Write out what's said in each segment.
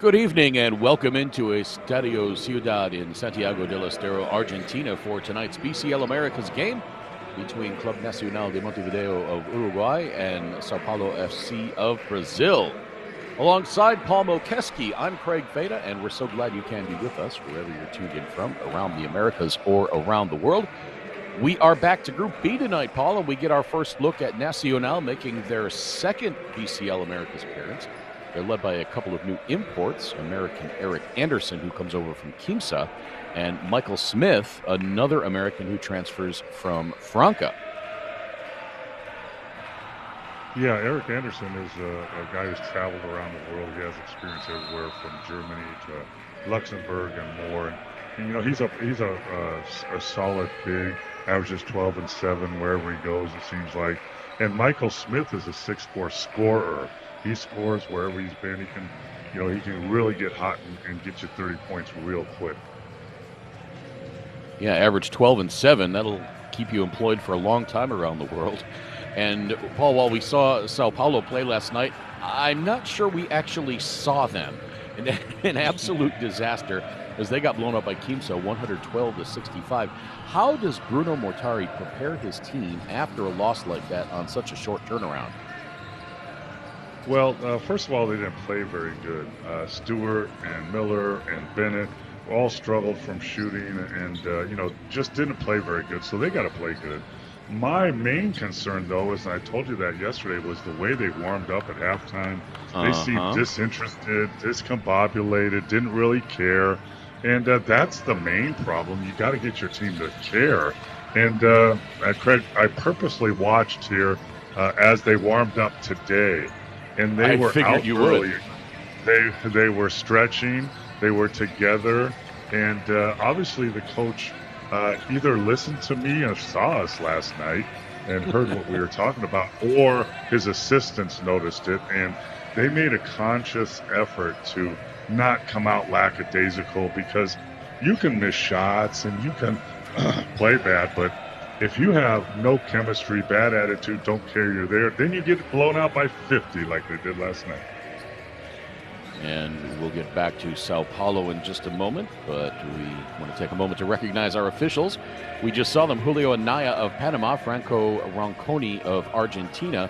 Good evening and welcome into Estadio Ciudad in Santiago del Estero, Argentina for tonight's BCL Americas game between Club Nacional de Montevideo of Uruguay and São Paulo FC of Brazil. Alongside Paul Mokeski, I'm Craig Feda, and we're so glad you can be with us wherever you're tuned in from, around the Americas or around the world. We are back to Group B tonight, Paul, and we get our first look at Nacional making their second BCL Americas appearance. They're led by a couple of new imports, American Eric Anderson, who comes over from Quimsa, and Michael Smith, another American who transfers from Franca. Yeah, Eric Anderson is a guy who's traveled around the world. He has experience everywhere from Germany to Luxembourg and more. And you know, he's a solid big, averages 12 and 7 wherever he goes, it seems like. And Michael Smith is a 6'4" scorer. He scores wherever he's been. He can really get hot and get you 30 points real quick. Yeah, average 12 and 7. That'll keep you employed for a long time around the world. And Paul, while we saw Sao Paulo play last night, I'm not sure we actually saw them. An absolute disaster as they got blown up by Quimsa 112-65. How does Bruno Mortari prepare his team after a loss like that on such a short turnaround? Well, first of all, they didn't play very good. Stewart and Miller and Bennett all struggled from shooting and, just didn't play very good. So they got to play good. My main concern, though, as I told you that yesterday, was the way they warmed up at halftime. They seemed disinterested, discombobulated, didn't really care. And that's the main problem. You got to get your team to care. And, Craig, I purposely watched here as they warmed up today. And they were out early. They were stretching. They were together. And obviously the coach either listened to me or saw us last night and heard what we were talking about, or his assistants noticed it. And they made a conscious effort to not come out lackadaisical, because you can miss shots and you can play bad, but if you have no chemistry, bad attitude, don't care you're there, then you get blown out by 50 like they did last night. And we'll get back to Sao Paulo in just a moment, but we want to take a moment to recognize our officials. We just saw them: Julio Anaya of Panama, Franco Ronconi of Argentina,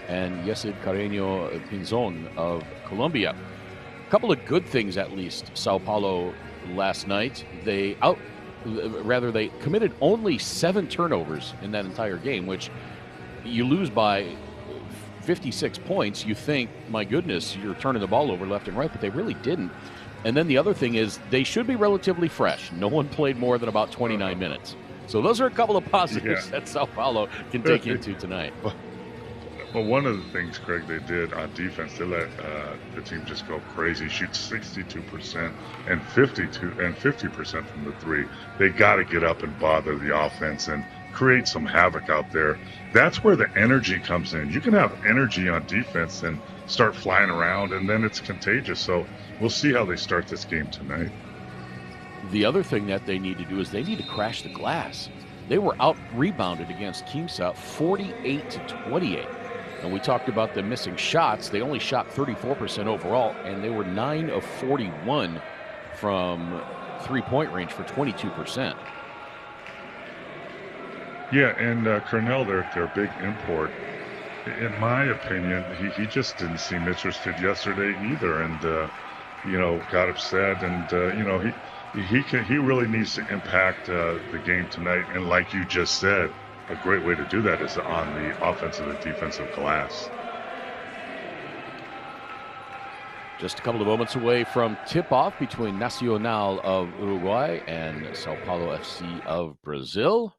and Yesid Carreño Pinzon of Colombia. A couple of good things, at least, Sao Paulo last night. They committed only 7 turnovers in that entire game, which you lose by 56 points. You think, my goodness, you're turning the ball over left and right, but they really didn't. And then the other thing is they should be relatively fresh. No one played more than about 29 minutes. So those are a couple of positives that Sao Paulo can take into tonight. Well, one of the things, Craig, they did on defense, they let the team just go crazy, shoot 62% and 50% from the three. They got to get up and bother the offense and create some havoc out there. That's where the energy comes in. You can have energy on defense and start flying around, and then it's contagious. So we'll see how they start this game tonight. The other thing that they need to do is they need to crash the glass. They were out-rebounded against Quimsa 48-28. And we talked about them missing shots. They only shot 34% overall, and they were 9 of 41 from three-point range for 22%. Yeah, and Cornell, their big import, in my opinion, he just didn't seem interested yesterday either, and got upset, and he really needs to impact the game tonight. And like you just said, a great way to do that is on the offensive and defensive glass. Just a couple of moments away from tip-off between Nacional of Uruguay and São Paulo FC of Brazil.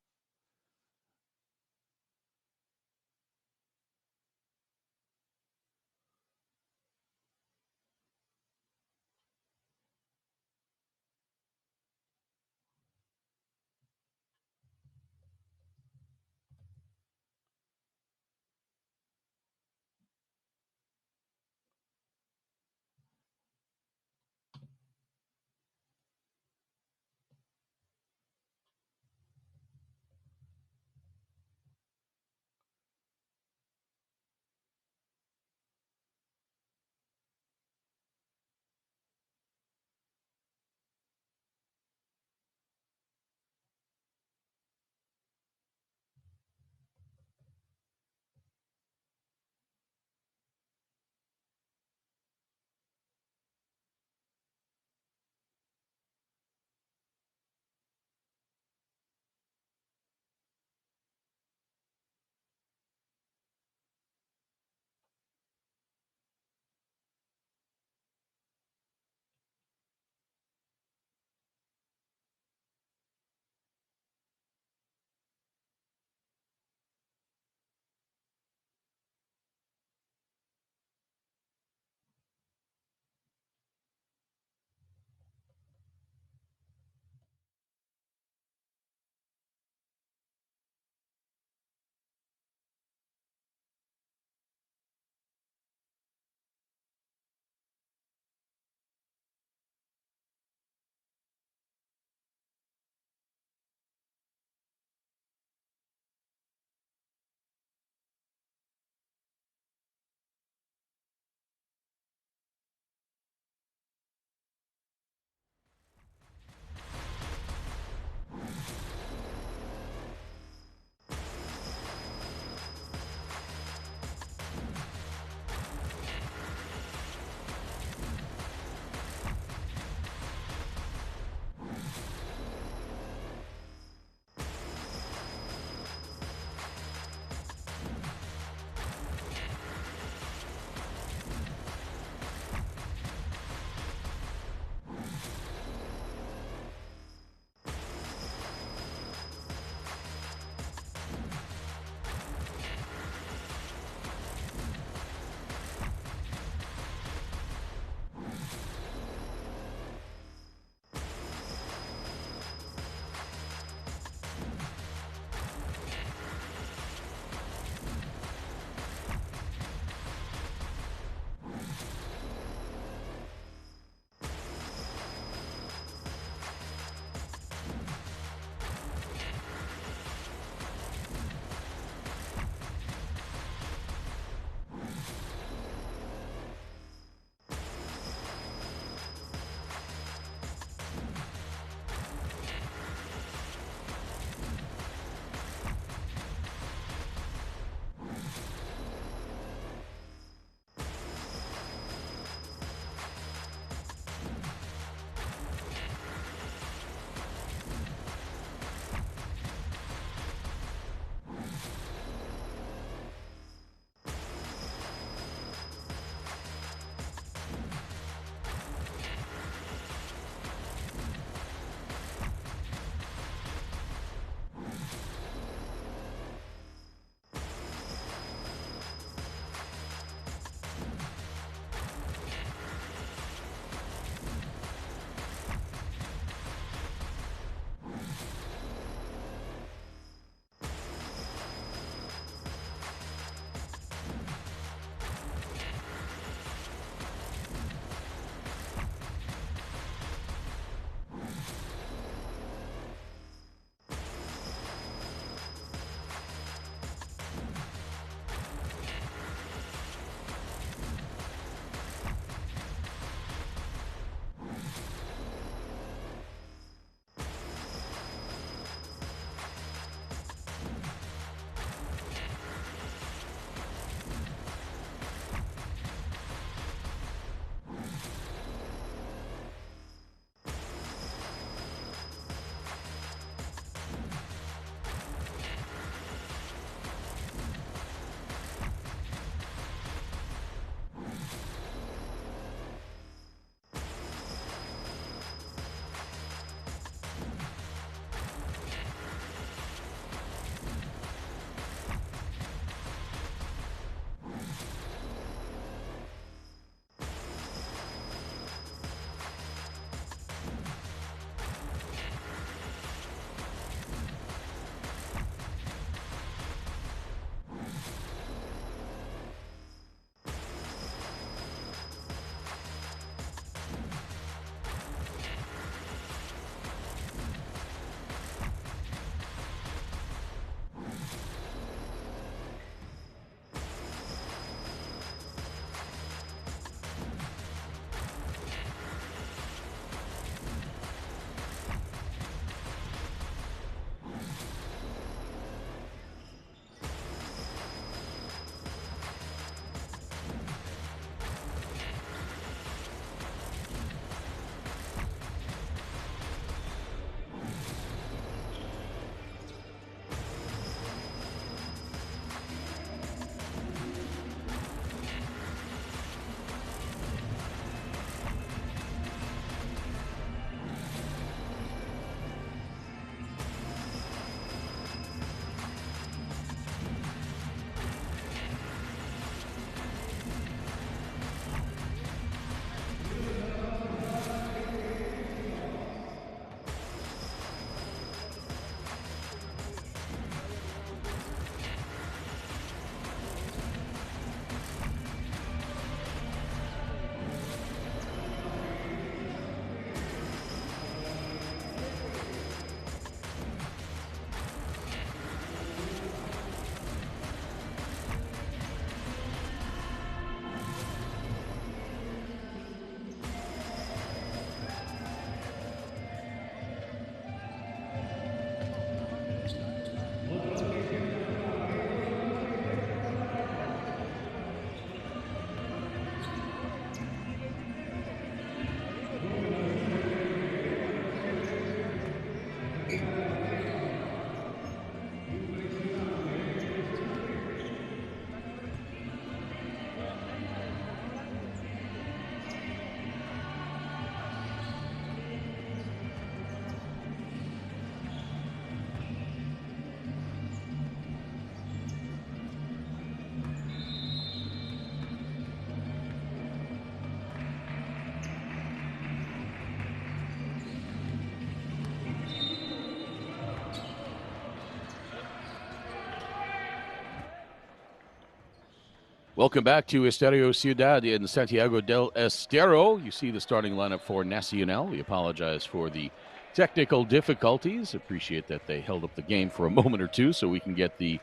Welcome back to Estadio Ciudad in Santiago del Estero. You see the starting lineup for Nacional. We apologize for the technical difficulties. Appreciate that they held up the game for a moment or two so we can get the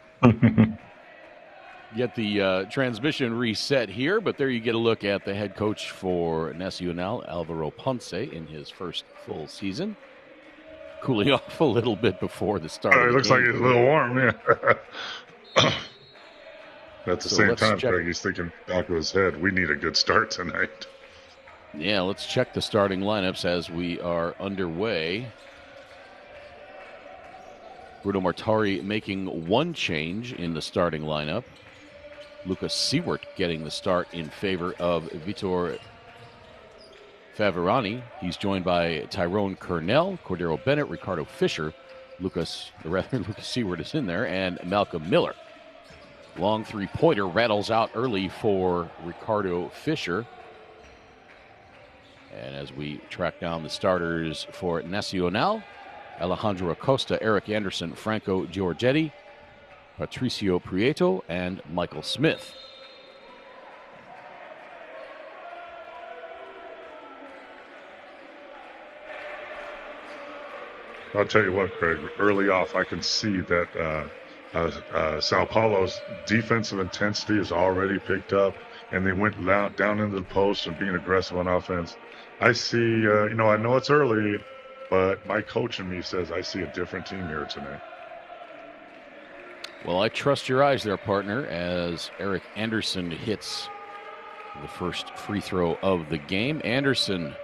transmission reset here. But there you get a look at the head coach for Nacional, Alvaro Ponce, in his first full season. Cooling off a little bit before the start of the game. It looks like it's a little warm, yeah. At the same time, Craig, he's thinking back of his head, we need a good start tonight. Yeah, let's check the starting lineups as we are underway. Bruno Martari making one change in the starting lineup. Lucas Siewert getting the start in favor of Vitor Faverani. He's joined by Tyrone Cornell, Cordero Bennett, Ricardo Fisher. Lucas Siewert is in there, and Malcolm Miller. Long three-pointer rattles out early for Ricardo Fisher. And as we track down the starters for Nacional, Alejandro Acosta, Eric Anderson, Franco Giorgetti, Patricio Prieto, and Michael Smith. I'll tell you what, Craig, early off, I can see that Sao Paulo's defensive intensity is already picked up, and they went down into the post and being aggressive on offense. I see, I know it's early, but my coach in me says I see a different team here tonight. Well, I trust your eyes there, partner, as Eric Anderson hits the first free throw of the game. Anderson,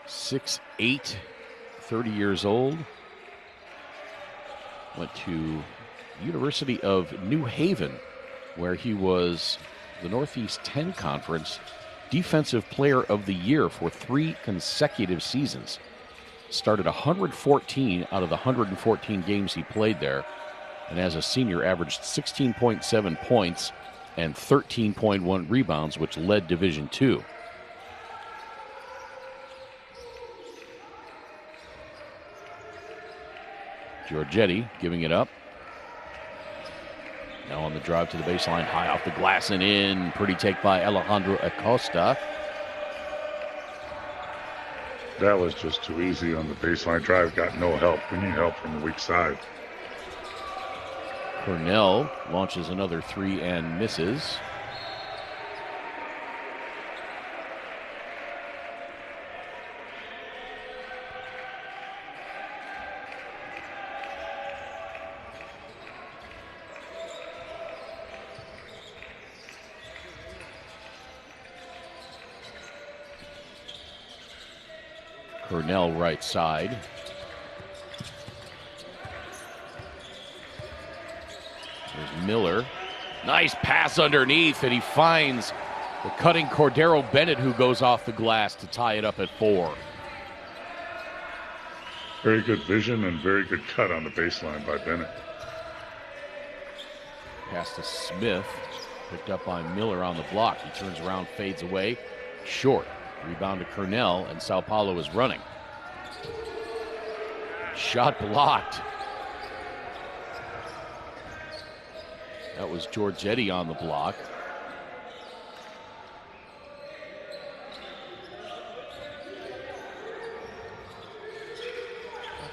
6'8", 30 years old, went to University of New Haven, where he was the Northeast 10 Conference Defensive Player of the Year for 3 consecutive seasons. Started 114 out of the 114 games he played there, and as a senior averaged 16.7 points and 13.1 rebounds, which led Division II. Giorgetti giving it up. Now on the drive to the baseline, high off the glass and in. Pretty take by Alejandro Acosta. That was just too easy on the baseline drive. Got no help. We need help from the weak side. Cornell launches another three and misses. Cornell right side. There's Miller. Nice pass underneath, and he finds the cutting Cordero Bennett, who goes off the glass to tie it up at 4. Very good vision and very good cut on the baseline by Bennett. Pass to Smith. Picked up by Miller on the block. He turns around, fades away. Short. Rebound to Cornell, and Sao Paulo is running. Shot blocked. That was Giorgetti on the block.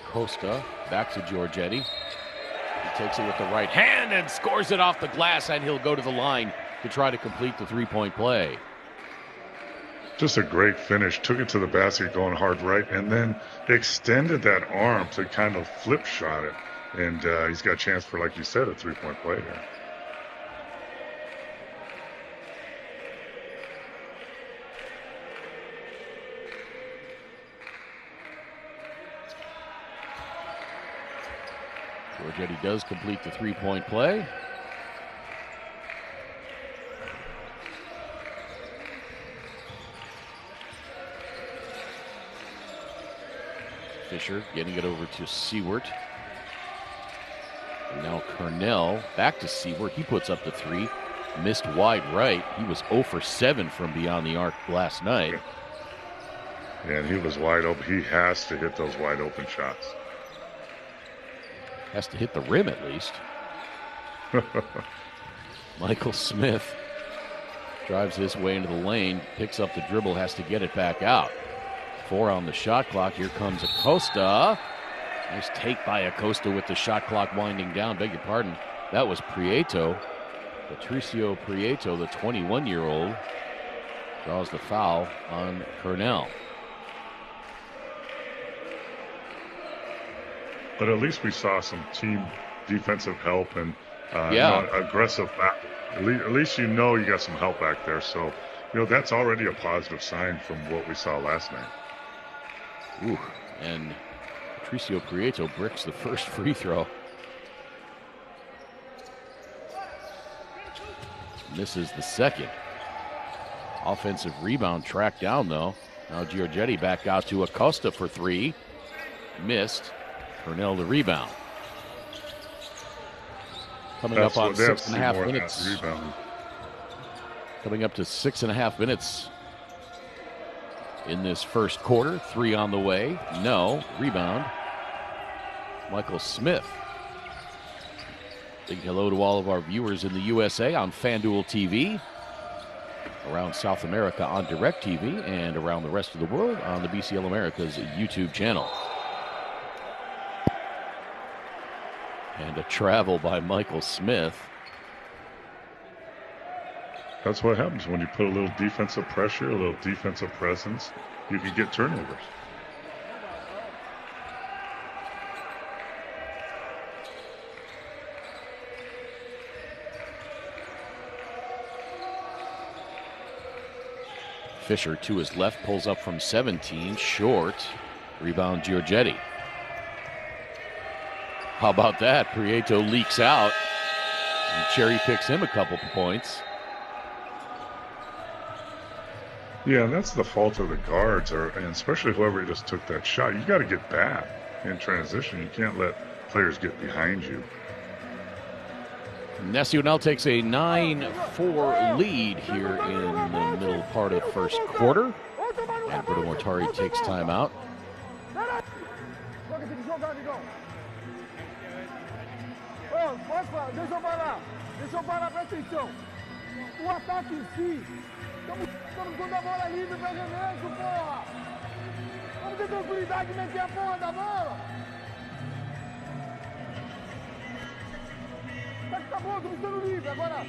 Acosta back to Giorgetti. He takes it with the right hand and scores it off the glass, and he'll go to the line to try to complete the three-point play. Just a great finish. Took it to the basket going hard right, and then extended that arm to kind of flip shot it. And he's got a chance for, like you said, a three-point play here. Giorgetti does complete the three-point play. Fisher getting it over to Siewert. And now Cornell back to Siewert. He puts up the 3. Missed wide right. He was 0 for 7 from beyond the arc last night. Yeah, and he was wide open. He has to hit those wide open shots. Has to hit the rim at least. Michael Smith Drives his way into the lane, picks up the dribble, has to get it back out. 4 on the shot clock. Here comes Acosta. Nice take by Acosta with the shot clock winding down. Beg your pardon. That was Prieto. Patricio Prieto, the 21-year-old, draws the foul on Cornell. But at least we saw some team defensive help and aggressive back. At least you know you got some help back there. So, that's already a positive sign from what we saw last night. Ooh, and Patricio Prieto bricks the first free throw. Misses the second. Offensive rebound tracked down, though. Now Giorgetti back out to Acosta for 3. Missed. Cornell the rebound. Coming up on 6.5 minutes. Coming up to 6.5 minutes in this first quarter. 3 on the way. No. Rebound. Michael Smith. Big hello to all of our viewers in the USA on FanDuel TV, around South America on DirecTV, and around the rest of the world on the BCL America's YouTube channel. And a travel by Michael Smith. That's what happens when you put a little defensive pressure, a little defensive presence. You can get turnovers. Fisher to his left, pulls up from 17, short. Rebound Giorgetti. How about that? Prieto leaks out and cherry picks him a couple points. Yeah, and that's the fault of the guards, and especially whoever just took that shot. You got to get back in transition. You can't let players get behind you. Nacional takes a 9-4 lead here in the middle part of first quarter. And Bruno Mortari takes timeout. Deixa eu parar, presta atenção. O ataque em si, estamos com a bola livre para arremesso, porra. Vamos ter tranquilidade de meter a porra da bola. Tá bom, tô estando livre. Agora,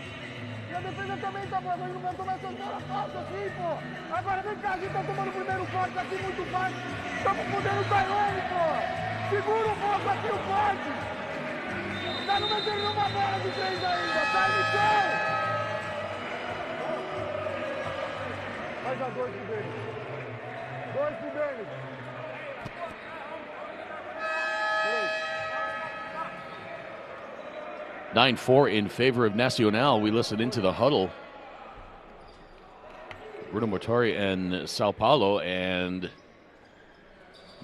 e a defesa também tá boa. A gente não vai tomar essas bolas falsas assim, pô. Agora vem cá, a gente tá tomando o primeiro corte aqui muito fácil. Estamos fudendo o Tairone, pô. Segura um pouco aqui o corte. Tá não metendo nenhuma bola de 3 ainda. Sai no chão. Faz a 2 pro Denis. 2 pro Denis. 9-4 in favor of Nacional. We listen into the huddle. Bruno Mortari and Sao Paulo, and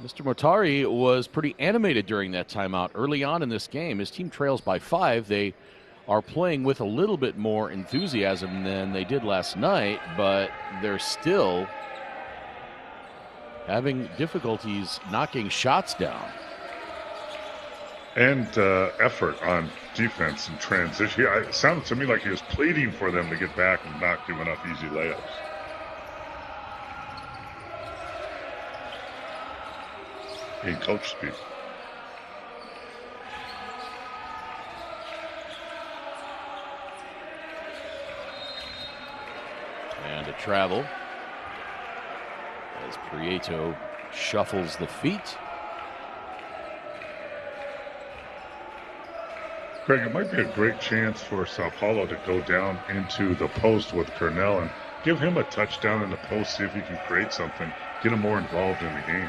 Mr. Mortari was pretty animated during that timeout. Early on in this game, his team trails by 5. They are playing with a little bit more enthusiasm than they did last night, but they're still having difficulties knocking shots down. And effort on defense and transition. Yeah, it sounded to me like he was pleading for them to get back and not give enough easy layups. In coach speak. And a travel as Prieto shuffles the feet. Greg, it might be a great chance for Sao Paulo to go down into the post with Cornell and give him a touchdown in the post, see if he can create something, get him more involved in the game,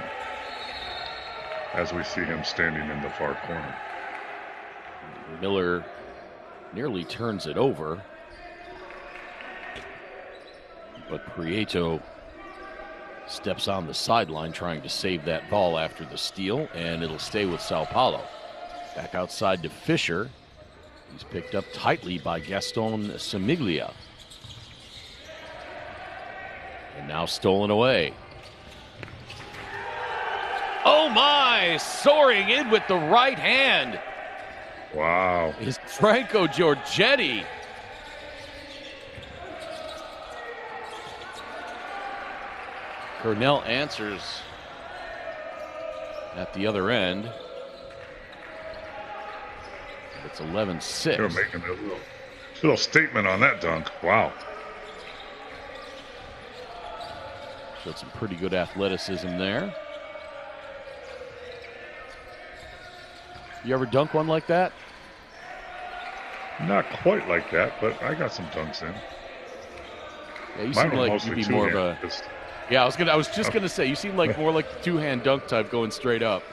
as we see him standing in the far corner. Miller nearly turns it over, but Prieto steps on the sideline trying to save that ball after the steal, and it'll stay with Sao Paulo. Back outside to Fisher. He's picked up tightly by Gaston Semiglia. And now stolen away. Oh my! Soaring in with the right hand. Wow. Is Franco Giorgetti. Cornell answers at the other end. It's 11-6. They're making a little statement on that dunk. Wow. Showed some pretty good athleticism there. You ever dunk one like that? Not quite like that, but I got some dunks in. Yeah, you Mine seem were like mostly you'd be more of a. Yeah, I was just gonna say you seem like more like the two-hand dunk type, going straight up.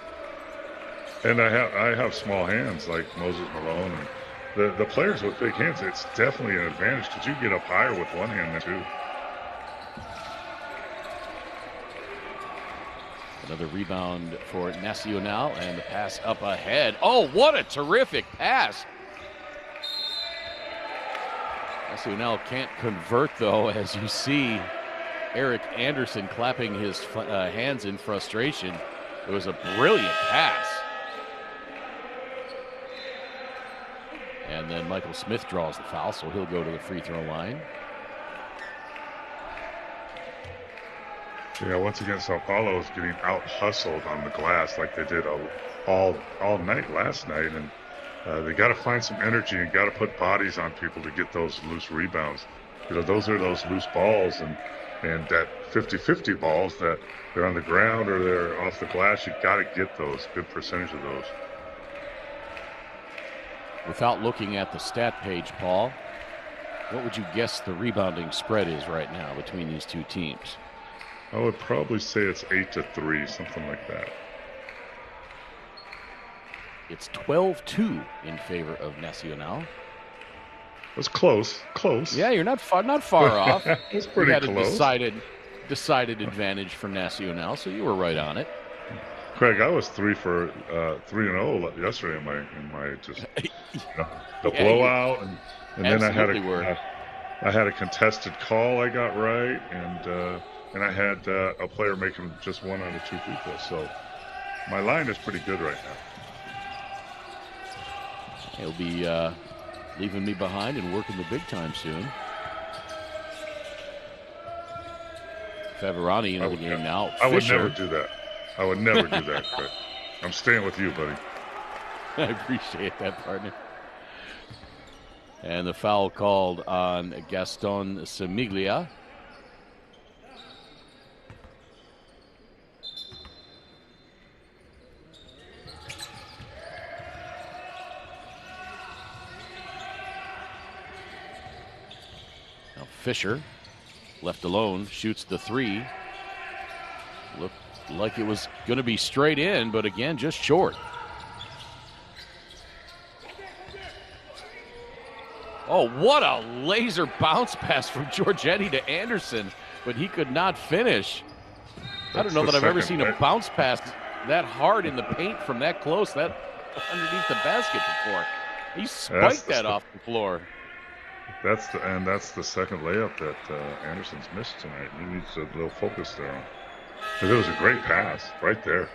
And I have small hands like Moses Malone, and the players with big hands. It's definitely an advantage because you get up higher with one hand than two. Another rebound for Nacional, and the pass up ahead. Oh, what a terrific pass! Nacional can't convert, though, as you see Eric Anderson clapping his hands in frustration. It was a brilliant pass. And then Michael Smith draws the foul, so he'll go to the free throw line. Yeah, once again, São Paulo is getting out-hustled on the glass like they did all night last night. And they got to find some energy and got to put bodies on people to get those loose rebounds. You know, those are those loose balls and that 50-50 balls that they're on the ground or they're off the glass. You got to get those, good percentage of those. Without looking at the stat page, Paul, what would you guess the rebounding spread is right now between these two teams? I would probably say it's 8-3, something like that. It's 12-2 in favor of Nacional. It's close. Yeah, you're not far off. It's pretty close. close. A decided advantage for Nacional, so you were right on it. Craig, I was 3-0 yesterday in my just the blowout, and then I had a contested call I got right, and I had a player making just 1 out of 2 free throws. So my line is pretty good right now. He'll be leaving me behind and working the big time soon. Favorani into the game now. I would never do that. I would never do that, Craig. I'm staying with you, buddy. I appreciate that, partner. And the foul called on Gaston Semiglia. Now Fisher, left alone, shoots the three. Looked like it was going to be straight in, but again, just short. Oh, what a laser bounce pass from Giorgetti to Anderson, but he could not finish. I don't know that I've ever seen a bounce pass that hard in the paint from that close, that underneath the basket before. He spiked that off the floor. That's the second layup that Anderson's missed tonight. He needs a little focus there on. But it was a great pass right there.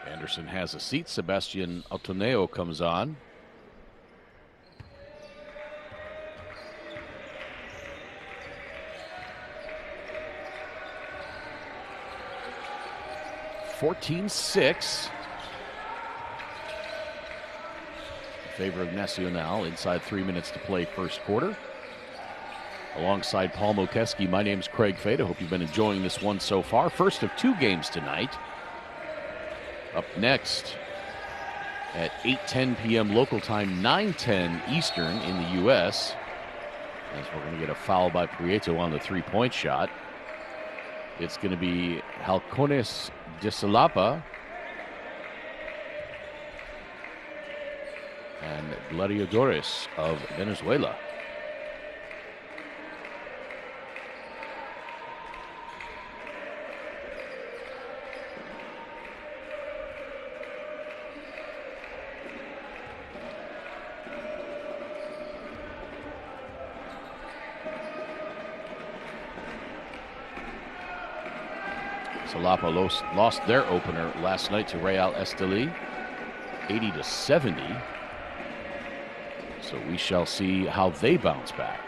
Anderson has a seat. Sebastian Autoneo comes on. (14-6) in favor of Nacional. Inside 3 minutes to play first quarter. Alongside Paul Mokeski, my name's Craig Fade. I hope you've been enjoying this one so far. First of 2 games tonight. Up next at 8:10 p.m. local time, 9:10 Eastern in the U.S. As we're going to get a foul by Prieto on the three-point shot. It's going to be Halcones de Salapa and Gladiadores of Venezuela. Salapa lost their opener last night to Real Estelí, 80-70. So we shall see how they bounce back.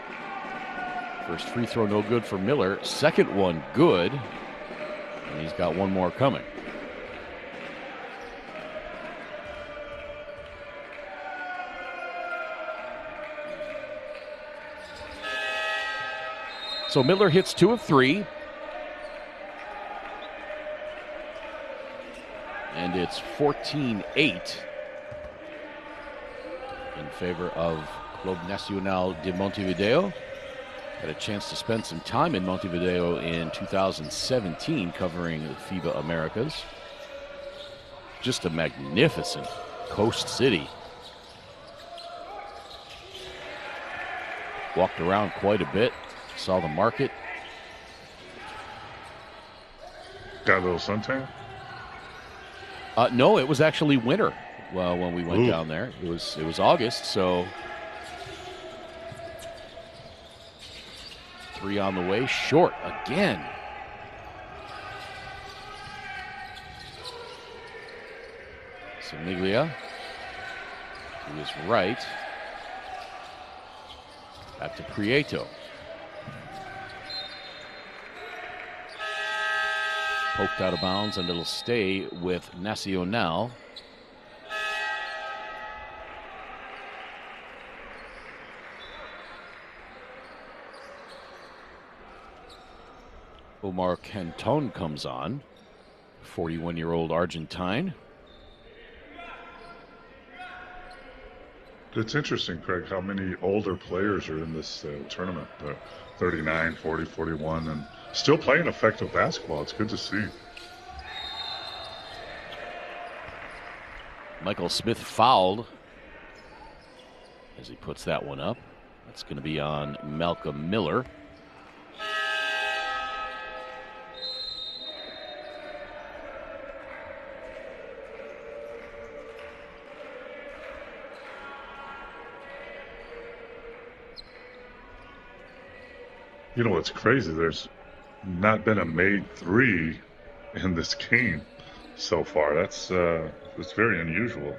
First free throw no good for Miller. Second one good. And he's got one more coming. So Miller hits 2 of 3. And it's 14-8 in favor of Club Nacional de Montevideo. Had a chance to spend some time in Montevideo in 2017 covering the FIBA Americas. Just a magnificent coast city. Walked around quite a bit, saw the market. Got a little suntan? No, it was actually winter. Well, when we went down there, it was August, so 3 on the way, short again. Semiglia, he was right. Back to Prieto. Poked out of bounds, and it'll stay with Nacional. Omar Canton comes on, 41-year-old Argentine. It's interesting, Craig, how many older players are in this tournament. 39, 40, 41, and still playing effective basketball. It's good to see. Michael Smith fouled as he puts that one up. That's going to be on Malcolm Miller. You know what's crazy? There's not been a made 3 in this game so far. That's very unusual.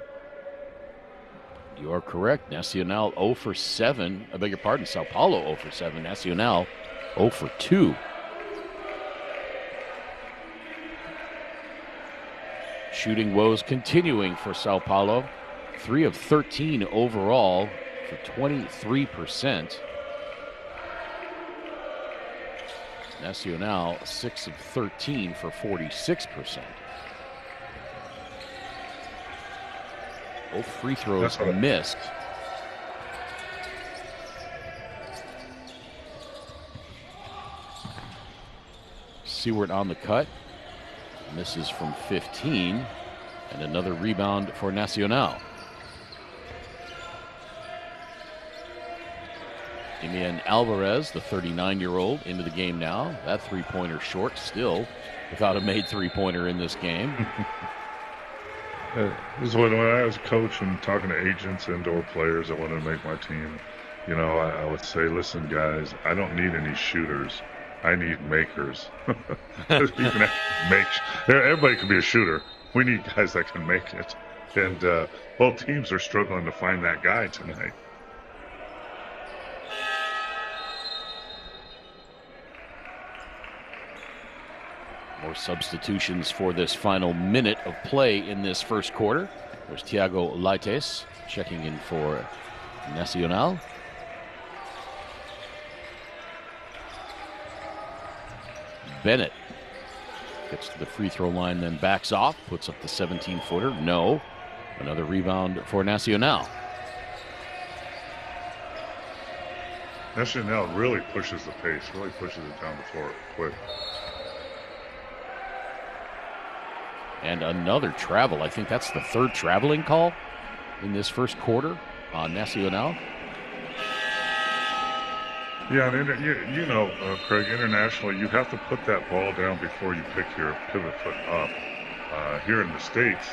You are correct. Nacional 0 for 7. I beg your pardon. Sao Paulo 0 for 7. Nacional 0 for 2. Shooting woes continuing for Sao Paulo. 3 of 13 overall for 23%. Nacional 6 of 13 for 46%. Both free throws missed. Seward on the cut. Misses from 15. And another rebound for Nacional. Damian Alvarez, the 39-year-old, into the game now. That three-pointer short, still without a made three-pointer in this game. This is when I was coaching, talking to agents, indoor players that wanted to make my team. You know, I would say, listen, guys, I don't need any shooters. I need makers. You can make. Everybody can be a shooter. We need guys that can make it. And both teams are struggling to find that guy tonight. More substitutions for this final minute of play in this first quarter. There's Thiago Leites checking in for Nacional. Bennett gets to the free throw line, then backs off, puts up the 17-footer. No. Another rebound for Nacional. Nacional really pushes the pace, really pushes it down the floor quick. And another travel. I think that's the third traveling call in this first quarter on Nacional. Yeah, and you know, Craig, internationally, you have to put that ball down before you pick your pivot foot up. Here in the States,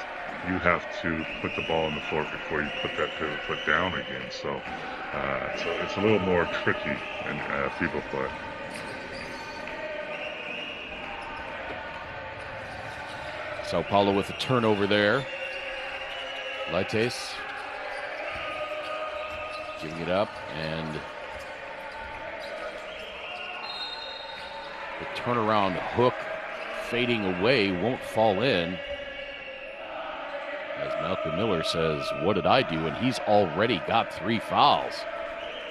you have to put the ball on the floor before you put that pivot foot down again. So it's a little more tricky in FIBA play. Sao Paulo with a turnover there. Leites giving it up, and The turnaround hook fading away, won't fall in. As Malcolm Miller says, what did I do? And he's already got 3 fouls.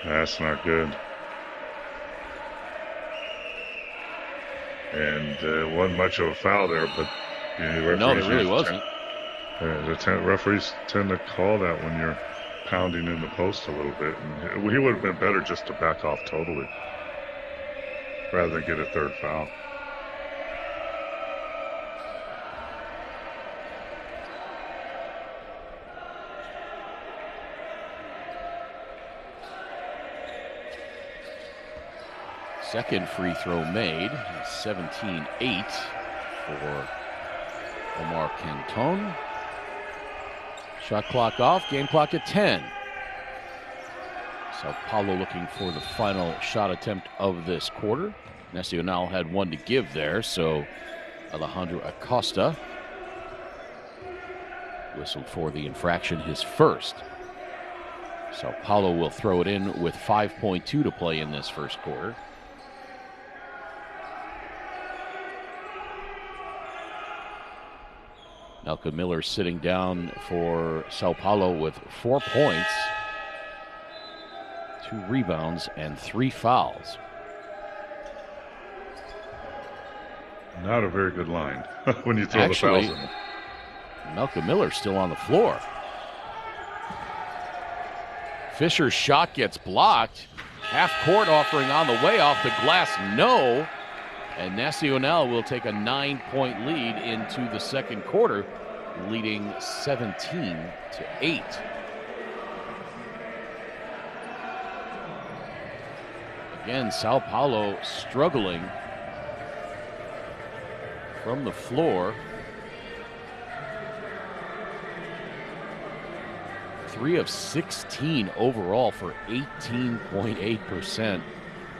That's not good. And it wasn't much of a foul there, but no, there really wasn't. The referees tend to call that when you're pounding in the post a little bit. And he would have been better just to back off totally rather than get a 3rd foul. Second free throw made, 17-8 for Omar Canton. Shot clock off, game clock at 10. Sao Paulo looking for the final shot attempt of this quarter. Nacional had 1 to give there, so Alejandro Acosta whistled for the infraction, his first. Sao Paulo will throw it in with 5.2 to play in this first quarter. Malcolm Miller sitting down for Sao Paulo with 4 points, 2 rebounds, and 3 fouls. Not a very good line when you throw Actually, the fouls in. Malcolm Miller still on the floor. Fisher's shot gets blocked. Half court offering on the way, off the glass, no. And Nacional will take a 9-point lead into the second quarter, leading 17-8. Again, Sao Paulo struggling from the floor. 3 of 16 overall for 18.8%.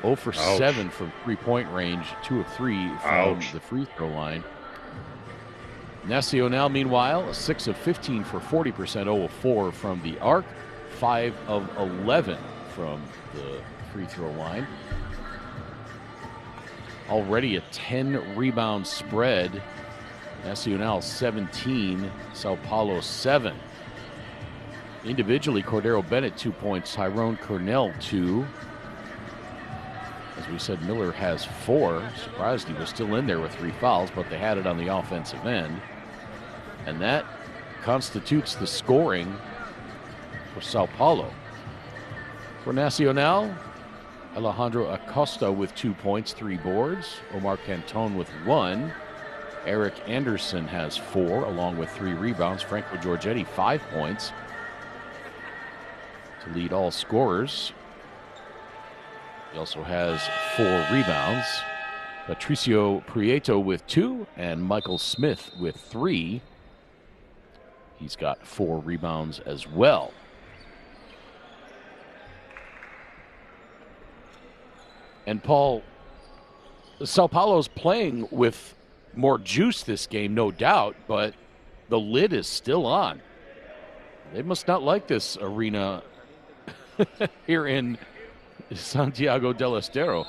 0 for 7 from three-point range, 2 of 3 from the free throw line. Nacional, meanwhile, 6 of 15 for 40%, 0 of 4 from the arc, 5 of 11 from the free throw line. Already a 10-rebound spread. Nacional 17, Sao Paulo 7. Individually, Cordero Bennett 2 points, Tyrone Cornell 2. As we said, Miller has 4. Surprised he was still in there with 3 fouls, but they had it on the offensive end. And that constitutes the scoring for Sao Paulo. For Nacional, Alejandro Acosta with 2 points, 3 boards. Omar Canton with 1. Eric Anderson has 4, along with 3 rebounds. Franco Giorgetti, 5 points to lead all scorers. He also has 4 rebounds. Patricio Prieto with 2 and Michael Smith with 3. He's got 4 rebounds as well. And Paul, Sao Paulo's playing with more juice this game, no doubt, but the lid is still on. They must not like this arena here in Santiago del Estero.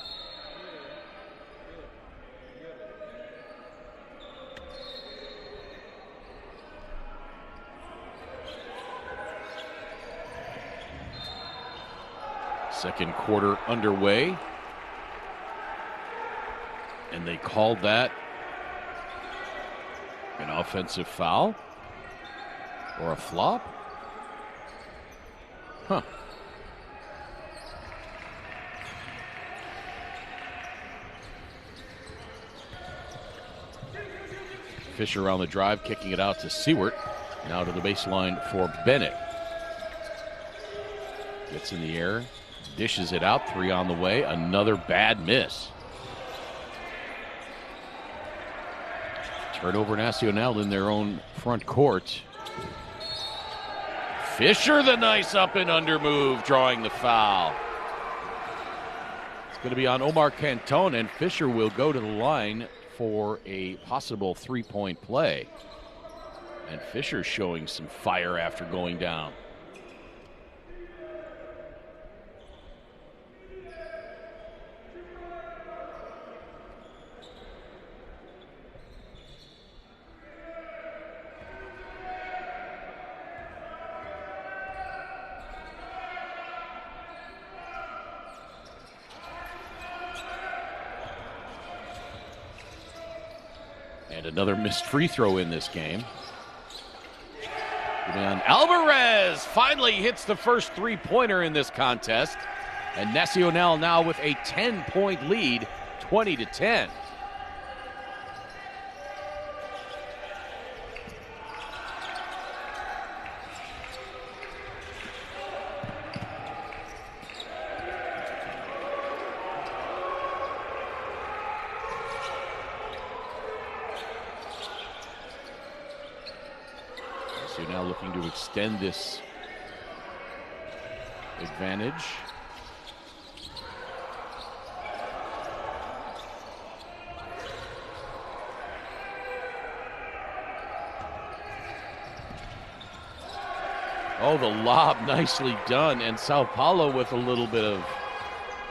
Second quarter underway. And they called that an offensive foul or a flop? Huh. Fisher on the drive, kicking it out to Seward. Now to the baseline for Bennett. Gets in the air, dishes it out, 3 on the way. Another bad miss. Turnover Nacional in their own front court. Fisher, the nice up and under move, drawing the foul. It's going to be on Omar Canton, and Fisher will go to the line for a possible 3-point play. And Fisher showing some fire after going down. And another missed free throw in this game. And Alvarez finally hits the first three-pointer in this contest. And Nacional now with a 10-point lead, 20-10. So now looking to extend this advantage. Oh, the lob nicely done, and São Paulo with a little bit of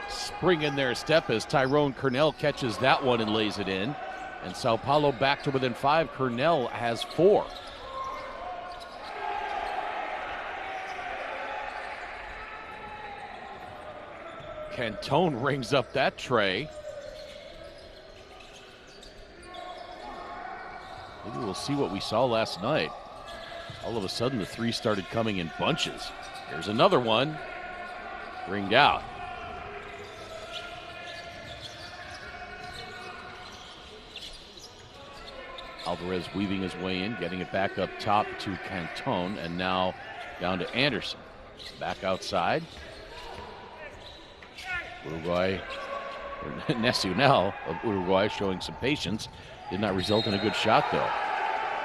spring in their step as Tyrone Cornell catches that one and lays it in. And São Paulo back to within 5. Cornell has 4. Cantone rings up that tray. Maybe we'll see what we saw last night. All of a sudden, the three started coming in bunches. Here's another one. Ringed out. Alvarez weaving his way in, getting it back up top to Cantone, and now down to Anderson. Back outside. Uruguay, Nacional of Uruguay showing some patience. Did not result in a good shot, though.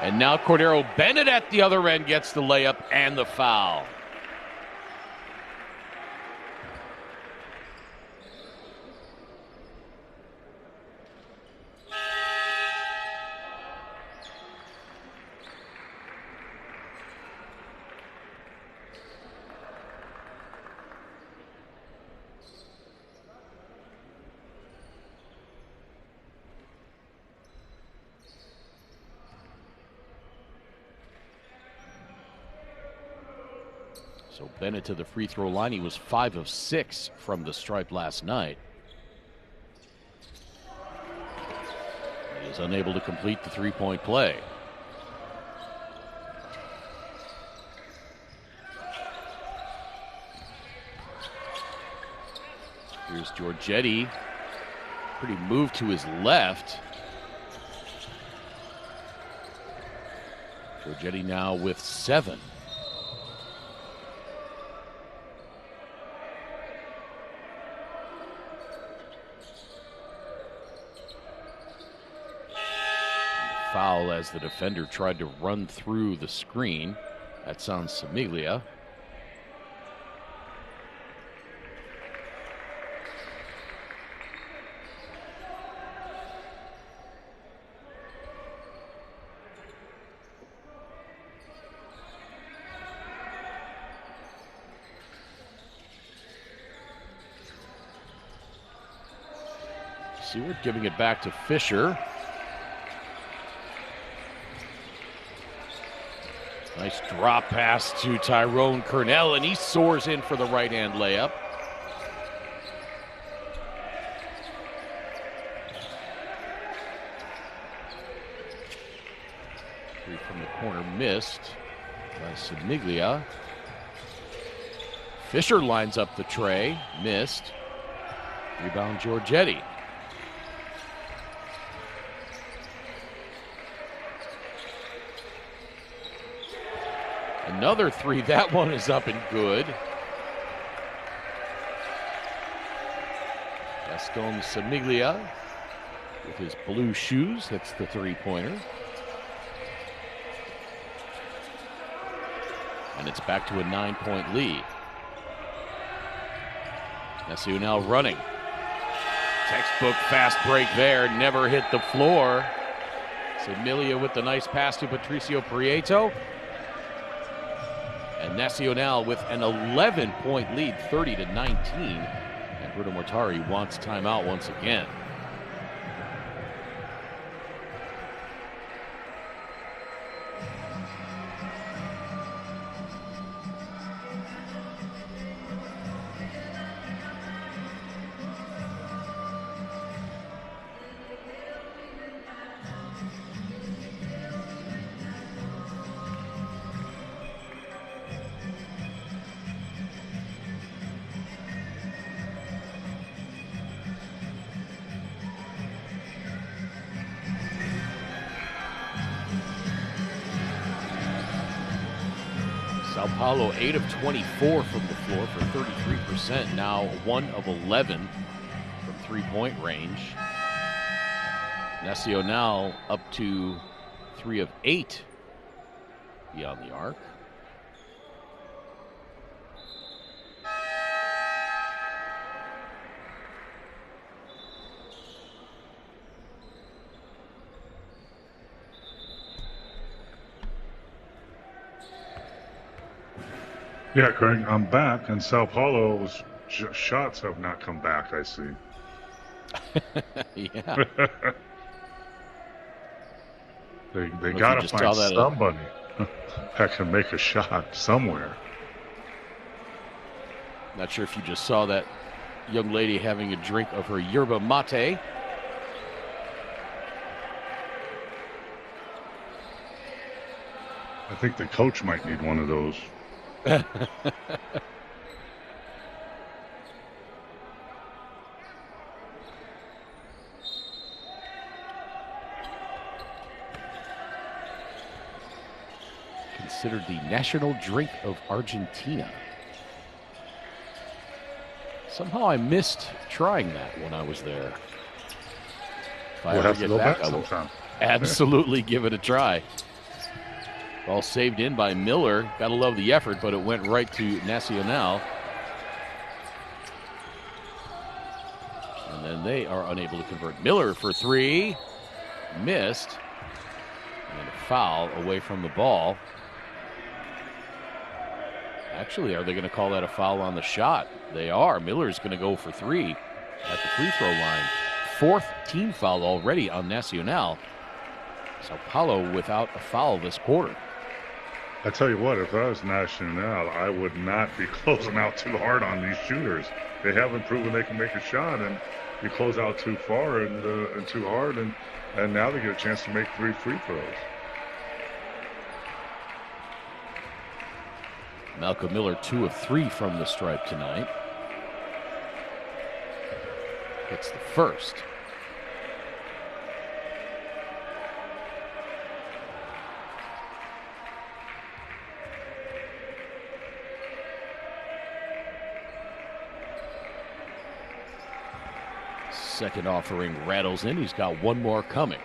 And now Cordero Bennett at the other end gets the layup and the foul. So Bennett to the free throw line. He was 5 of 6 from the stripe last night. He is unable to complete the three-point play. Here's Giorgetti. Pretty move to his left. Giorgetti now with 7. Foul as the defender tried to run through the screen. That sounds Samiglia. Seward giving it back to Fisher. Nice drop pass to Tyrone Cornell, and he soars in for the right-hand layup. Three from the corner missed by Samiglia. Fisher lines up the tray, missed. Rebound Giorgetti. Another three, that one is up and good. Gaston Samiglia with his blue shoes hits the three-pointer. And it's back to a 9-point lead. Nacional running. Textbook fast break there, never hit the floor. Samiglia with the nice pass to Patricio Prieto. And Nacional with an 11-point lead, 30-19. And Bruno Mortari wants timeout once again. Sao Paulo 8 of 24 from the floor for 33%. Now 1 of 11 from three-point range. Nacional up to 3 of 8 beyond the arc. Yeah, Craig, I'm back, and Sao Paulo's shots have not come back, I see. Yeah. they got to find somebody that can make a shot somewhere. Not sure if you just saw that young lady having a drink of her yerba mate. I think the coach might need one of those. Considered the national drink of Argentina. Somehow I missed trying that when I was there. If I ever get back, I will absolutely give it a try. Ball saved in by Miller. Gotta love the effort, but it went right to Nacional. And then they are unable to convert. Miller for three. Missed. And a foul away from the ball. Actually, are they going to call that a foul on the shot? They are. Miller's going to go for three at the free throw line. Fourth team foul already on Nacional. Sao Paulo without a foul this quarter. I tell you what, if I was Nacional, I would not be closing out too hard on these shooters. They haven't proven they can make a shot, and you close out too far and too hard, and now they get a chance to make 3 free throws. Malcolm Miller 2 of 3 from the stripe tonight. Hits the first. Second offering rattles in. He's got one more coming.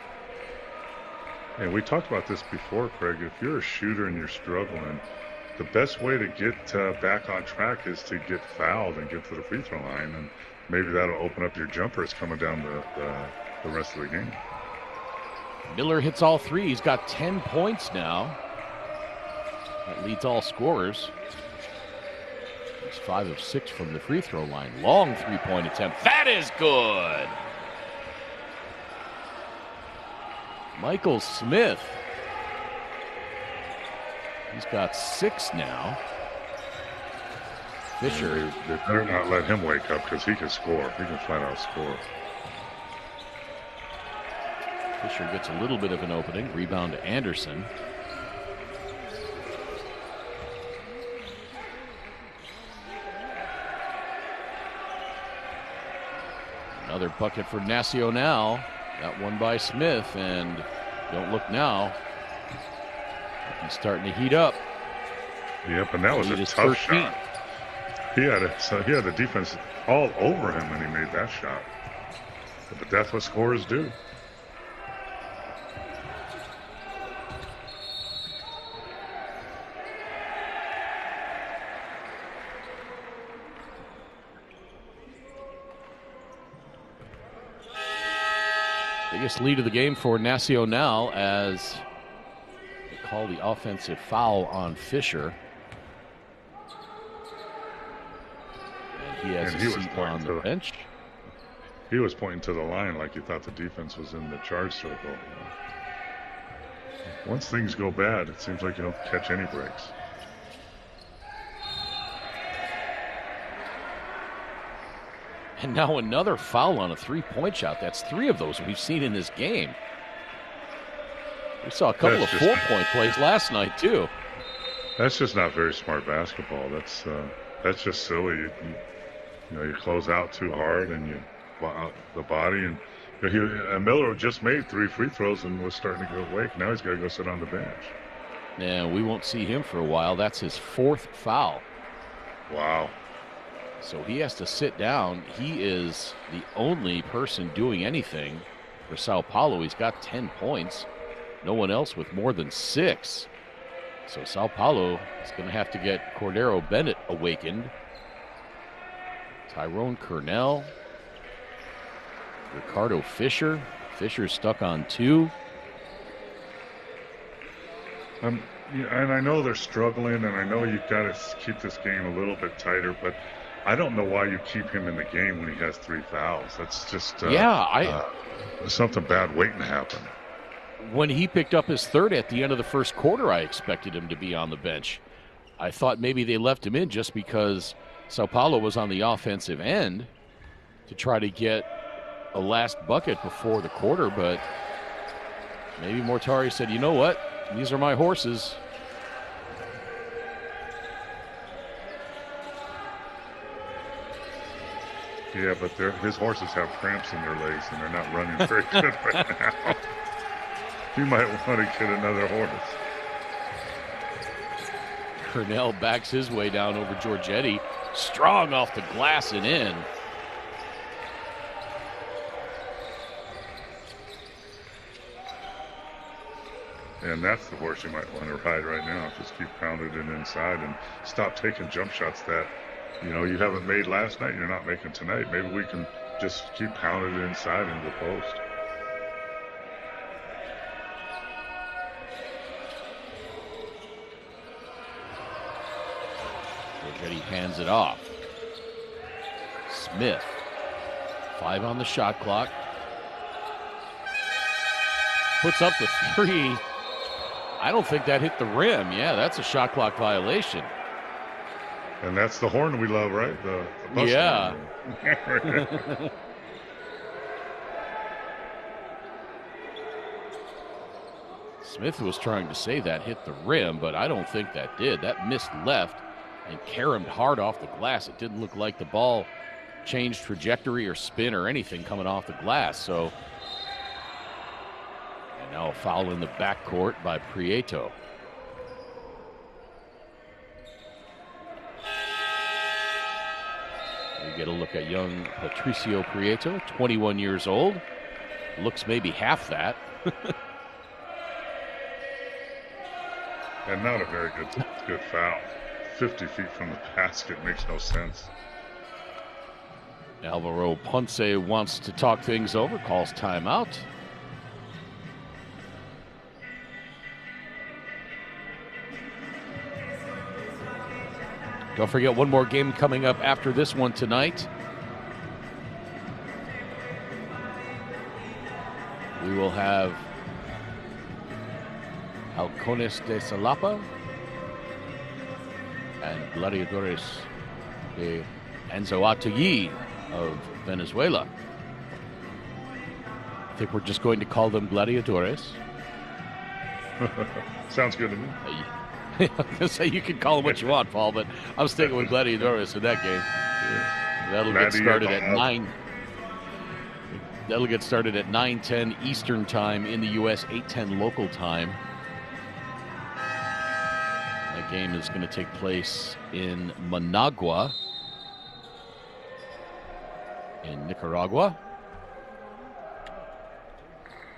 And we talked about this before, Craig. If you're a shooter and you're struggling, the best way to get back on track is to get fouled and get to the free throw line, and maybe that'll open up your jumpers coming down the rest of the game. Miller hits all 3. He's got 10 points now. That leads all scorers. He's 5 of 6 from the free throw line. Long three-point attempt. That is good. Michael Smith. He's got 6 now. Fisher. They better not let him wake up because he can score. He can flat out score. Fisher gets a little bit of an opening. Rebound to Anderson. Another bucket for Nacional. That one by Smith, and don't look now. He's starting to heat up. Yep, and that was a tough shot. He had the defense all over him when he made that shot. But that's what scorers do. Biggest lead of the game for Nacional as they call the offensive foul on Fisher. And he has a seat on the bench. He was pointing to the line like he thought the defense was in the charge circle. Once things go bad, it seems like you don't catch any breaks. And now another foul on a three-point shot. That's 3 of those we've seen in this game. We saw a couple of 4-point plays last night, too. That's just not very smart basketball. That's just silly. You close out too hard and you the body. And Miller just made 3 free throws and was starting to go awake. Now he's got to go sit on the bench. And we won't see him for a while. That's his 4th foul. Wow. So he has to sit down. He is the only person doing anything for Sao Paulo. He's got 10 points. No one else with more than 6. So Sao Paulo is going to have to get Cordero Bennett awakened. Tyrone Cornell. Ricardo Fisher. Fisher's stuck on 2. And I know they're struggling, and I know you've got to keep this game a little bit tighter, but I don't know why you keep him in the game when he has 3 fouls. That's just something bad waiting to happen. When he picked up his 3rd at the end of the first quarter, I expected him to be on the bench. I thought maybe they left him in just because Sao Paulo was on the offensive end to try to get a last bucket before the quarter, but maybe Mortari said, you know what? These are my horses. Yeah, but his horses have cramps in their legs, and they're not running very good right now. You might want to get another horse. Cornell backs his way down over Giorgetti. Strong off the glass and in. And that's the horse you might want to ride right now. Just keep pounding it inside and stop taking jump shots that, you haven't made last night, you're not making tonight. Maybe we can just keep pounding it inside into the post. Giorgetti hands it off. Smith. 5 on the shot clock. Puts up the 3. I don't think that hit the rim. Yeah, that's a shot clock violation. And that's the horn we love, right? The bus horn. Smith was trying to say that hit the rim, but I don't think that did. That missed left and caromed hard off the glass. It didn't look like the ball changed trajectory or spin or anything coming off the glass. So, and now a foul in the backcourt by Prieto. We get a look at young Patricio Prieto, 21 years old. Looks maybe half that. And not a very good foul. 50 feet from the basket makes no sense. Alvaro Ponce wants to talk things over, calls timeout. Don't forget, one more game coming up after this one tonight. We will have Halcones de Salapa and Gladiadores de Anzoátegui of Venezuela. I think we're just going to call them Gladiadores. Sounds good to me. I was going to say you can call them what you want, Paul, but I'm sticking with Gladiadores in that game. Yeah. That'll get started at 9. That'll get started at 9:10 Eastern Time in the U.S., 8:10 local time. That game is going to take place in Managua, in Nicaragua.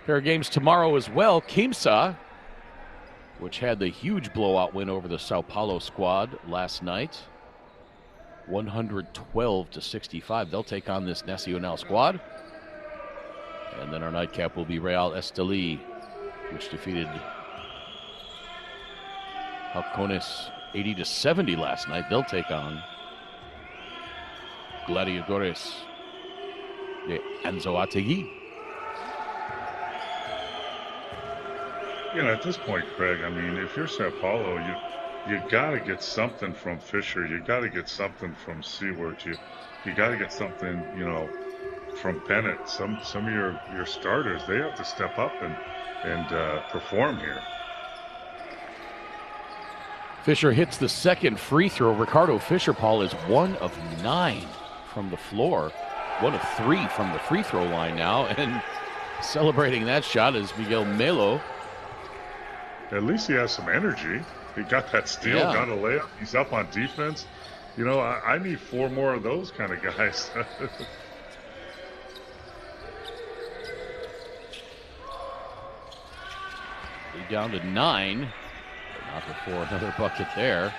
Pair of games tomorrow as well. Quimsa, which had the huge blowout win over the Sao Paulo squad last night, 112-65. They'll take on this Nacional squad. And then our nightcap will be Real Estelí, which defeated Halcones 80-70 last night. They'll take on Gladiadores de Anzoátegui. At this point, Craig, I mean, if you're Sao Paulo, you got to get something from Fisher. You got to get something from Seward. You got to get something, from Bennett. Some of your starters, they have to step up and perform here. Fisher hits the second free throw. Ricardo Fisher, Paul, is 1 of 9 from the floor. 1 of 3 from the free throw line now. And celebrating that shot is Miguel Melo. At least he has some energy. He got that steal, Yeah. got a layup. He's up on defense. You know, I need 4 more of those kind of guys. Lead down to 9, but not before another bucket there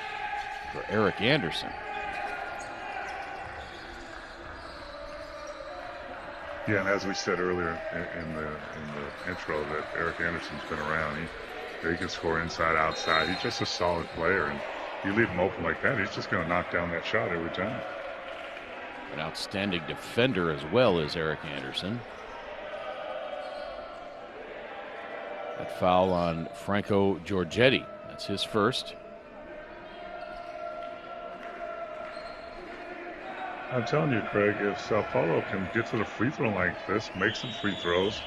for Eric Anderson. Yeah, and as we said earlier in the intro, that Eric Anderson's been around. He can score inside, outside. He's just a solid player, and you leave him open like that, he's just going to knock down that shot every time. An outstanding defender as well as Eric Anderson. That foul on Franco Giorgetti. That's his first. I'm telling you, Craig, if Sao Paulo can get to the free throw line like this, make some free throws,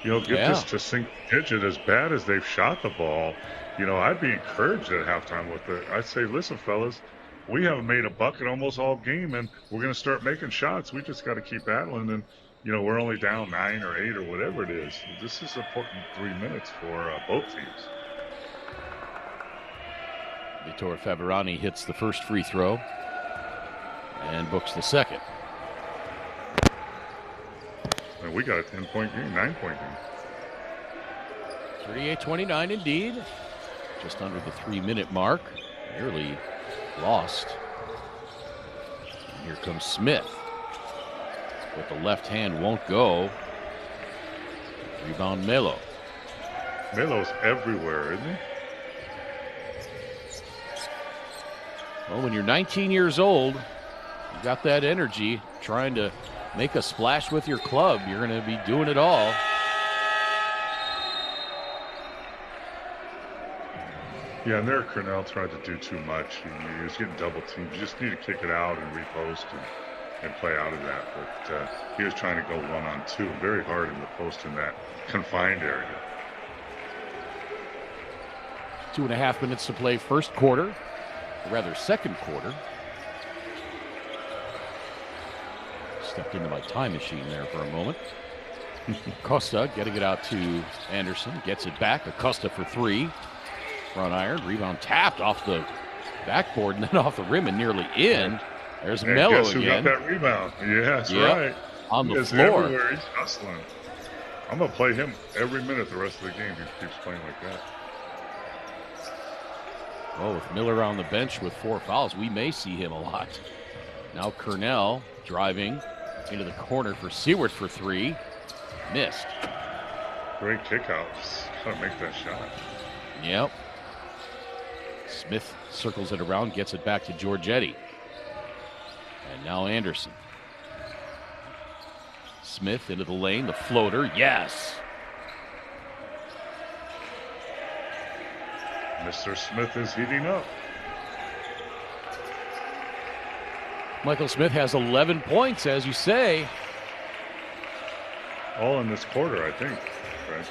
you know, get this to single digit, as bad as they've shot the ball, you know, I'd be encouraged at halftime with it. I'd say, listen, fellas, we haven't made a bucket almost all game, and we're going to start making shots. We just got to keep battling, and, you know, we're only down 9 or 8 or whatever it is. This is important 3 minutes for both teams. Vitor Favarani hits the first free throw and books the second. And we got a 10-point game, 9-point game. 38-29 indeed. Just under the 3-minute mark. Nearly lost. And here comes Smith. But the left hand won't go. Rebound Melo. Melo's everywhere, isn't he? Well, when you're 19 years old, you got that energy, trying to make a splash with your club. You're going to be doing it all. Yeah, and there Cornell tried to do too much. He was getting double teamed. You just need to kick it out and repost and play out of that. But he was trying to go 1-on-2 very hard in the post in that confined area. 2.5 minutes to play first quarter, or rather second quarter. Stepped into my time machine there for a moment. Acosta getting it out to Anderson. Gets it back. Acosta for 3. Front iron. Rebound tapped off the backboard and then off the rim and nearly in. There's Melo guess who again. Got that rebound? Yeah, that's right. On the He is floor. everywhere. He's hustling. I'm going to play him every minute the rest of the game if he keeps playing like that. Well, with Miller on the bench with 4 fouls, we may see him a lot. Now Cornell driving into the corner for Seward for 3. Missed. Great kick out. Just got to make that shot. Yep. Smith circles it around, gets it back to Giorgetti. And now Anderson. Smith into the lane, the floater, yes! Mr. Smith is heating up. Michael Smith has 11 points, as you say. All in this quarter, I think. Right?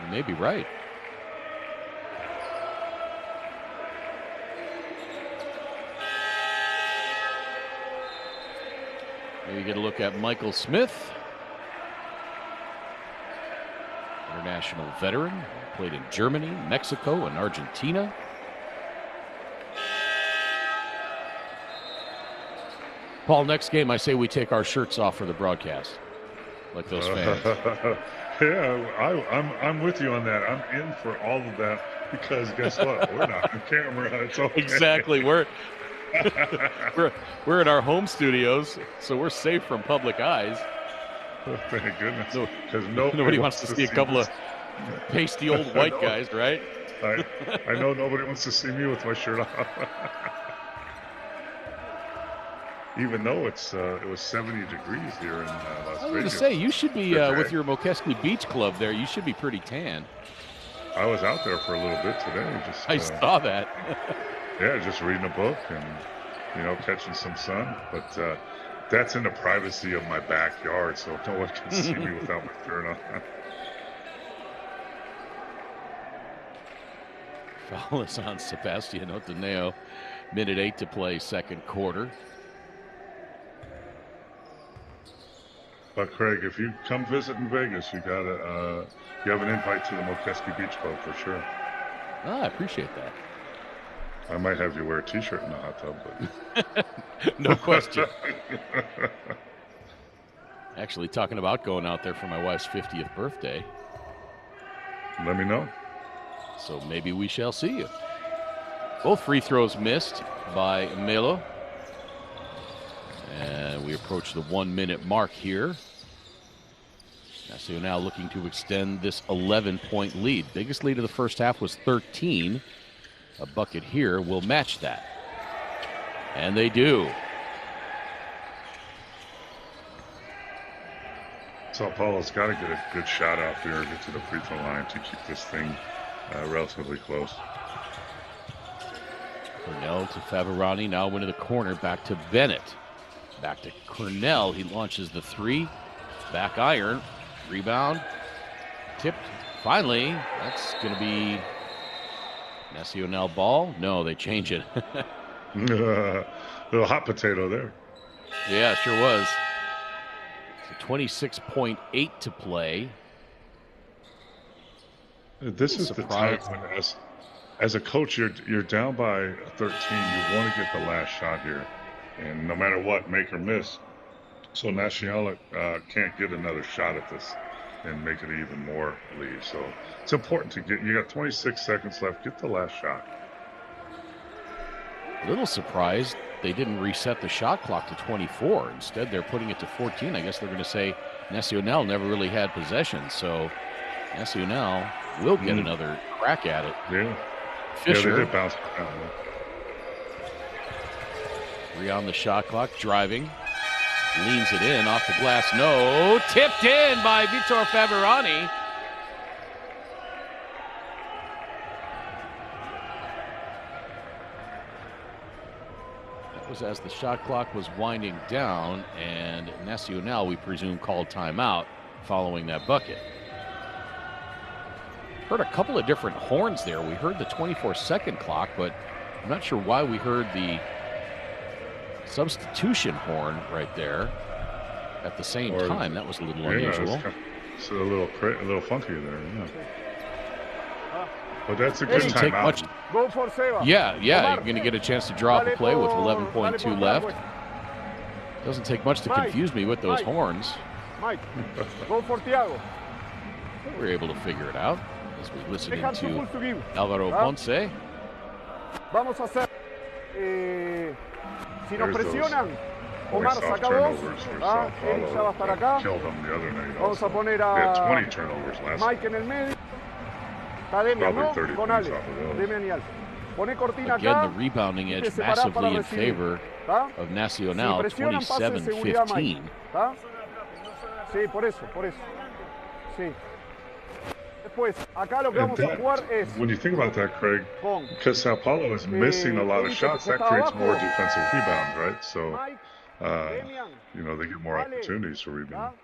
You may be right. Maybe get a look at Michael Smith. International veteran. Played in Germany, Mexico, and Argentina. Paul, next game I say we take our shirts off for the broadcast. Like those fans. Yeah, I'm with you on that. I'm in for all of that because guess what? We're not on camera. It's okay. Exactly. We're in our home studios, so we're safe from public eyes. Thank goodness. Because nobody wants to see a couple of pasty old white guys, right? I know nobody wants to see me with my shirt off. Even though it was 70 degrees here in Las Vegas. I was going to say, you should be, with your Mokeski Beach Club there, you should be pretty tan. I was out there for a little bit today. I saw that. Yeah, just reading a book and, catching some sun. But that's in the privacy of my backyard, so no one can see me without my shirt on. Foul is on Sebastian Otaneo. Minute 8 to play, second quarter. But Craig, if you come visit in Vegas, you gotta you have an invite to the Mokeski Beach Club for sure. I appreciate that. I might have you wear a T-shirt in the hot tub, but no question. Actually, talking about going out there for my wife's 50th birthday. Let me know. So maybe we shall see you. Both free throws missed by Melo. And we approach the 1 minute mark here. Nacional looking to extend this 11-point lead. Biggest lead of the first half was 13. A bucket here will match that. And they do. São Paulo's got to get a good shot out there, get to the free throw line to keep this thing relatively close. Cornell to Favarani, now into the corner, back to Bennett. Back to Cornell, he launches the three. Back iron, rebound, tipped. Finally, that's going to be Nacional ball. No, they change it. Little hot potato there. Yeah, sure was. So 26.8 to play. This is the time when, as a coach, you're down by 13. You want to get the last shot here, and no matter what, make or miss. So Nacional can't get another shot at this and make it even more lead. So it's important to get. You got 26 seconds left. Get the last shot. A little surprised they didn't reset the shot clock to 24. Instead, they're putting it to 14. I guess they're going to say Nacional never really had possession. So Nacional will get another crack at it. Yeah. Fisher. Yeah, they did bounce around. 3 on the shot clock, driving. Leans it in, off the glass, no. Tipped in by Vitor Favarani. That was as the shot clock was winding down, and Nacional, we presume, called timeout following that bucket. Heard a couple of different horns there. We heard the 24-second clock, but I'm not sure why we heard the substitution horn right there at the same time. That was a little unusual. It's a little funky there. Yeah. But that's a good timeout. Go for Seba. Yeah, you're going to get a chance to draw up a play with 11.2 left. Doesn't take much to confuse me with those horns. Mike, go for Thiago. We were able to figure it out as we listen to Alvaro Ponce. Vamos a hacer. Si nos presionan, Omar saca dos. Eric ya va a estar acá. Vamos a poner a Mike en el medio. Está Demian, ¿no? Con Ale. Demian y Ale. Pone Cortina acá. Again, the rebounding edge massively in favor of Nacional, 27-15. Sí, por eso. Sí. Después, acá lo que vamos a jugar es. When you think about that, Craig, because São Paulo is missing a lot of shots, that creates more defensive rebounds, right? So, they get more opportunities for rebound.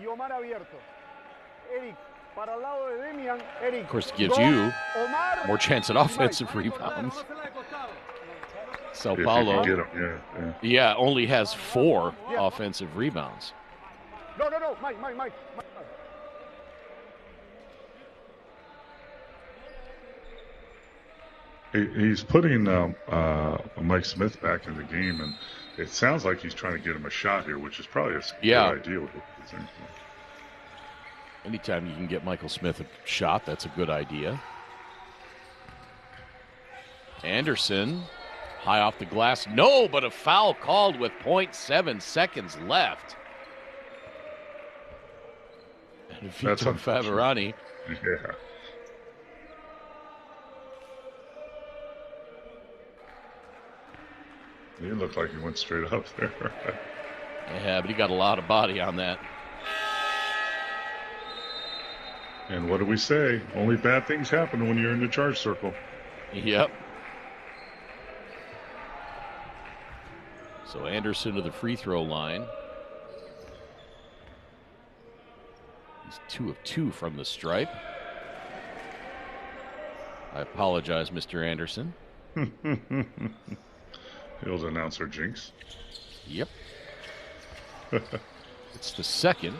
Y Omar abierto. Eric, para el lado de Demian. Eric. Of course, it gives you more chance at offensive rebounds. São Paulo, only has 4 offensive rebounds. No, Mike. He's putting Mike Smith back in the game, and it sounds like he's trying to get him a shot here, which is probably a good idea. Anytime you can get Michael Smith a shot, that's a good idea. Anderson, high off the glass. No, but a foul called with 0.7 seconds left. And Vitor Favarani. Yeah. He looked like he went straight up there. Yeah, but he got a lot of body on that. And what do we say? Only bad things happen when you're in the charge circle. Yep. So Anderson to the free throw line. He's 2 of 2 from the stripe. I apologize, Mr. Anderson. The old announcer jinx. Yep. It's the second.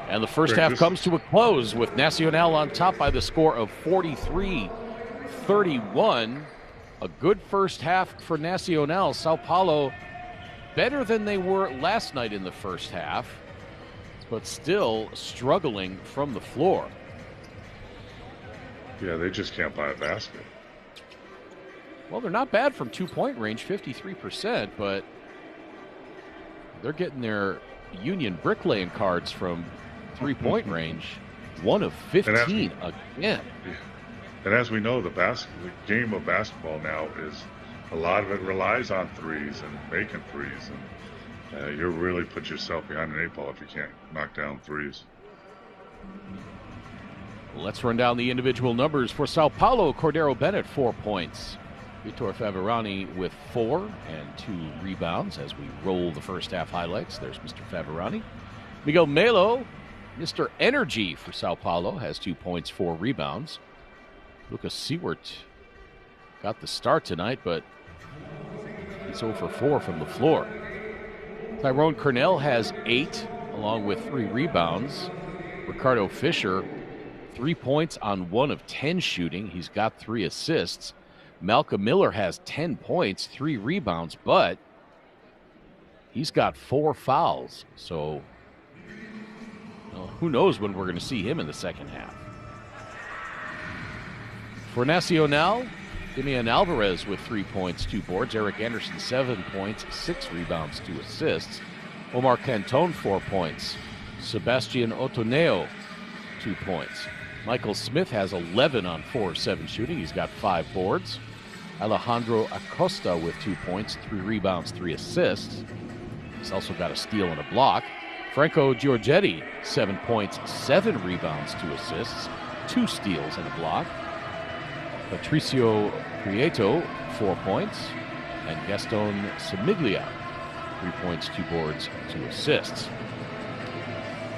And the first half comes to a close with Nacional on top by the score of 43-31. A good first half for Nacional. Sao Paulo better than they were last night in the first half, but still struggling from the floor. Yeah, they just can't buy a basket. Well, they're not bad from two-point range, 53%, but they're getting their Union bricklaying cards from three-point range. 1 of 15 again. And as we know, the game of basketball now is a lot of it relies on threes and making threes. And you really put yourself behind an 8-ball if you can't knock down threes. Let's run down the individual numbers for Sao Paulo. Cordero Bennett, 4 points. Vitor Faverani with 4 and 2 rebounds as we roll the first half highlights. There's Mr. Faverani. Miguel Melo, Mr. Energy for Sao Paulo, has 2 points, 4 rebounds. Lucas Siewert got the start tonight, but he's 0 for 4 from the floor. Tyrone Cornell has 8, along with 3 rebounds. Ricardo Fisher, 3 points on 1 of 10 shooting. He's got 3 assists. Malcolm Miller has 10 points, 3 rebounds, but he's got 4 fouls. So who knows when we're going to see him in the second half. For Nacional, Damian Alvarez with 3 points, 2 boards. Eric Anderson, 7 points, 6 rebounds, 2 assists. Omar Canton, 4 points. Sebastian Otoneo, 2 points. Michael Smith has 11 on 4 of 7 shooting. He's got 5 boards. Alejandro Acosta with 2 points, 3 rebounds, 3 assists. He's also got a steal and a block. Franco Giorgetti, 7 points, 7 rebounds, 2 assists, 2 steals and a block. Patricio Prieto, 4 points. And Gaston Semiglia, 3 points, 2 boards, 2 assists.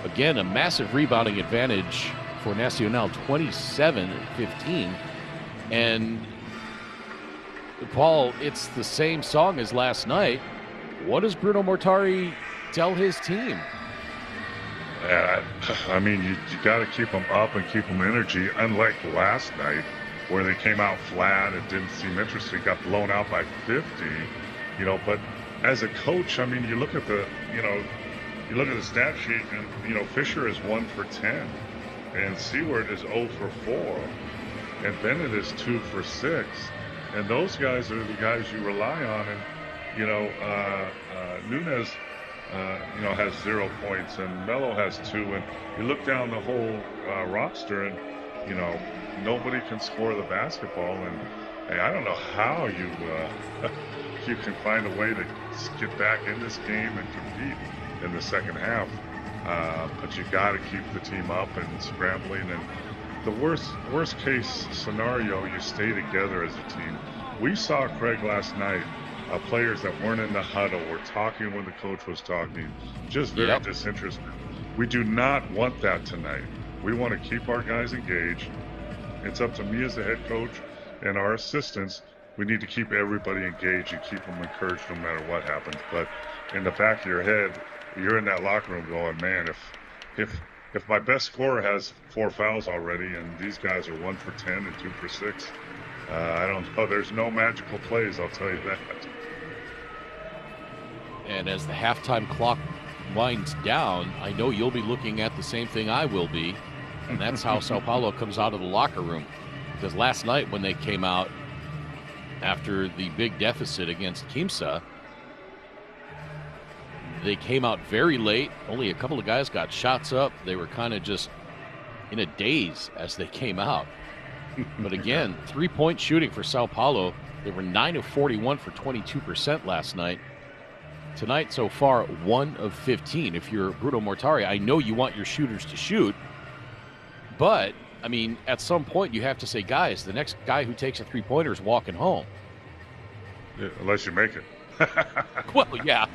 Again, a massive rebounding advantage for Nacional, 27-15. And Paul, it's the same song as last night. What does Bruno Mortari tell his team? I mean, you got to keep them up and keep them energy, unlike last night where they came out flat and didn't seem interested, got blown out by 50, but as a coach, I mean, you look at the stat sheet and, Fisher is 1 for 10 and Seward is 0 for 4 and Bennett is 2 for 6. And those guys are the guys you rely on. And, Nunes, has 0 points and Melo has 2. And you look down the whole roster and, nobody can score the basketball. And hey, I don't know how you can find a way to get back in this game and compete in the second half. But you got to keep the team up and scrambling. And the worst case scenario, you stay together as a team. We saw, Craig, last night, players that weren't in the huddle were talking when the coach was talking, just very disinterested. We do not want that tonight. We want to keep our guys engaged. It's up to me as the head coach and our assistants. We need to keep everybody engaged and keep them encouraged no matter what happens. But in the back of your head, you're in that locker room going, man, if my best scorer has 4 fouls already and these guys are 1 for 10 and 2 for 6, I don't know. There's no magical plays, I'll tell you that. And as the halftime clock winds down, I know you'll be looking at the same thing I will be. And that's how Sao Paulo comes out of the locker room. Because last night when they came out after the big deficit against Quimsa, they came out very late. Only a couple of guys got shots up. They were kind of just in a daze as they came out. But again, 3-point shooting for Sao Paulo. They were 9 of 41 for 22% last night. Tonight, so far, 1 of 15. If you're Bruno Mortari, I know you want your shooters to shoot. But, I mean, at some point you have to say, guys, the next guy who takes a 3-pointer is walking home. Yeah, unless you make it. Well, yeah.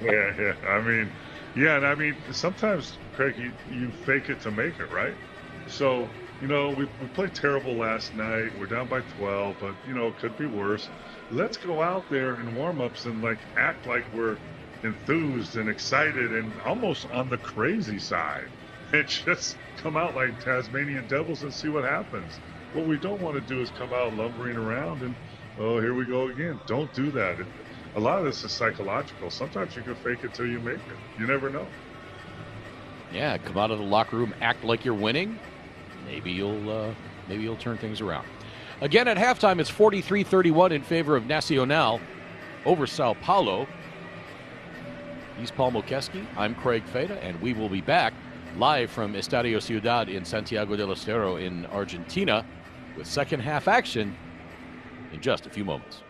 yeah. I mean, sometimes, Craig, you fake it to make it, right? So you know, we played terrible last night. We're down by 12, but, you know, it could be worse. Let's go out there in warm-ups and, like, act like we're enthused and excited and almost on the crazy side. And just come out like Tasmanian devils and see what happens. What we don't want to do is come out lumbering around and, oh, here we go again. Don't do that. A lot of this is psychological. Sometimes you can fake it till you make it. You never know. Yeah, come out of the locker room, act like you're winning. Maybe you'll turn things around. Again, at halftime, it's 43-31 in favor of Nacional over São Paulo. He's Paul Mokeski. I'm Craig Feda, and we will be back live from Estadio Ciudad in Santiago del Estero in Argentina with second half action in just a few moments.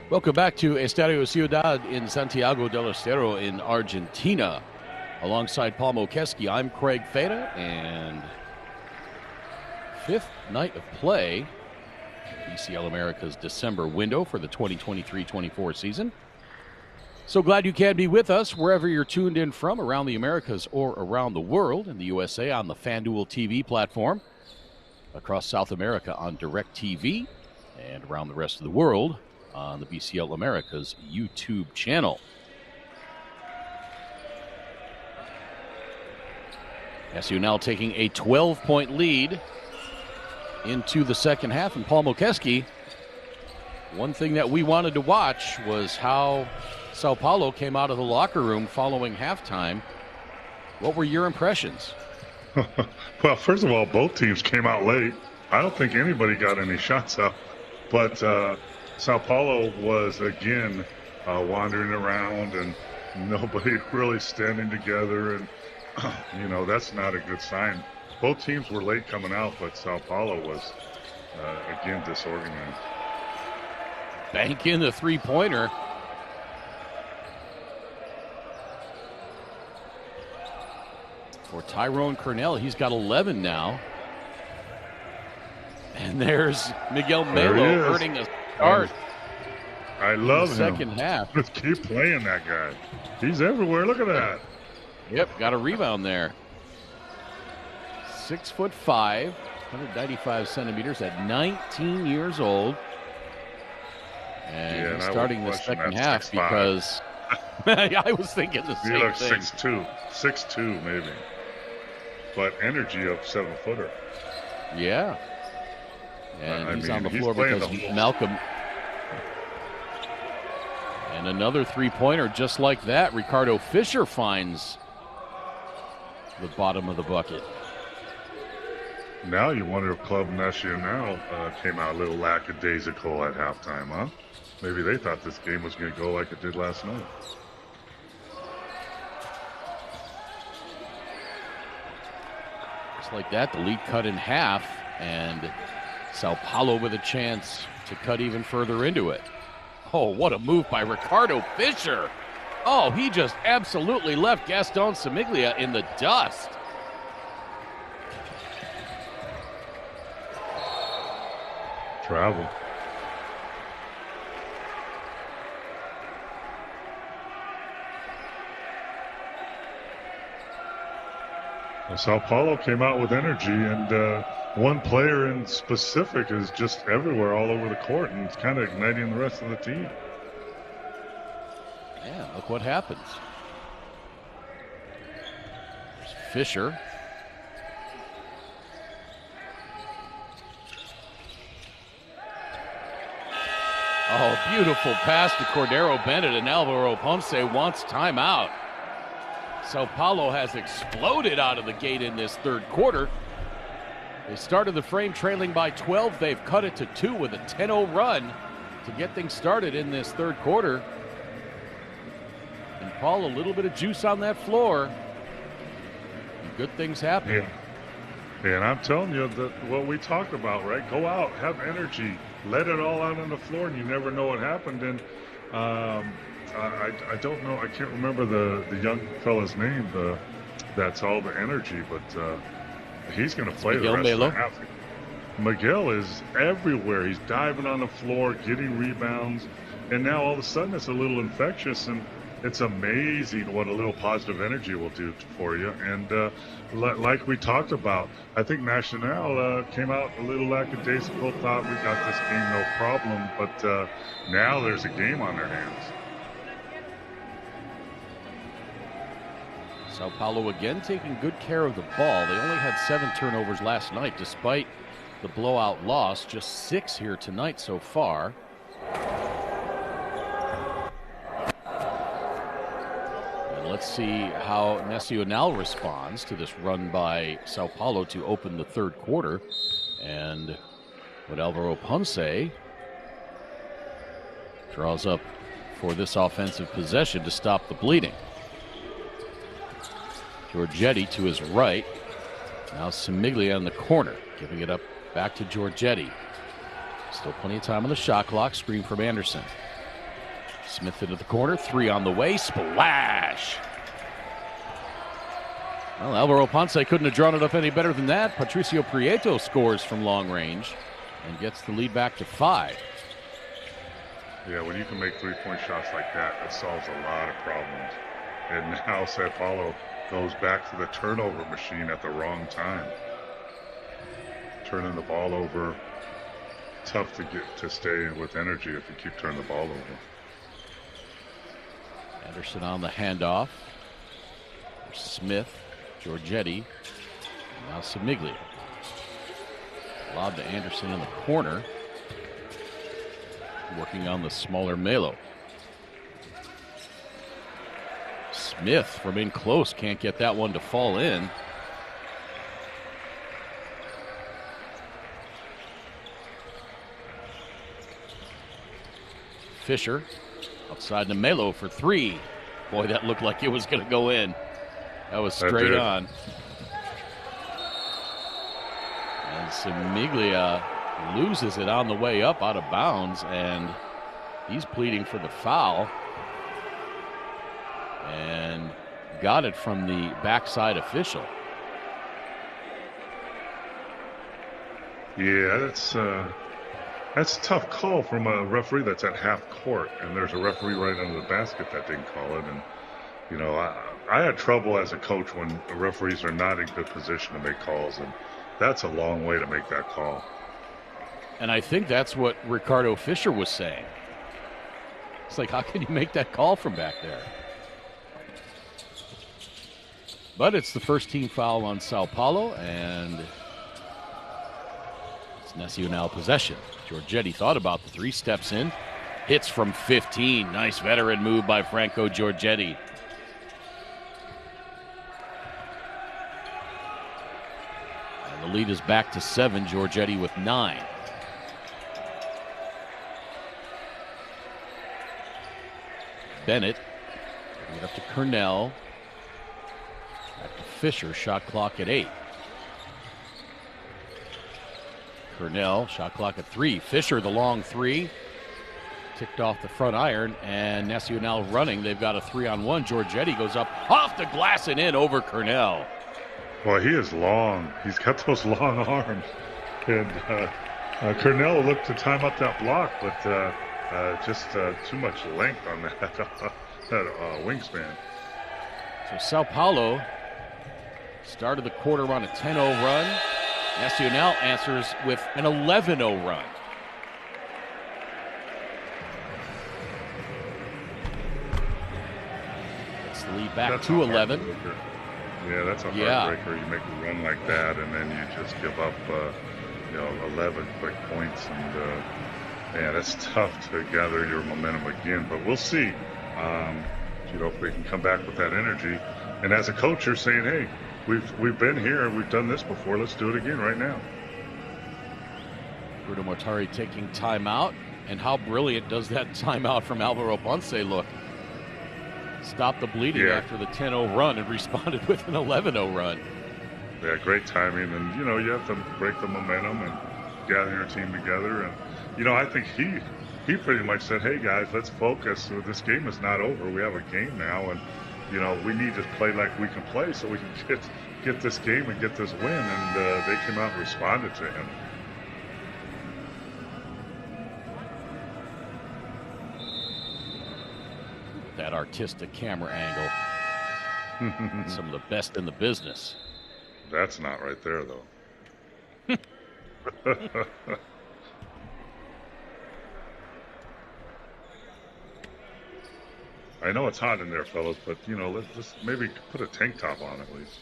Welcome back to Estadio Ciudad in Santiago del Estero in Argentina. Alongside Paul Mokeski, I'm Craig Feta, and fifth night of play, BCL America's December window for the 2023-24 season. So glad you can be with us wherever you're tuned in from, around the Americas or around the world, in the USA on the FanDuel TV platform, across South America on DirecTV, and around the rest of the world on the BCL America's YouTube channel. Nacional taking a 12-point lead into the second half. And Paul Mokeski, one thing that we wanted to watch was how Sao Paulo came out of the locker room following halftime. What were your impressions? Well, first of all, both teams came out late. I don't think anybody got any shots up. But Sao Paulo was, again, wandering around and nobody really standing together. And, you know, that's not a good sign. Both teams were late coming out, but Sao Paulo was, again, disorganized. Bank in the three-pointer. For Tyrone Cornell, he's got 11 now. And there's Miguel Melo earning a start. I love him. Second half. Just keep playing that guy. He's everywhere. Look at that. Yep, got a rebound there. 6'5", 195 centimeters at 19 years old. And he's starting the second half because I was thinking the same thing. He looks 6'2", maybe. But energy of 7-footer. Yeah. And he's on the floor because Malcolm. And another three-pointer just like that. Ricardo Fisher finds the bottom of the bucket. Now you wonder if Club Nacional came out a little lackadaisical at halftime, huh? Maybe they thought this game was going to go like it did last night. Just like that, the lead cut in half, and Sao Paulo with a chance to cut even further into it. Oh, what a move by Ricardo Fisher. Oh, he just absolutely left Gaston Semiglia in the dust. Travel. Well, Sao Paulo came out with energy, and one player in specific is just everywhere, all over the court, and it's kind of igniting the rest of the team. Yeah, look what happens. There's Fisher. Oh, beautiful pass to Cordero Bennett, and Alvaro Ponce wants timeout. Sao Paulo has exploded out of the gate in this third quarter. They started the frame trailing by 12. They've cut it to 2 with a 10-0 run to get things started in this third quarter. And Paul, a little bit of juice on that floor. And good things happen. Yeah. And I'm telling you that what we talked about, right? Go out, have energy, let it all out on the floor, and you never know what happened. And I don't know, I can't remember the young fella's name. That's all the energy, but he's going to play the rest of the half. Miguel is everywhere. He's diving on the floor, getting rebounds, and now all of a sudden it's a little infectious, and it's amazing what a little positive energy will do for you. And like we talked about, I think Nacional came out a little lackadaisical, thought we got this game no problem, but now there's a game on their hands. Sao Paulo again taking good care of the ball. They only had 7 turnovers last night, despite the blowout loss. Just 6 here tonight so far. And let's see how Nacional responds to this run by Sao Paulo to open the third quarter. And what Alvaro Ponce draws up for this offensive possession to stop the bleeding. Giorgetti to his right. Now Semiglia in the corner, giving it up back to Giorgetti. Still plenty of time on the shot clock. Screen from Anderson. Smith into the corner, 3 on the way, splash! Well, Alvaro Ponce couldn't have drawn it up any better than that. Patricio Prieto scores from long range and gets the lead back to 5. Yeah, when you can make three-point shots like that, that solves a lot of problems. And now São Paulo goes back to the turnover machine at the wrong time. Turning the ball over, tough to stay with energy if you keep turning the ball over. Anderson on the handoff. Smith, Giorgetti, now Semiglia. Lob to Anderson in the corner. Working on the smaller Melo. Smith from in close can't get that one to fall in. Fisher outside to Melo for 3. Boy, that looked like it was going to go in. That was straight on. And Semiglia loses it on the way up out of bounds, and he's pleading for the foul. And got it from the backside official. Yeah, that's a tough call from a referee that's at half court, and there's a referee right under the basket that didn't call it. And you know, I had trouble as a coach when the referees are not in good position to make calls, and that's a long way to make that call. And I think that's what Ricardo Fisher was saying. It's like, how can you make that call from back there? But it's the first team foul on São Paulo, and it's Nacional possession. Giorgetti thought about the 3, steps in, hits from 15. Nice veteran move by Franco Giorgetti. And the lead is back to 7, Giorgetti with 9. Bennett, bring it up to Cornell. Back to Fisher, shot clock at 8. Cornell, shot clock at 3. Fisher, the long 3. Ticked off the front iron, and Nacional running. They've got a 3-on-1. Giorgetti goes up off the glass and in over Cornell. Boy, he is long. He's got those long arms. And Cornell looked to time up that block, but just too much length on that wingspan. So São Paulo started the quarter on a 10-0 run. Nacional answers with an 11-0 run. Gets the lead back to 11. Yeah, that's a heartbreaker. You make a run like that, and then you just give up, 11 quick points, and man, that's tough to gather your momentum again. But we'll see. If they can come back with that energy. And as a coach, you're saying, hey, we've been here, we've done this before. Let's do it again right now. Bruno Mortari taking timeout, and how brilliant does that timeout from Alvaro Ponce look? Stopped the bleeding after the 10-0 run and responded with an 11-0 run. Yeah, great timing, and you have to break the momentum and gather your team together. And I think he pretty much said, hey guys, let's focus. This game is not over. We have a game now, and we need to play like we can play so we can get this game and get this win. And they came out and responded to him. That artistic camera angle. Some of the best in the business. That's not right there, though. I know it's hot in there, fellas, but, let's just maybe put a tank top on at least.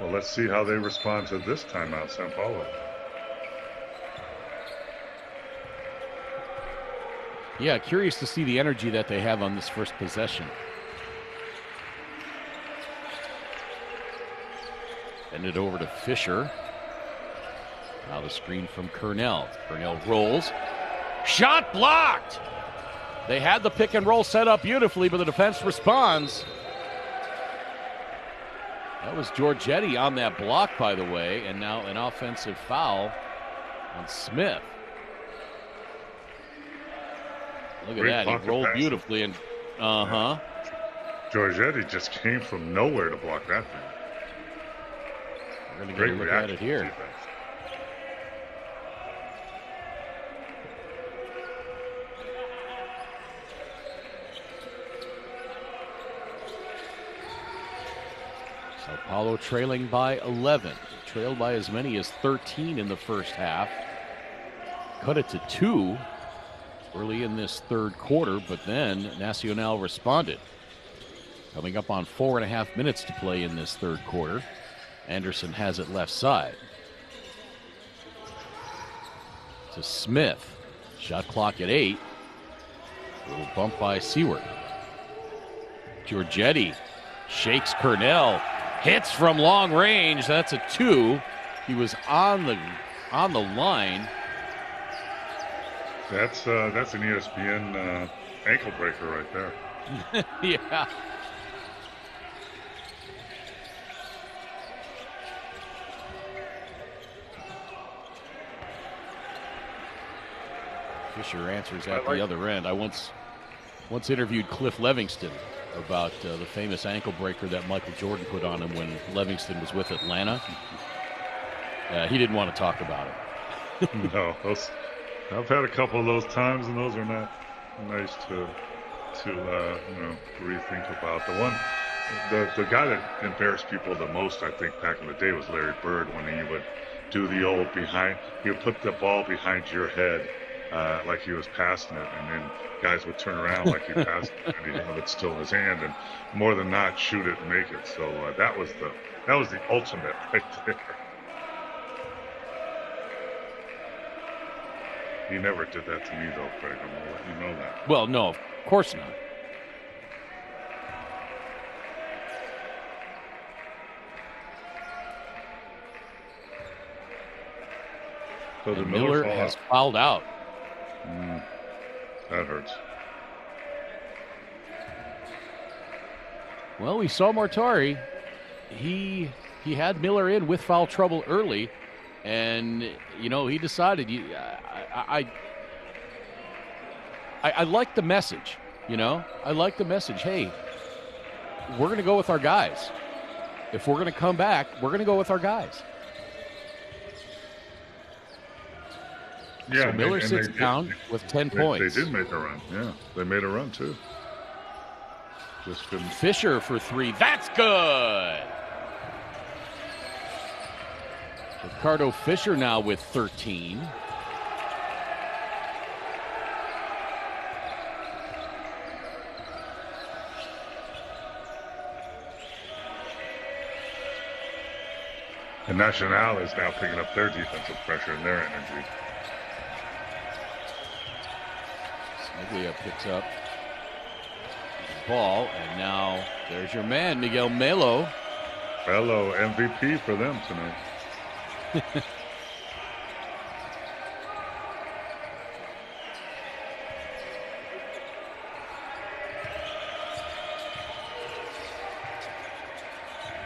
Well, let's see how they respond to this timeout, São Paulo. Yeah, curious to see the energy that they have on this first possession. Send it over to Fisher. Now the screen from Cornell. Cornell rolls. Shot blocked! They had the pick and roll set up beautifully, but the defense responds. That was Giorgetti on that block, by the way, and now an offensive foul on Smith. Look at that. He rolled beautifully. And Giorgetti just came from nowhere to block that thing. We're going to get a look at it here. Sao Paulo trailing by 11. Trailed by as many as 13 in the first half. Cut it to 2 early in this third quarter, but then Nacional responded. Coming up on 4.5 minutes to play in this third quarter. Anderson has it left side. To Smith. Shot clock at 8. A little bump by Seward. Giorgetti shakes Cornell. Hits from long range. That's a 2. He was on the line. That's an ESPN ankle breaker right there. Yeah. Fisher answers at the other end. I once interviewed Cliff Levingston about the famous ankle breaker that Michael Jordan put on him when Levingston was with Atlanta. He didn't want to talk about it. No, I've had a couple of those times, and those are not nice to rethink about. The guy that embarrassed people the most, I think, back in the day was Larry Bird, when he would do the old he would put the ball behind your head like he was passing it, and then guys would turn around like he passed it, and he'd have it still in his hand, and more than not, shoot it and make it. So that was the ultimate right there. He never did that to me, though, Craig. I'm going to let you know that. Well, no, of course not. So the Miller has fouled out. That hurts. Well, we saw Mortari. He had Miller in with foul trouble early, and he decided. I like the message. I like the message. Hey, we're going to go with our guys. If we're going to come back, we're going to go with our guys. Yeah, so Miller sits down with 10 points. They did make a run. Yeah, they made a run too. Just couldn't. Fisher for 3. That's good. Ricardo Fisher now with 13. And Nacional is now picking up their defensive pressure and their energy. Smiglia picks up the ball, and now there's your man, Miguel Melo. Melo, MVP for them tonight.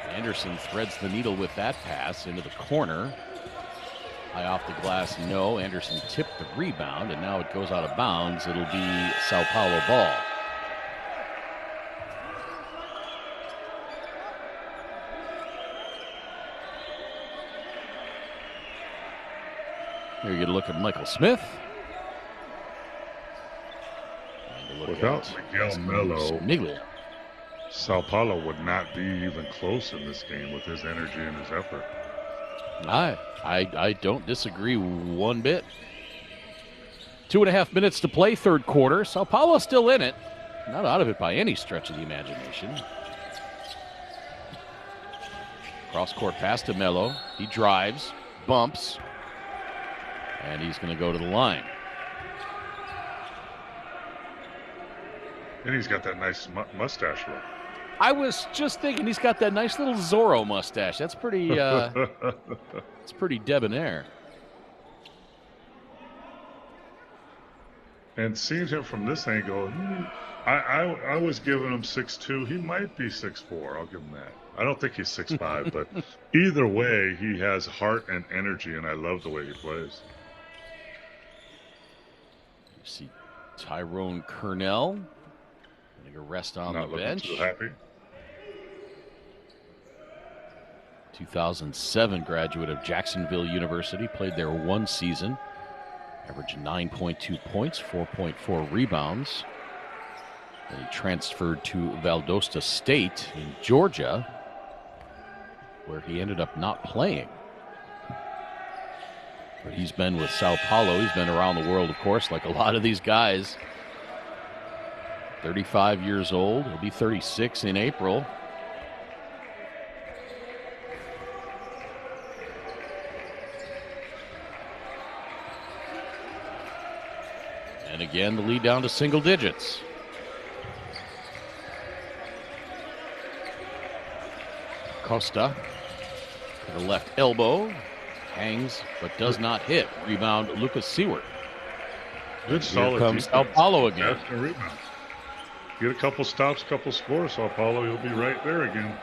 Anderson threads the needle with that pass into the corner. High off the glass, no. Anderson tipped the rebound, and now it goes out of bounds. It'll be Sao Paulo ball. Here you get a look at Michael Smith. And a look without Miguel Melo, Smiglia. Sao Paulo would not be even close in this game with his energy and his effort. I don't disagree one bit. 2.5 minutes to play, third quarter. Sao Paulo still in it. Not out of it by any stretch of the imagination. Cross-court pass to Melo. He drives, bumps, and he's going to go to the line. And he's got that nice mustache look. I was just thinking he's got that nice little Zorro mustache. That's pretty, it's pretty debonair. And seeing him from this angle, I was giving him 6'2". He might be 6'4". I'll give him that. I don't think he's 6'5", but either way, he has heart and energy, and I love the way he plays. You see Tyrone Cornell getting a rest on Not the bench. Too happy. 2007 graduate of Jacksonville University, played there one season, averaged 9.2 points, 4.4 rebounds. Then he transferred to Valdosta State in Georgia, where he ended up not playing. But he's been with Sao Paulo. He's been around the world, of course, like a lot of these guys. 35 years old. He'll be 36 in April. And again, the lead down to single digits. Costa to the left elbow. Hangs, but does not hit. Rebound, Lucas Seward. Good solid. Here comes Sao Paulo again. Get a couple stops, couple scores, Sao Paulo, you'll be right there again.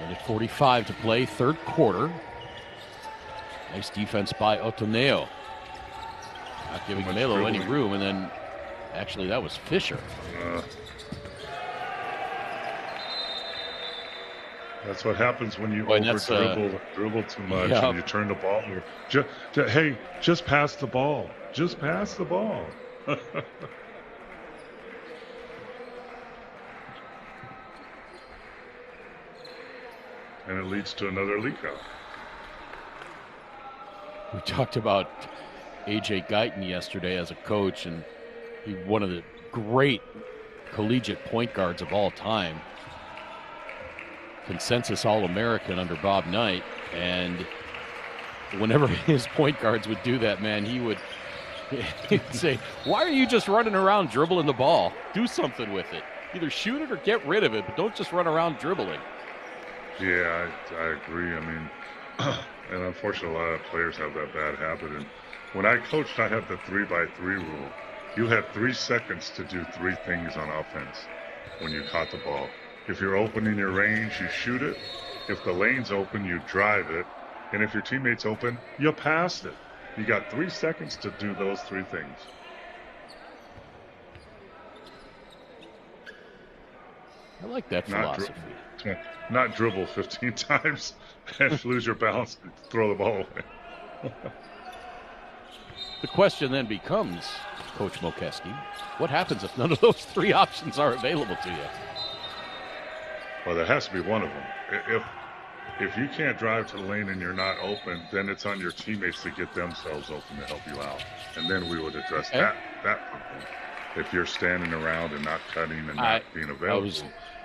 Minute 45 to play, third quarter. Nice defense by Otoneo. Not giving Melo any room, and then actually that was Fisher. That's what happens when you dribble too much and you turn the ball over. Hey, just pass the ball. Just pass the ball. And it leads to another leak out. We talked about A.J. Guyton yesterday as a coach, and he's one of the great collegiate point guards of all time. Consensus All-American under Bob Knight, and whenever his point guards would do that, man, he'd say, why are you just running around dribbling the ball? Do something with it. Either shoot it or get rid of it, but don't just run around dribbling. Yeah, I agree. I mean, and unfortunately, a lot of players have that bad habit. And when I coached, I had the 3x3 rule. You had 3 seconds to do 3 things on offense when you caught the ball. If you're open in your range, you shoot it. If the lane's open, you drive it. And if your teammate's open, you pass it. You got 3 seconds to do those 3 things. I like that philosophy. Not dribble 15 times and lose your balance and throw the ball away. The question then becomes, Coach Mokeski, what happens if none of those 3 options are available to you? Well, there has to be one of them. If you can't drive to the lane and you're not open, then it's on your teammates to get themselves open to help you out. And then we would address that problem. If you're standing around and not cutting and not being available,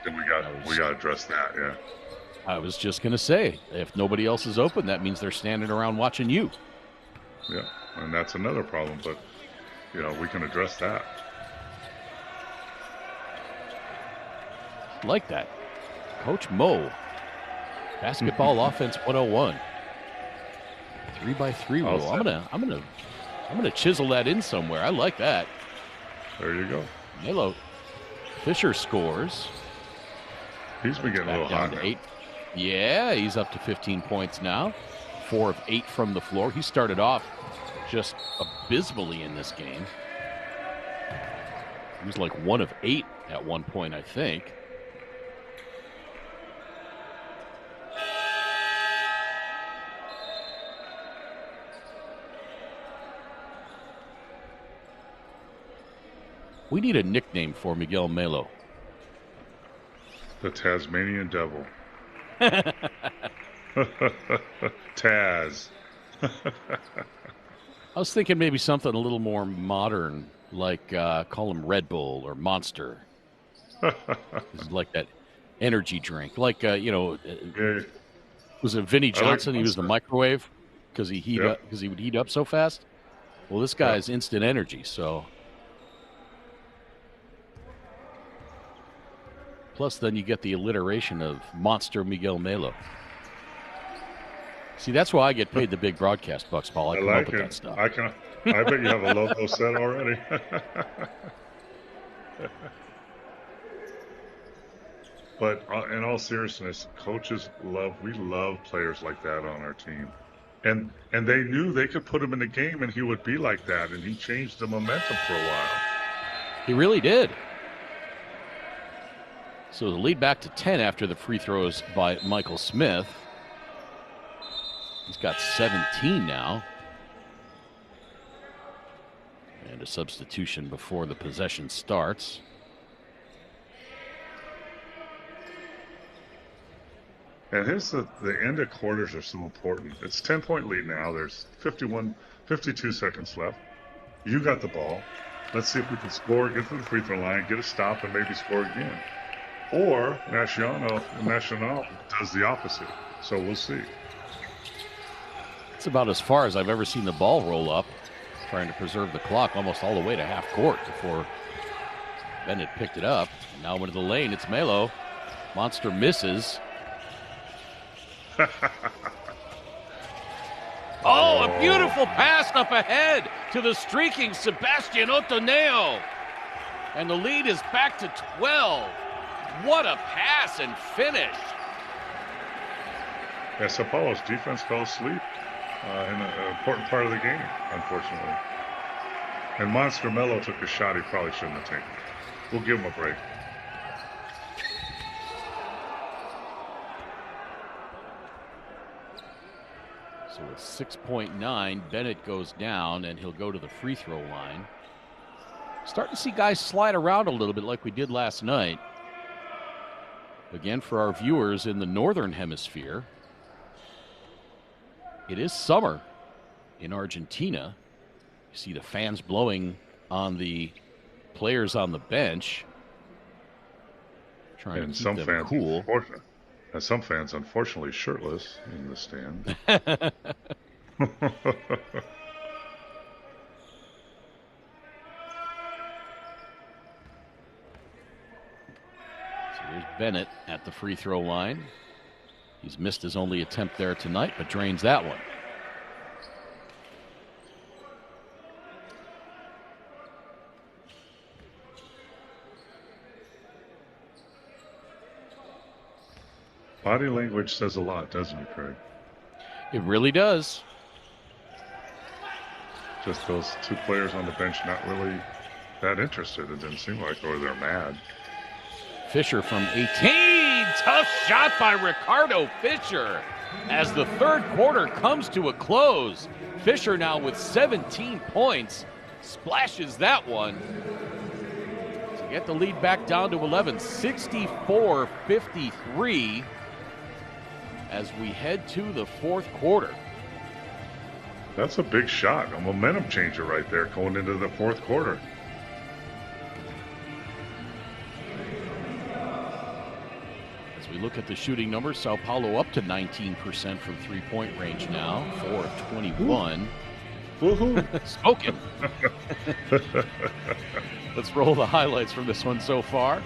then we got to address that, yeah. I was just going to say, if nobody else is open, that means they're standing around watching you. Yeah, and that's another problem, but, we can address that. Like that. Coach Mo, Basketball Offense 101. 3x3 rule. I'm gonna chisel that in somewhere. I like that. There you go. Melo. Fisher scores. He's been getting a little hot to now. 8. Yeah, he's up to 15 points now. 4 of 8 from the floor. He started off just abysmally in this game. He was like 1 of 8 at one point, I think. We need a nickname for Miguel Melo. The Tasmanian Devil. Taz. I was thinking maybe something a little more modern, like call him Red Bull or Monster. Like that energy drink. Like, was it Vinnie Johnson? He was the microwave because he would heat up so fast. Well, this guy's instant energy, so. Plus, then you get the alliteration of Monster Miguel Melo. See, that's why I get paid the big broadcast bucks, Paul. I come up with that stuff. I bet you have a logo set already. But in all seriousness, coaches we love players like that on our team. And they knew they could put him in the game and he would be like that, and he changed the momentum for a while. He really did. So the lead back to 10 after the free throws by Michael Smith. He's got 17 now. And a substitution before the possession starts. And here's the end of quarters are so important. It's 10-point lead now. There's 52 seconds left. You got the ball. Let's see if we can score, get to the free throw line, get a stop, and maybe score again. Or Nacional does the opposite. So we'll see. It's about as far as I've ever seen the ball roll up, trying to preserve the clock almost all the way to half court before Bennett picked it up. Now into the lane, it's Melo. Monster misses. Oh, a beautiful pass up ahead to the streaking Sebastian Otoneo. And the lead is back to 12. What a pass and finish. Yeah, São Paulo's defense fell asleep in an important part of the game, unfortunately. And Monster Melo took a shot he probably shouldn't have taken. We'll give him a break. So with 6.9, Bennett goes down, and he'll go to the free throw line. Starting to see guys slide around a little bit like we did last night. Again, for our viewers in the northern hemisphere, it is summer in Argentina. You see the fans blowing on the players on the bench, trying to keep them cool. And some fans, unfortunately, shirtless in the stand. So here's Bennett at the free throw line. He's missed his only attempt there tonight, but drains that one. Body language says a lot, doesn't it, Craig? It really does. Just those two players on the bench not really that interested, it didn't seem like, or they're mad. Fisher from 18. Tough shot by Ricardo Fisher. As the third quarter comes to a close, Fisher now with 17 points. Splashes that one to get the lead back down to 11. 64-53 as we head to the fourth quarter. That's a big shot, a momentum changer right there going into the fourth quarter. As we look at the shooting numbers, Sao Paulo up to 19% from three-point range now, 4 of 21. Woohoo! Spoken. Let's roll the highlights from this one so far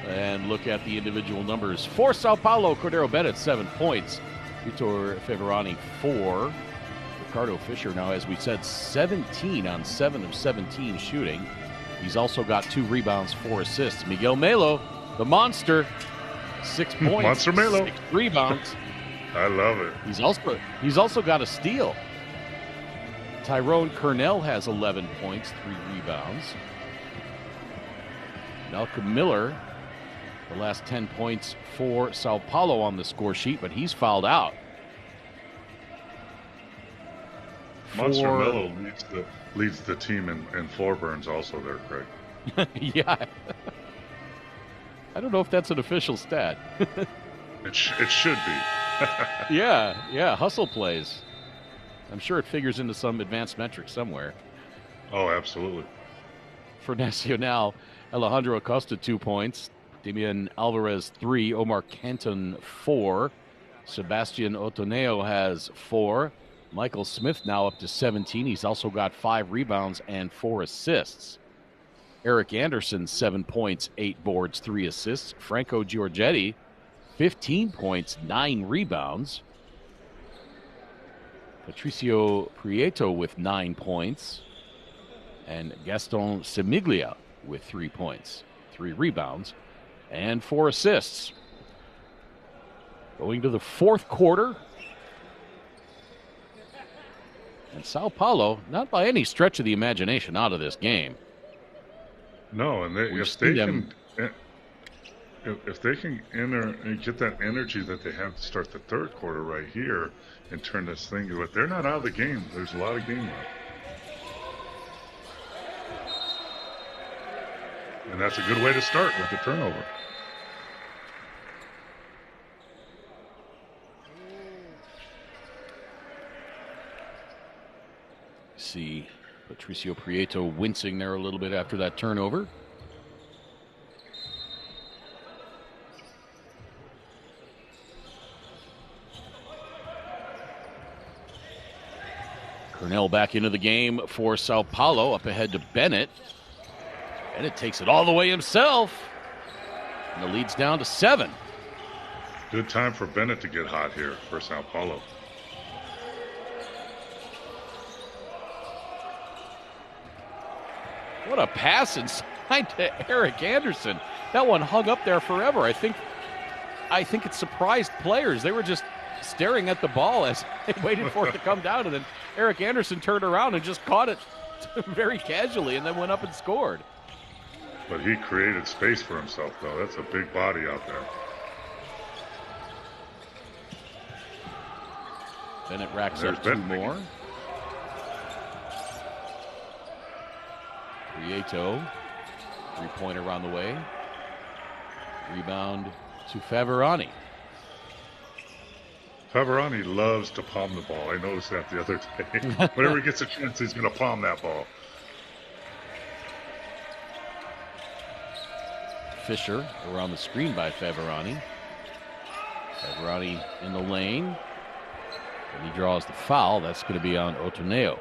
and look at the individual numbers. For Sao Paulo, Cordero Bennett, 7 points. Vitor Feverani, 4. Ricardo Fisher now, as we said, 17 on 7 of 17 shooting. He's also got 2 rebounds, 4 assists. Miguel Melo, the monster, 6 points, Monster Melo. 6 rebounds. I love it. He's also got a steal. Tyrone Cornell has 11 points, 3 rebounds. Malcolm Miller, the last 10 points for Sao Paulo on the score sheet, but he's fouled out. Monster Melo leads the team in floor burns also there, Craig. Yeah. I don't know if that's an official stat. It should be. Yeah, hustle plays. I'm sure it figures into some advanced metric somewhere. Oh, absolutely. For Nacional, Alejandro Acosta, 2 points. Damian Alvarez, 3. Omar Canton, 4. Sebastian Otoneo has 4. Michael Smith now up to 17. He's also got 5 rebounds and 4 assists. Eric Anderson, 7 points, 8 boards, 3 assists. Franco Giorgetti, 15 points, 9 rebounds. Patricio Prieto with 9 points. And Gaston Semiglia with 3 points, 3 rebounds. and 4 assists. Going to the fourth quarter. And Sao Paulo, not by any stretch of the imagination, out of this game. No, and if they can enter and get that energy that they have to start the third quarter right here and turn this thing, but they're not out of the game. There's a lot of game left. And that's a good way to start with the turnover. See Patricio Prieto wincing there a little bit after that turnover. Cornell back into the game for Sao Paulo, up ahead to Bennett. Bennett takes it all the way himself. And the lead's down to 7. Good time for Bennett to get hot here for Sao Paulo. What a pass inside to Eric Anderson. That one hung up there forever. I think it surprised players. They were just staring at the ball as they waited for it to come down, and then Eric Anderson turned around and just caught it very casually and then went up and scored. But he created space for himself, though. That's a big body out there. Bennett racks up 2 more. Prieto, 3-pointer around the way. Rebound to Favorani. Favorani loves to palm the ball. I noticed that the other day. Whenever he gets a chance, he's going to palm that ball. Fisher around the screen by Favorani. Favorani in the lane. And he draws the foul. That's going to be on Otoneo.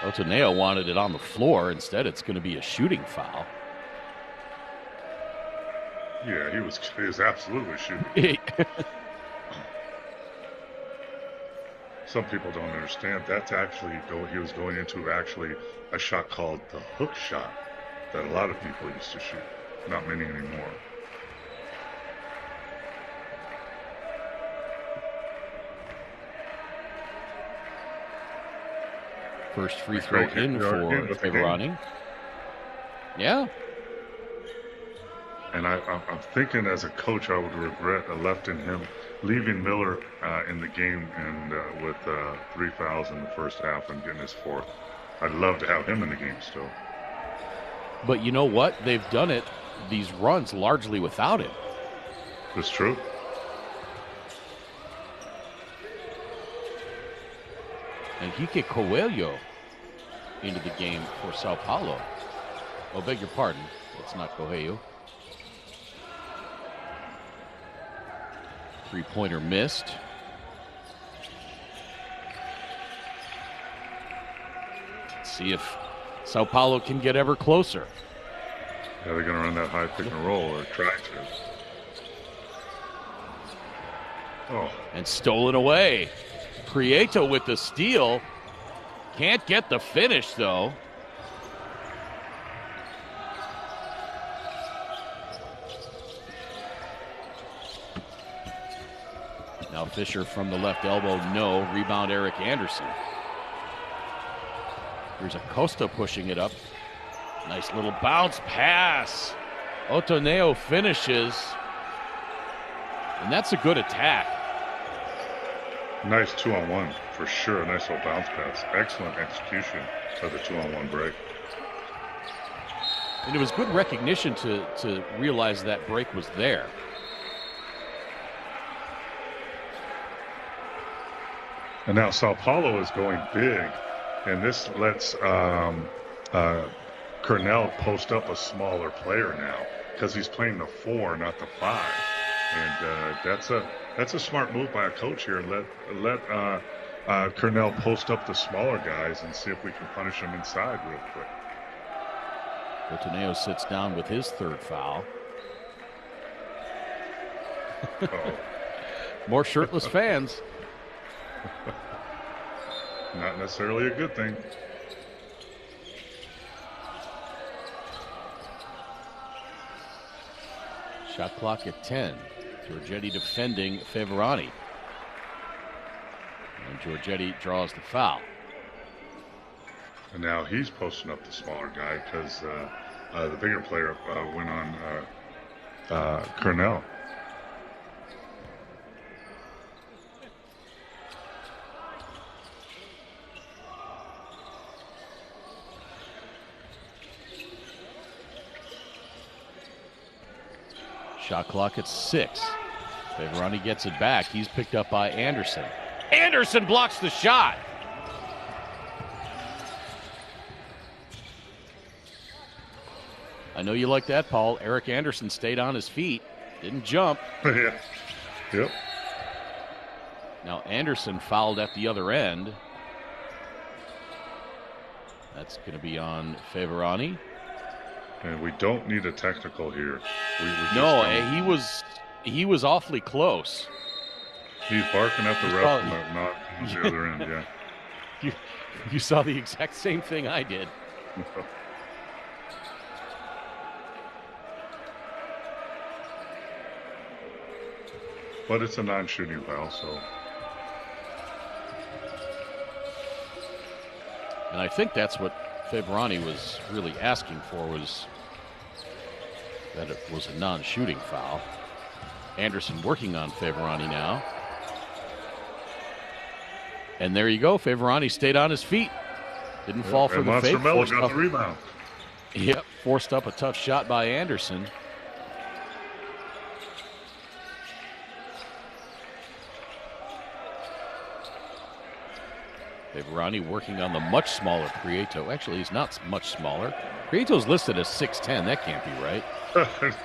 Otoneo wanted it on the floor. Instead, it's going to be a shooting foul. Yeah, he was absolutely shooting. Some people don't understand. That's actually he was going into actually a shot called the hook shot that a lot of people used to shoot. Not many anymore. First free throw in for Favorani. Yeah. And I'm thinking as a coach, I would regret leaving Miller in the game and with 3 fouls in the first half and getting his 4th. I'd love to have him in the game still. But you know what? They've done it, these runs, largely without him. That's true. Enrique Coelho into the game for Sao Paulo. Oh, beg your pardon. It's not Coelho. 3-pointer missed. Let's see if Sao Paulo can get ever closer. Yeah, they're going to run that high pick and roll or try to. Oh. And stolen away. Prieto with the steal. Can't get the finish, though. Now Fisher from the left elbow, no. Rebound Eric Anderson. Here's Acosta pushing it up. Nice little bounce pass. Otoneo finishes. And that's a good attack. Nice 2-on-1 for sure. Nice little bounce pass. Excellent execution of the 2-on-1 break. And it was good recognition to realize that break was there. And now Sao Paulo is going big, and this lets Cornell post up a smaller player now because he's playing the 4, not the 5, and that's a smart move by a coach here. Let Cornell post up the smaller guys and see if we can punish them inside real quick. Otoneo sits down with his 3rd foul. More shirtless fans. Not necessarily a good thing. Shot clock at 10. Giorgetti defending Favorani. And Giorgetti draws the foul. And now he's posting up the smaller guy because the bigger player went on Cornell. Shot clock at 6. Favorani gets it back. He's picked up by Anderson. Anderson blocks the shot. I know you like that, Paul. Eric Anderson stayed on his feet, didn't jump. Yeah. Yep. Now Anderson fouled at the other end. That's going to be on Favorani. And we don't need a technical here. We just no, don't. he was awfully close. He's barking at the ref, not on the other end. Yeah. You saw the exact same thing I did. But it's a non-shooting foul, so. And I think that's what Favorani was really asking for, was that it was a non-shooting foul. Anderson working on Favorani now. And there you go. Favorani stayed on his feet. Didn't fall for the fake. Monster got the rebound. Yep, forced up a tough shot by Anderson. Favorani working on the much smaller Prieto. Actually, he's not much smaller. Prieto's listed as 6'10". That can't be right.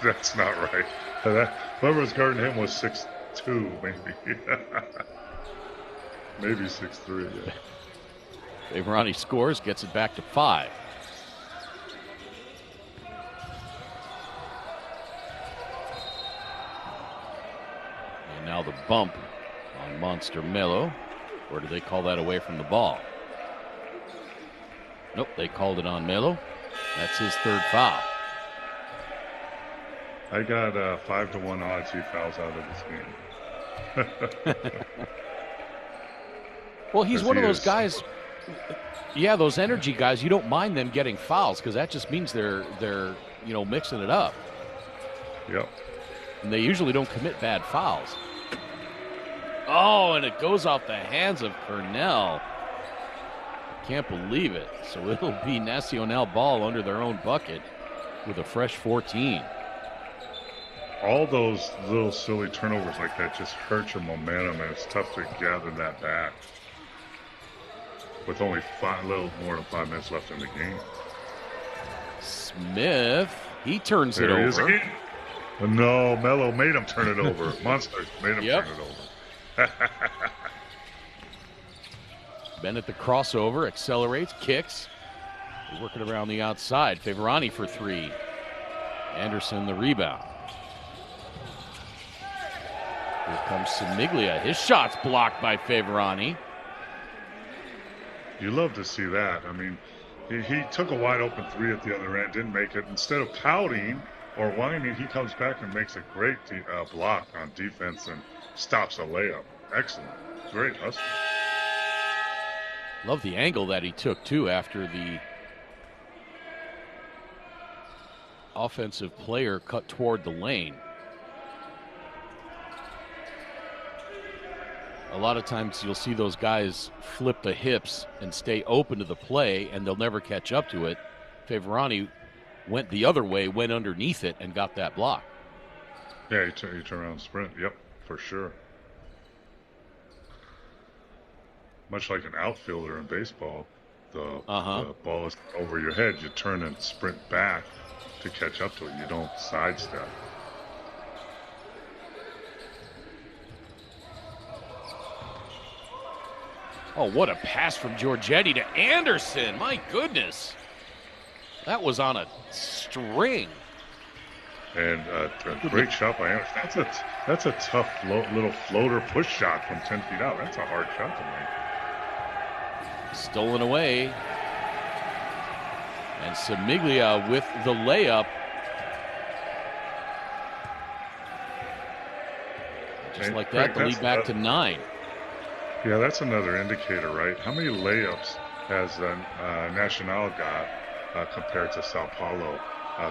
That's not right. Whoever was guarding him was 6'2", maybe. Maybe 6'3", yeah. Favorani scores, gets it back to 5. And now the bump on Monster Melo. Or do they call that away from the ball? Nope, they called it on Melo. That's his third foul. I got 5-1 odds he fouls out of this game. Well, he's one of those guys. Yeah, those energy guys. You don't mind them getting fouls because that just means they're mixing it up. Yep. And they usually don't commit bad fouls. Oh, and it goes off the hands of Cornell. Can't believe it. So it'll be Nacional ball under their own bucket with a fresh 14. All those little silly turnovers like that just hurt your momentum, and it's tough to gather that back with only a little more than 5 minutes left in the game. Smith, he turns it over. He is again. No, Melo made him turn it over. Monster made him turn it over. Bennett the crossover, accelerates, kicks. They work it around the outside. Favorani for 3. Anderson the rebound. Here comes Semiglia. His shot's blocked by Favorani. You love to see that. I mean, he took a wide open 3 at the other end, didn't make it. Instead of pouting or whining, he comes back and makes a great block on defense and stops a layup. Excellent. Great hustle. Love the angle that he took, too, after the offensive player cut toward the lane. A lot of times you'll see those guys flip the hips and stay open to the play, and they'll never catch up to it. Favorani went the other way, went underneath it, and got that block. Yeah, he turned around and sprint. Yep, for sure. Much like an outfielder in baseball, the ball is over your head. You turn and sprint back to catch up to it. You don't sidestep. Oh, what a pass from Giorgetti to Anderson. My goodness. That was on a string. And a great shot by Anderson. That's a tough little floater push shot from 10 feet out. That's a hard shot to make. Stolen away. And Semiglia with the layup. Just like that, the lead back to 9. Yeah, that's another indicator, right? How many layups has Nacional got compared to São Paulo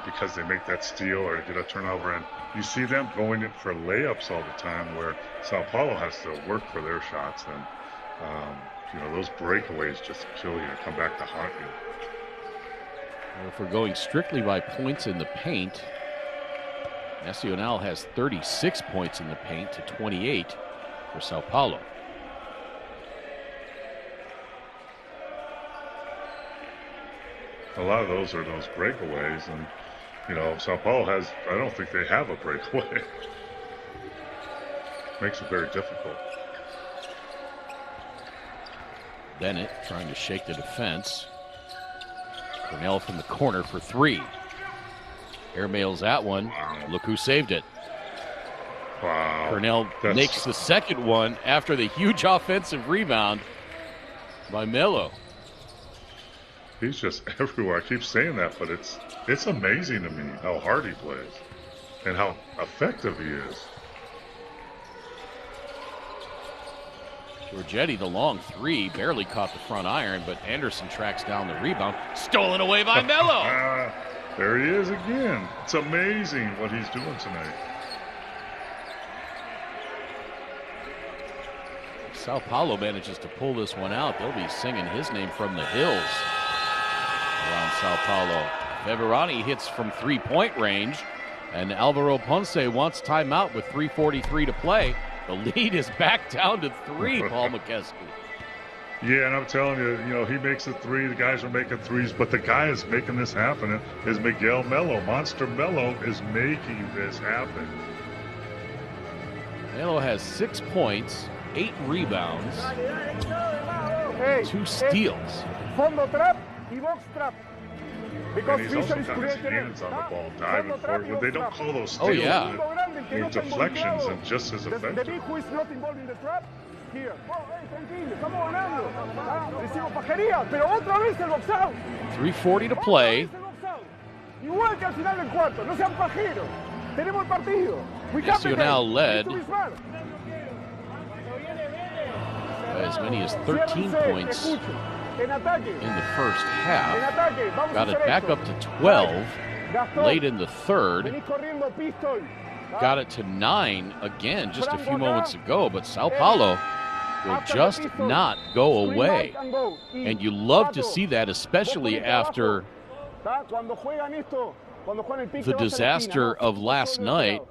because they make that steal or get a turnover? And you see them going in for layups all the time where São Paulo has to work for their shots. And, those breakaways just kill you and come back to haunt you. Well, if we're going strictly by points in the paint, Nacional has 36 points in the paint to 28 for São Paulo. A lot of those are those breakaways, and São Paulo has, I don't think they have a breakaway. Makes it very difficult. Bennett trying to shake the defense. Cornell from the corner for 3. Airmails that one. Wow. Look who saved it. Wow. Cornell makes the second one after the huge offensive rebound by Melo. He's just everywhere. I keep saying that, but it's amazing to me how hard he plays and how effective he is. Giorgetti, the long 3, barely caught the front iron, but Anderson tracks down the rebound. Stolen away by Melo. There he is again. It's amazing what he's doing tonight. Sao Paulo manages to pull this one out. They'll be singing his name from the hills around Sao Paulo. Beverani hits from 3-point range, and Alvaro Ponce wants timeout with 3:43 to play. The lead is back down to 3, Paul McKeskey. Yeah, and I'm telling you, he makes a 3. The guys are making 3s, but the guy is making this happen is Miguel Melo. Monster Melo is making this happen. Melo has 6 points, 8 rebounds, 2 steals. Fondo trap y box trap. And he's also got his hands on the ball, diving forward. When they don't call those steals, they're deflections and just as effective. The big who is not involved in the trap, here. Tranquilo, estamos ganando. Decimos pajería, pero otra vez el box out. 3:40 to play. Igual que al final del cuarto, no sean pajeros. Tenemos el partido. Nacional led as many as 13 points in the first half. Got it back up to 12 late in the third. Got it to 9 again just a few moments ago, but Sao Paulo will just not go away. And you love to see that, especially after the disaster of last night.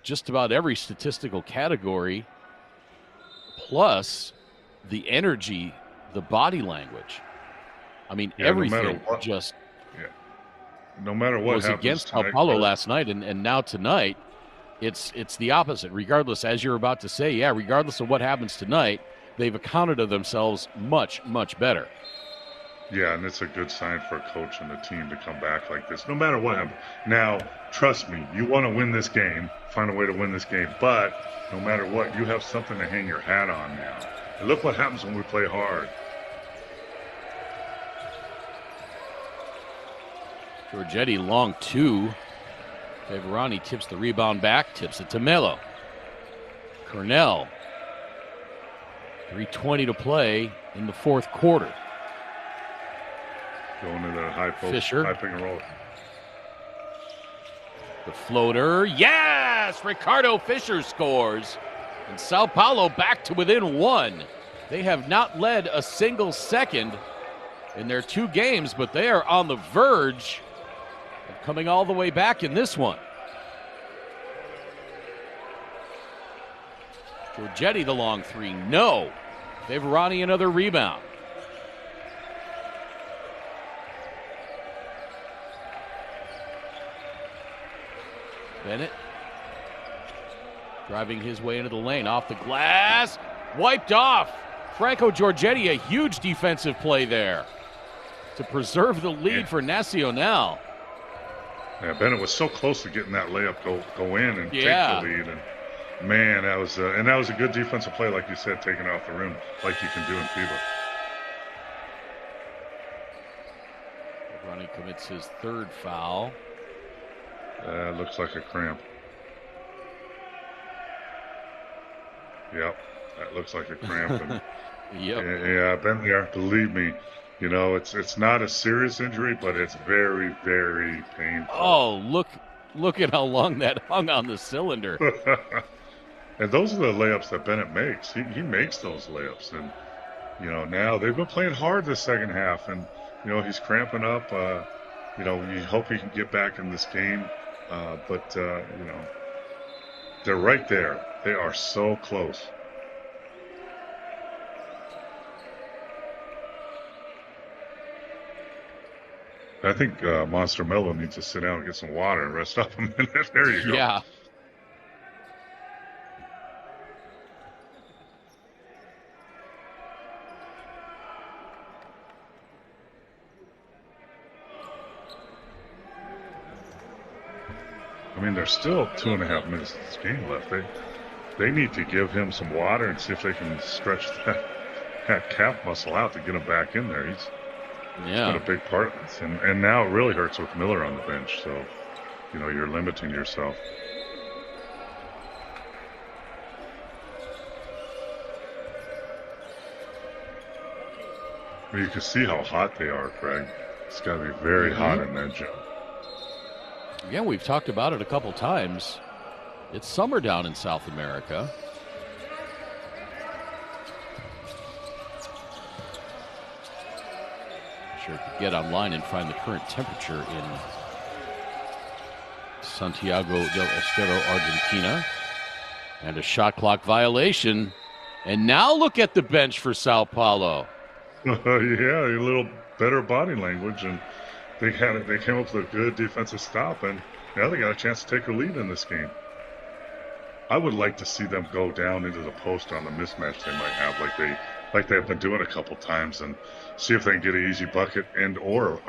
Just about every statistical category, plus the energy, the body language. I mean, everything no matter what was against Sao Paulo last night, and now tonight, it's the opposite. Regardless, as you're about to say, regardless of what happens tonight, they've accounted for themselves much, much better. Yeah, and it's a good sign for a coach and the team to come back like this, no matter what happens. Now, trust me, you want to win this game, find a way to win this game, but no matter what, you have something to hang your hat on now. And look what happens when we play hard. Giorgetti, long 2. Beverani tips the rebound back, tips it to Melo. Cornell, 3:20 to play in the fourth quarter. Going to the high post, Fisher. high pick and roll. The floater, yes! Ricardo Fisher scores. And Sao Paulo back to within 1. They have not led a single second in their 2 games, but they are on the verge of coming all the way back in this one. Giorgetti, the long 3, no. Beverani, another rebound. Bennett driving his way into the lane, off the glass, wiped off. Franco Giorgetti, a huge defensive play there to preserve the lead for Nacional. Yeah, Bennett was so close to getting that layup go in and take the lead. And man, that was a good defensive play, like you said, taking it off the rim, like you can do in FIBA. Ronnie commits his 3rd foul. Looks like a cramp. Yep, that looks like a cramp. And Yep. yeah, I've been there. Believe me, you know it's not a serious injury, but it's very, very painful. Oh, look at how long that hung on the cylinder. And those are the layups that Bennett makes. He makes those layups, and you know now they've been playing hard this second half, and you know he's cramping up. You know, we hope he can get back in this game, but you know they're right there. They are so close. I think Monster Mellow needs to sit down and get some water and rest up a minute. There you go. Yeah. I mean, there's still 2.5 minutes of this game left. They need to give him some water and see if they can stretch that calf muscle out to get him back in there. He's been a big part of this. And now it really hurts with Miller on the bench. So, you know, you're limiting yourself. I mean, you can see how hot they are, Craig. It's got to be very hot in that gym. Yeah, we've talked about it a couple times. It's summer down in South America. Sure, could get online and find the current temperature in Santiago del Estero, Argentina. And a shot clock violation. And now look at the bench for Sao Paulo. Yeah, a little better body language, and they came up with a good defensive stop, and now they got a chance to take a lead in this game. I would like to see them go down into the post on the mismatch they might have, like they've been doing a couple times, and see if they can get an easy bucket and or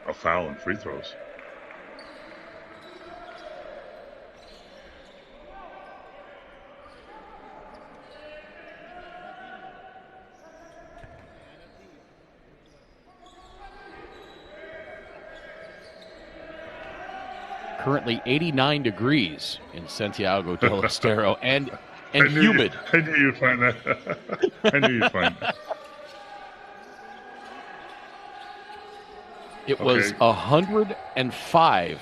a foul and free throws. Currently 89 degrees in Santiago del Estero and humid. I knew you'd find that. I knew you'd find that. It was 105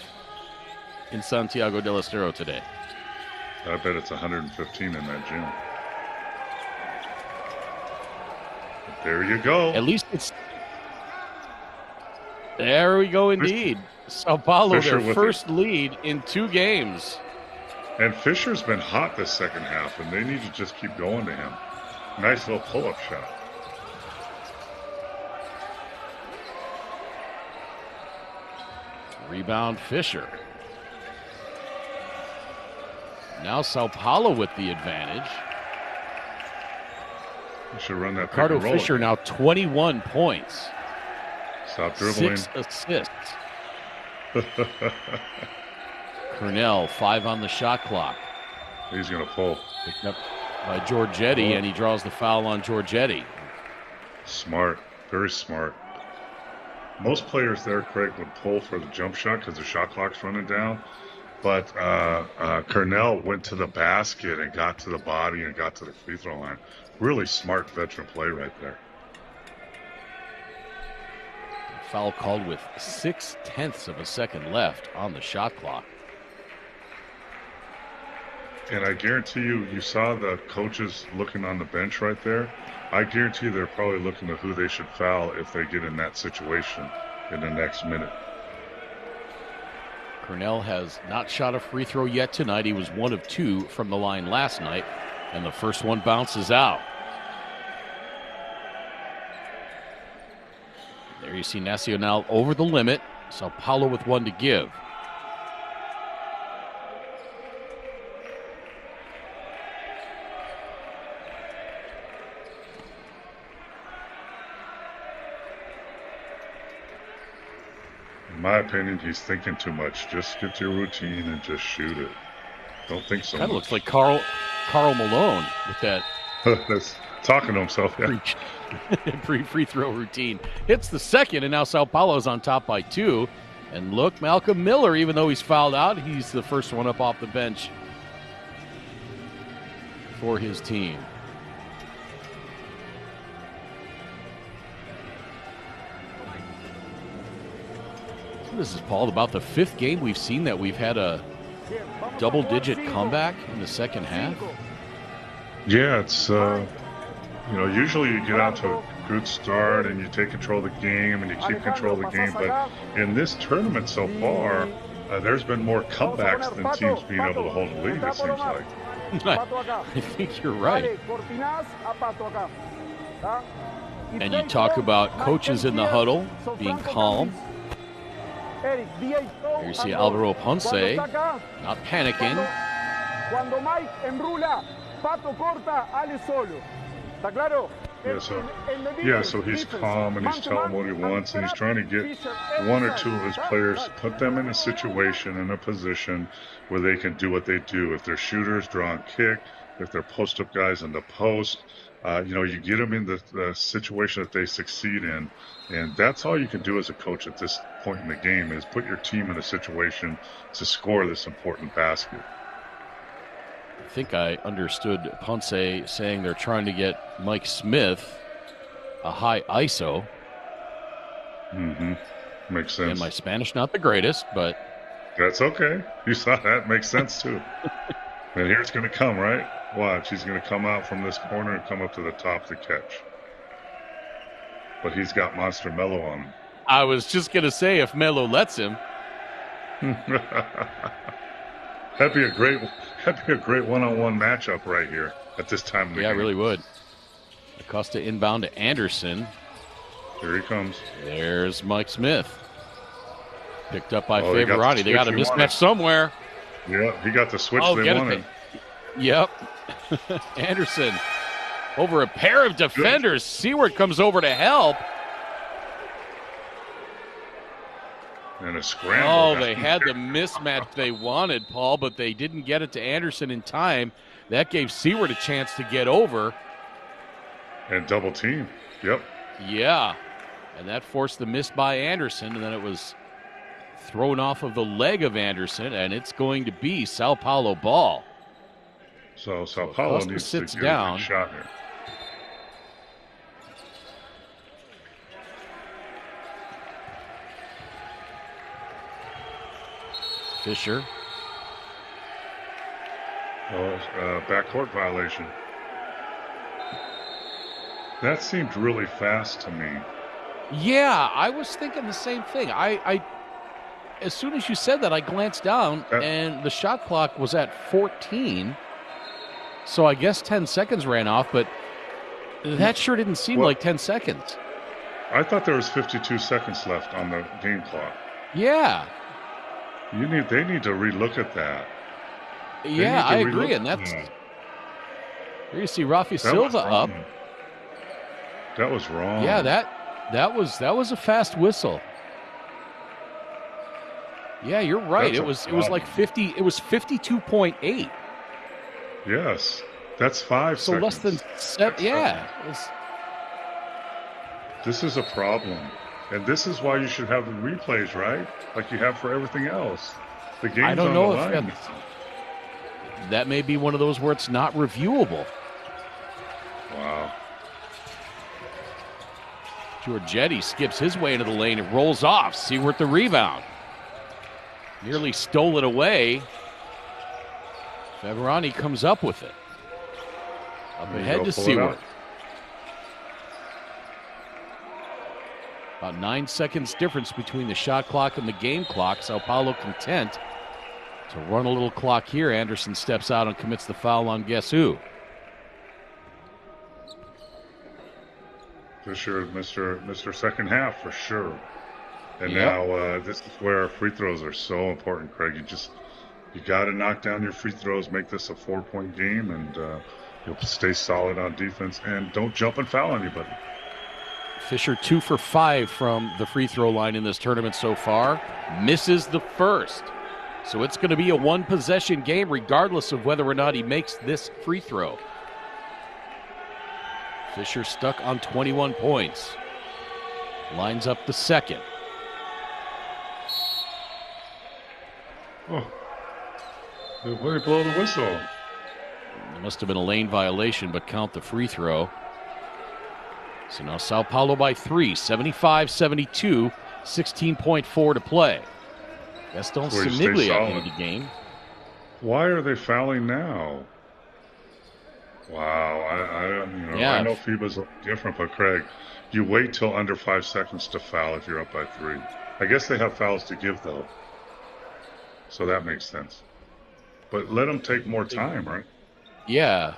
in Santiago del Estero today. I bet it's 115 in that gym. But there you go. At least it's... There we go indeed. Sao Paulo, their first lead in 2 games. And Fisher's been hot this second half, and they need to just keep going to him. Nice little pull-up shot. Rebound Fisher. Now Sao Paulo with the advantage. You should run that Ricardo Fisher now 21 points. Stop dribbling. 6 assists. Cornell, 5 on the shot clock. He's going to pull. Picked up by Giorgetti, and he draws the foul on Giorgetti. Smart. Very smart. Most players there, Craig, would pull for the jump shot because the shot clock's running down. But Cornell went to the basket and got to the body and got to the free throw line. Really smart veteran play right there. Foul called with 0.6 of a second left on the shot clock. And I guarantee you saw the coaches looking on the bench right there. I guarantee they're probably looking at who they should foul if they get in that situation in the next minute. Cornell has not shot a free throw yet tonight. He was 1 of 2 from the line last night, and the first one bounces out. There you see Nacional over the limit. Sao Paulo with 1 to give. In my opinion, he's thinking too much. Just get to your routine and just shoot it. Don't think so much. Kind of looks like Karl Malone with that. That's talking to himself. Yeah. Free throw routine. Hits the second, and now Sao Paulo's on top by 2. And look, Malcolm Miller, even though he's fouled out, he's the first one up off the bench for his team. So this is, Paul, about the 5th game we've seen that we've had a double-digit comeback in the second half. Yeah, it's usually you get out to a good start and you take control of the game and you keep control of the game. But in this tournament so far, there's been more comebacks than teams being able to hold a lead, it seems like. I think you're right. And you talk about coaches in the huddle being calm. Here you see Alvaro Ponce not panicking. So he's calm and he's telling what he wants, and he's trying to get one or two of his players, put them in a situation, in a position where they can do what they do. If they're shooters, draw and kick. If they're post-up guys in the post, you get them in the situation that they succeed in. And that's all you can do as a coach at this point in the game, is put your team in a situation to score this important basket. I think I understood Ponce saying they're trying to get Mike Smith a high ISO. Mm-hmm. Makes sense. And my Spanish, not the greatest, but... That's okay. You saw that. Makes sense, too. And here it's going to come, right? Watch. He's going to come out from this corner and come up to the top to catch. But he's got Monster Melo on him. I was just going to say, if Melo lets him. That'd be a great one-on-one matchup right here at this time of the game. Yeah, it really would. Acosta inbound to Anderson. Here he comes. There's Mike Smith. Picked up by Favorani. They got a mismatch somewhere. Yeah, he got the switch they wanted. Yep. Anderson over a pair of defenders. Seward comes over to help. And a scramble. Oh, they had the mismatch they wanted, Paul, but they didn't get it to Anderson in time. That gave Seward a chance to get over. And double team. Yep. Yeah. And that forced the miss by Anderson, and then it was thrown off of the leg of Anderson, and it's going to be Sao Paulo ball. So Sao Paulo needs to get a good shot here. Fisher. Backcourt violation. That seemed really fast to me. Yeah, I was thinking the same thing. I as soon as you said that, I glanced down, and the shot clock was at 14. So I guess 10 seconds ran off, but that sure didn't seem like 10 seconds. I thought there was 52 seconds left on the game clock. Yeah. They need to relook at that. Yeah, I agree, and that's... Here you see Rafi Silva up. That was wrong. Yeah, that was a fast whistle. Yeah, you're right. It was like 50. It was 52.8. Yes, that's 5 seconds. So less than 7. Yeah. This is a problem, and this is why you should have the replays, right? Like you have for everything else. The game's I don't know on the line. That may be one of those where it's not reviewable. Wow. Giorgetti skips his way into the lane and rolls off. Seward the rebound. Nearly stole it away. Favorani comes up with it. Up ahead to Seward. About 9 seconds difference between the shot clock and the game clock. Sao Paulo content to run a little clock here. Anderson steps out and commits the foul on guess who? Fisher, Mr. Second Half for sure. And now this is where free throws are so important, Craig. You got to knock down your free throws, make this a 4-point game, and you'll stay solid on defense. And don't jump and foul anybody. Fisher 2 for 5 from the free throw line in this tournament so far. Misses the first. So it's going to be a one-possession game regardless of whether or not he makes this free throw. Fisher stuck on 21 points. Lines up the second. Oh. Where did he blow the whistle? That must have been a lane violation, but count the free throw. So now Sao Paulo by 3, 75-72, 16.4 to play. Gaston Semiglia into the game. Why are they fouling now? Wow, I know FIBA's different, but Craig, you wait till under 5 seconds to foul if you're up by 3. I guess they have fouls to give, though. So that makes sense. But let them take more time, right? Yeah.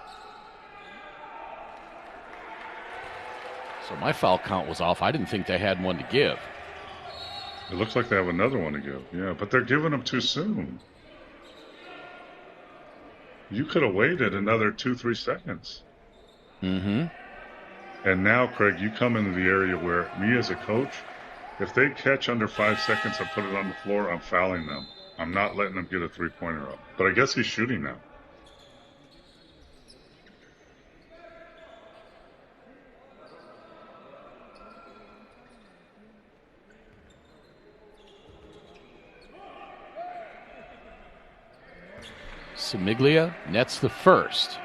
So my foul count was off. I didn't think they had one to give. It looks like they have another one to give. Yeah, but they're giving them too soon. You could have waited another 2-3 seconds. Mm-hmm. And now, Craig, you come into the area where me as a coach, if they catch under 5 seconds and put it on the floor, I'm fouling them. I'm not letting them get a three-pointer up. But I guess he's shooting now. Semiglia nets the first.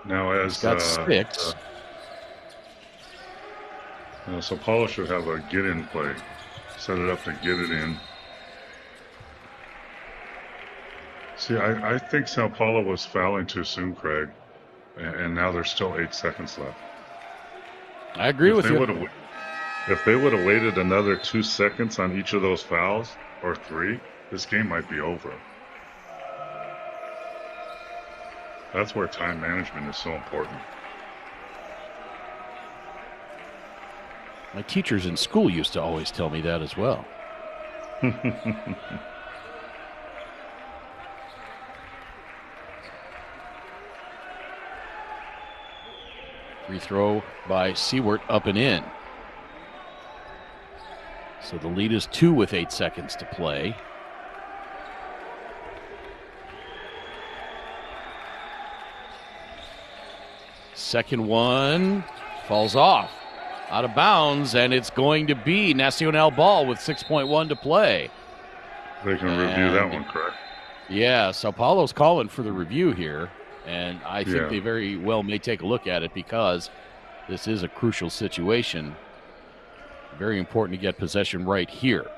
Now, as he's got 6. São Paulo should have a get-in play. Set it up to get it in. See, I think São Paulo was fouling too soon, Craig. And now there's still 8 seconds left. I agree with you. If they would have waited another 2 seconds on each of those fouls, or 3, this game might be over. That's where time management is so important. My teachers in school used to always tell me that as well. Free throw by Seward up and in. So the lead is 2 with 8 seconds to play. Second one falls off, out of bounds, and it's going to be Nacional ball with 6.1 to play. They can review that one, correct? Yeah, Sao Paulo's calling for the review here, and I think they very well may take a look at it because this is a crucial situation. Very important to get possession right here.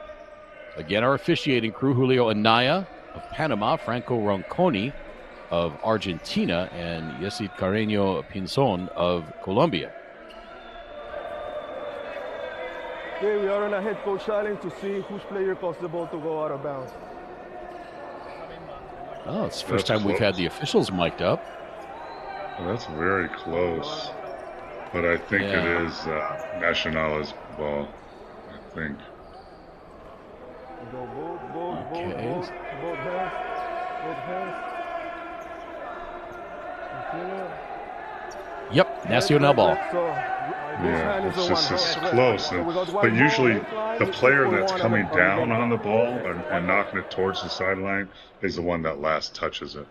Again, our officiating crew, Julio Anaya of Panama, Franco Ronconi of Argentina, and Yesid Carreño Pinzon of Colombia. Okay, we are on a head coach challenge to see which player caused the ball to go out of bounds. Oh, it's the first time we've had the officials mic'd up. Well, that's very close. But I think it is Nacional's ball, I think. Go both hands. Yep, Nacional ball. Yeah, it's just close. But usually the player that's coming down on the ball and knocking it towards the sideline is the one that last touches it.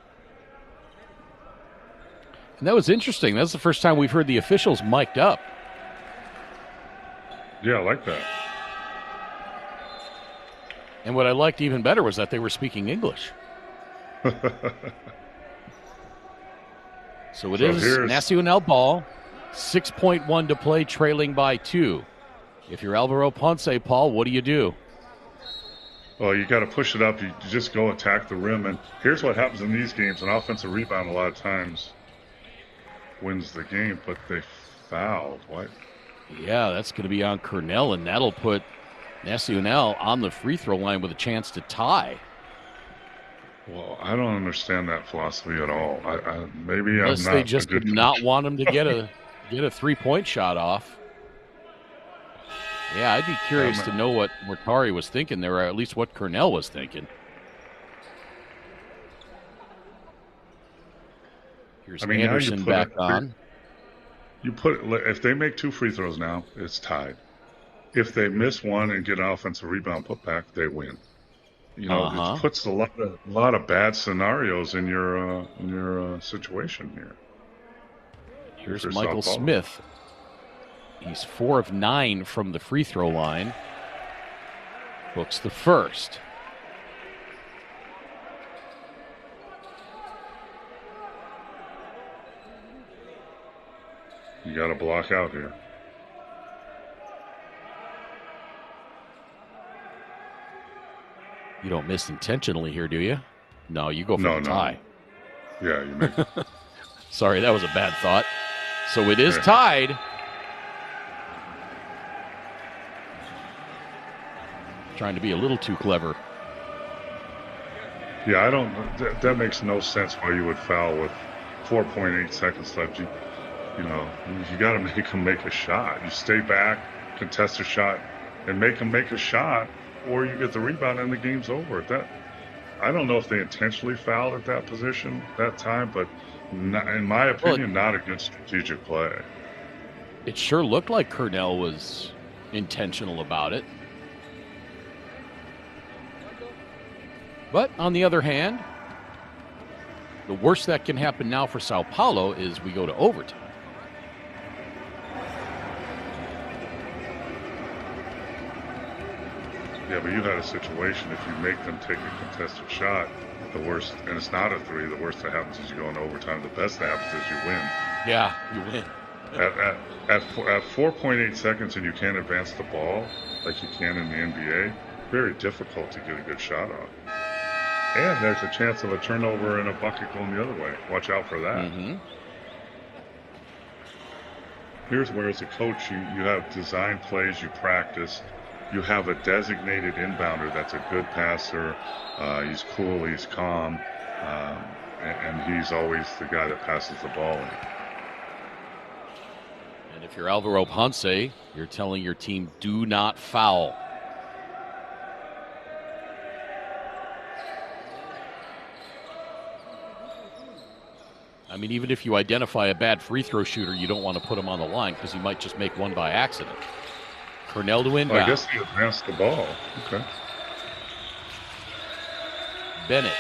And that was interesting. That's the first time we've heard the officials mic'd up. Yeah, I like that. And what I liked even better was that they were speaking English. So it is Nacional ball, 6.1 to play, trailing by 2. If you're Alvaro Ponce, Paul, what do you do? Well, you got to push it up. You just go attack the rim. And here's what happens in these games. An offensive rebound a lot of times wins the game, but they fouled. What? Yeah, that's going to be on Cornell, and that'll put Nacional on the free throw line with a chance to tie. Well, I don't understand that philosophy at all. Maybe unless I'm not they just did not want him to get a 3-point shot off. Yeah, I'd be curious to know what Mortari was thinking there, or at least what Cornell was thinking. Here's Anderson back on. If they make 2 free throws now, it's tied. If they miss one and get an offensive rebound put back, they win. You know, it puts a lot of bad scenarios in your situation here. Here's Michael Smith. He's 4 of 9 from the free throw line. Books the first. You got to block out here. You don't miss intentionally here, do you? No, you go for the tie. Yeah, you make it. Sorry, that was a bad thought. So it is tied. Trying to be a little too clever. Yeah, I don't. That makes no sense why you would foul with 4.8 seconds left. You got to make him make a shot. You stay back, contest a shot, and make him make a shot, or you get the rebound and the game's over. I don't know if they intentionally fouled at that position that time, but in my opinion, not a good strategic play. It sure looked like Cornell was intentional about it. But on the other hand, the worst that can happen now for Sao Paulo is we go to overtime. Yeah, but you had a situation, if you make them take a contested shot, the worst, and it's not a three, the worst that happens is you go into overtime. The best that happens is you win. Yeah, you win. At 4.8 seconds and you can't advance the ball like you can in the NBA, very difficult to get a good shot off. And there's a chance of a turnover and a bucket going the other way. Watch out for that. Mm-hmm. Here's where, as a coach, you have design plays, you practice. You have a designated inbounder that's a good passer. He's cool, he's calm, and he's always the guy that passes the ball in. And if you're Alvaro Ponce, you're telling your team, do not foul. I mean, even if you identify a bad free throw shooter, you don't want to put him on the line because he might just make one by accident. Cornell to inbound. I guess he advanced the ball. Okay. Bennett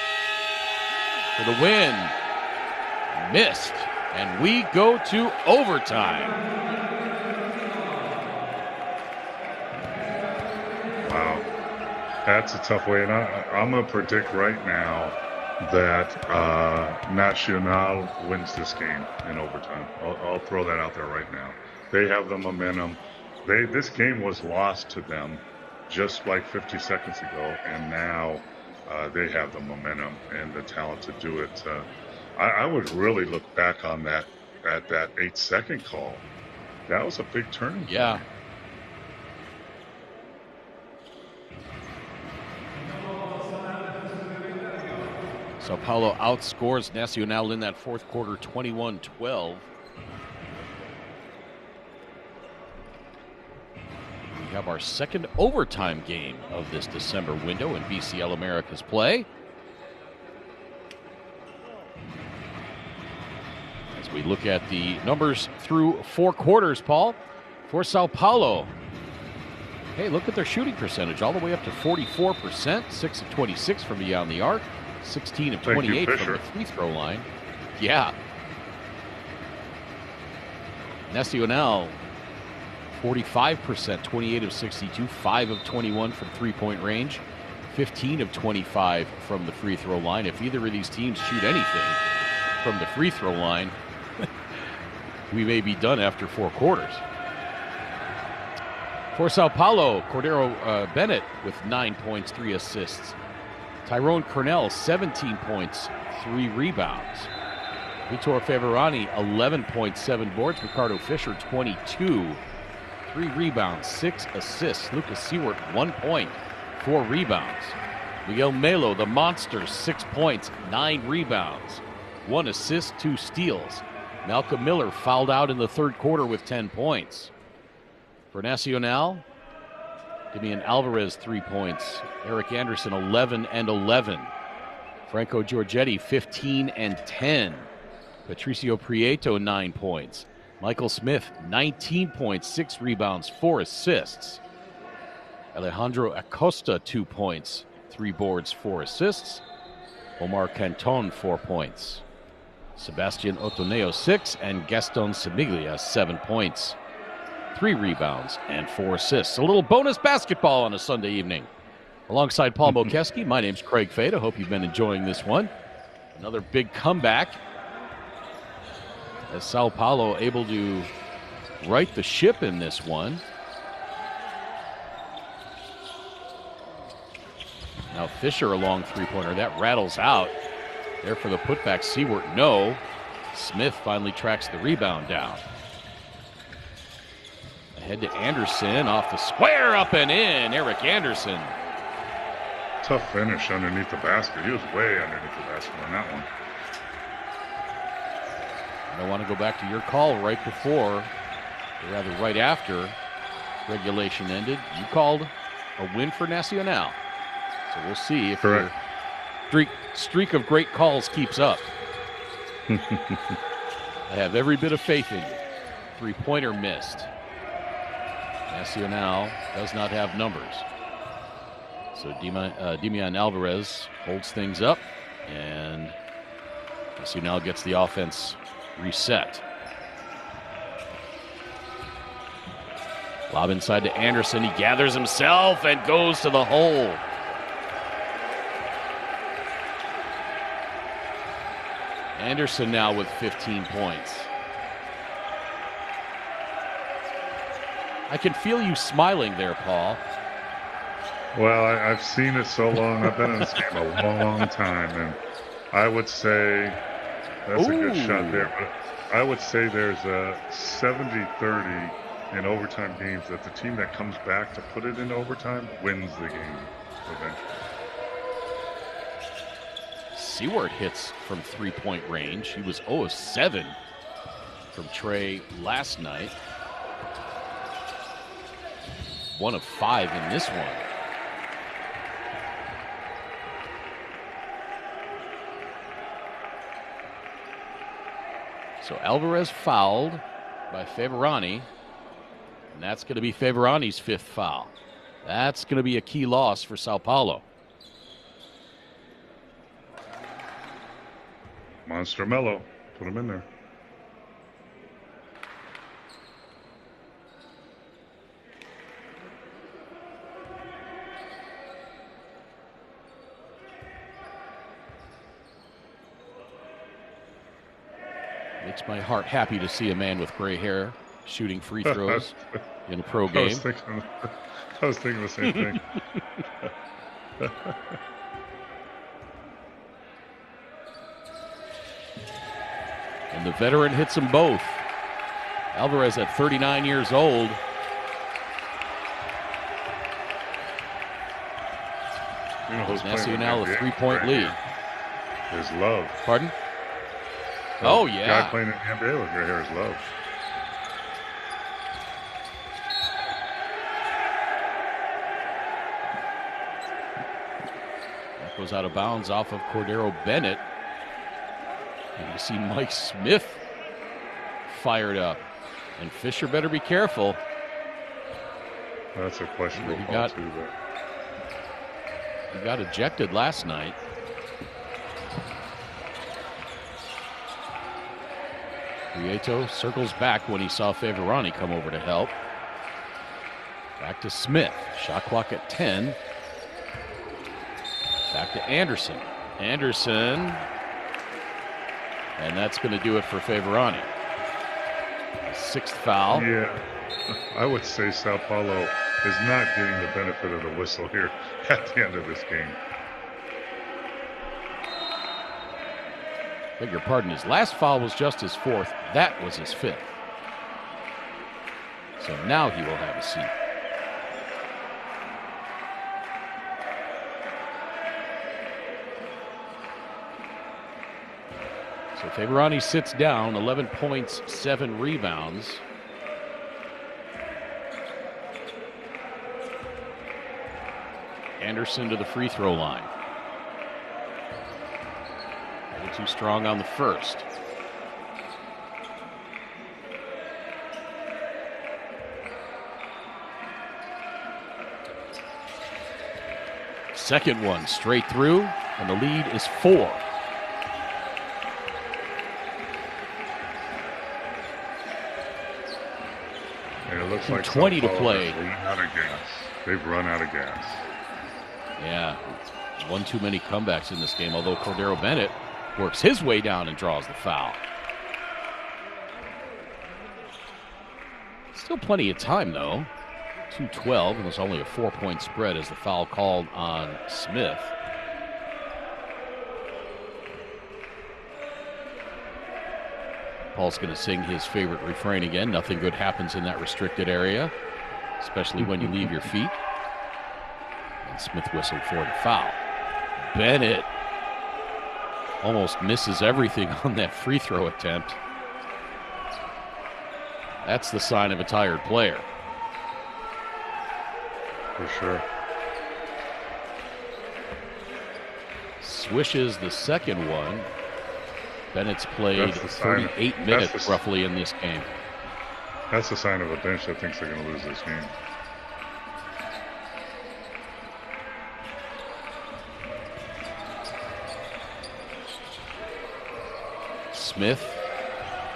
for the win. Missed. And we go to overtime. Wow. That's a tough way. And I'm going to predict right now that Nacional wins this game in overtime. I'll throw that out there right now. They have the momentum. This game was lost to them just like 50 seconds ago, and now they have the momentum and the talent to do it. I would really look back on that 8-second call. That was a big turning point. Yeah. Sao Paulo outscores Nacional in that fourth quarter 21-12. We have our second overtime game of this December window in BCL America's play. As we look at the numbers through four quarters, Paul, for Sao Paulo. Hey, look at their shooting percentage, all the way up to 44%, 6 of 26 from beyond the arc, 16 of 28 from the free throw line. Yeah. Nacional, 45%, 28 of 62, 5 of 21 from three-point range, 15 of 25 from the free throw line. If either of these teams shoot anything from the free throw line, we may be done after four quarters. For Sao Paulo, Cordero Bennett with 9 points, 3 assists. Tyrone Cornell, 17 points, 3 rebounds. Vitor Favorani, 11 points, 7 boards. Ricardo Fisher, 22, 3 rebounds, 6 assists. Lucas Seward, 1 point, 4 rebounds. Miguel Melo, the monster, 6 points, 9 rebounds, 1 assist, 2 steals. Malcolm Miller fouled out in the third quarter with 10 points. For Nacional, Damian Alvarez, 3 points. Eric Anderson, 11 and 11. Franco Giorgetti, 15 and 10. Patricio Prieto, 9 points. Michael Smith, 19 points, 6 rebounds, 4 assists. Alejandro Acosta, 2 points, 3 boards, 4 assists. Omar Canton, 4 points. Sebastian Otoneo, 6, and Gaston Semiglia, 7 points, 3 rebounds, and 4 assists. A little bonus basketball on a Sunday evening. Alongside Paul Mokeski, my name's Craig Fade. I hope you've been enjoying this one. Another big comeback as Sao Paulo able to right the ship in this one. Now Fisher a long three-pointer. That rattles out. There for the putback. Seward, no. Smith finally tracks the rebound down. Ahead to Anderson, off the square, up and in. Eric Anderson. Tough finish underneath the basket. He was way underneath the basket on that one. I want to go back to your call right before, or rather right after regulation ended. You called a win for Nacional. So we'll see if your streak of great calls keeps up. I have every bit of faith in you. Three-pointer missed. Nacional does not have numbers. So Demian Alvarez holds things up, and Nacional gets the offense reset. Lob inside to Anderson. He gathers himself and goes to the hole. Anderson now with 15 points. I can feel you smiling there, Paul. Well, I've seen it so long. I've been in this game a long time, and I would say that's a good shot there. But I would say there's a 70-30 in overtime games that the team that comes back to put it in overtime wins the game eventually. Seward hits from three-point range. He was 0 of 7 from Trey last night. 1 of 5 in this one. So Alvarez fouled by Favorani, and that's going to be Favorani's 5th foul. That's going to be a key loss for Sao Paulo. Monster Mello, put him in there. Makes my heart happy to see a man with gray hair shooting free throws in a pro game. I was thinking the same thing. And the veteran hits them both. Alvarez at 39 years old. You know who's Nacional a three-point lead. His Love. Pardon? Oh, yeah. Guy playing in the NBA with gray hair is Love. That goes out of bounds off of Cordero Bennett. And you see Mike Smith fired up. And Fisher better be careful. That's a questionable call, too. He got ejected last night. Prieto circles back when he saw Favorani come over to help. Back to Smith. Shot clock at 10. Back to Anderson. Anderson. And that's going to do it for Favorani. 6th foul. Yeah, I would say Sao Paulo is not getting the benefit of the whistle here at the end of this game. Beg your pardon, his last foul was just his 4th. That was his 5th. So now he will have a seat. So Favorani sits down, 11 points, 7 rebounds. Anderson to the free throw line. A little too strong on the first. Second one straight through, and the lead is 4. And it looks like 20 to play. They've run out of gas. Yeah, one too many comebacks in this game, although Cordero Bennett works his way down and draws the foul. Still plenty of time, though. 2:12, and there's only a 4-point spread as the foul called on Smith. Paul's going to sing his favorite refrain again. Nothing good happens in that restricted area, especially when you leave your feet. And Smith whistled for the foul. Bennett almost misses everything on that free throw attempt. That's the sign of a tired player. For sure. Swishes the second one. Bennett's played 38 minutes roughly in this game. That's the sign of a bench that thinks they're going to lose this game. Smith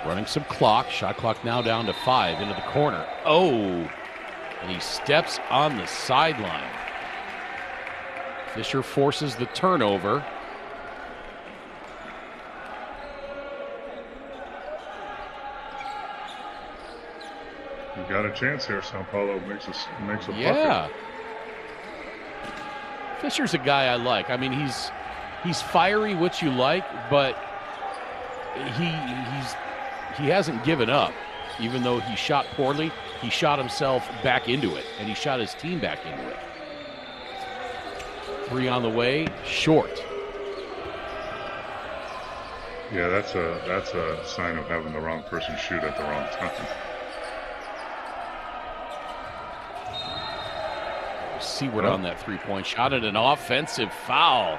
running some clock. Shot clock now down to 5 into the corner. Oh, and he steps on the sideline. Fisher forces the turnover. You got a chance here. São Paulo makes a yeah. bucket. Fisher's a guy I like. I mean, he's fiery, which you like, but he hasn't given up. Even though he shot poorly, he shot himself back into it, and he shot his team back into it. 3 on the way, short. Yeah, that's a sign of having the wrong person shoot at the wrong time. Seward on that 3-point shot and an offensive foul.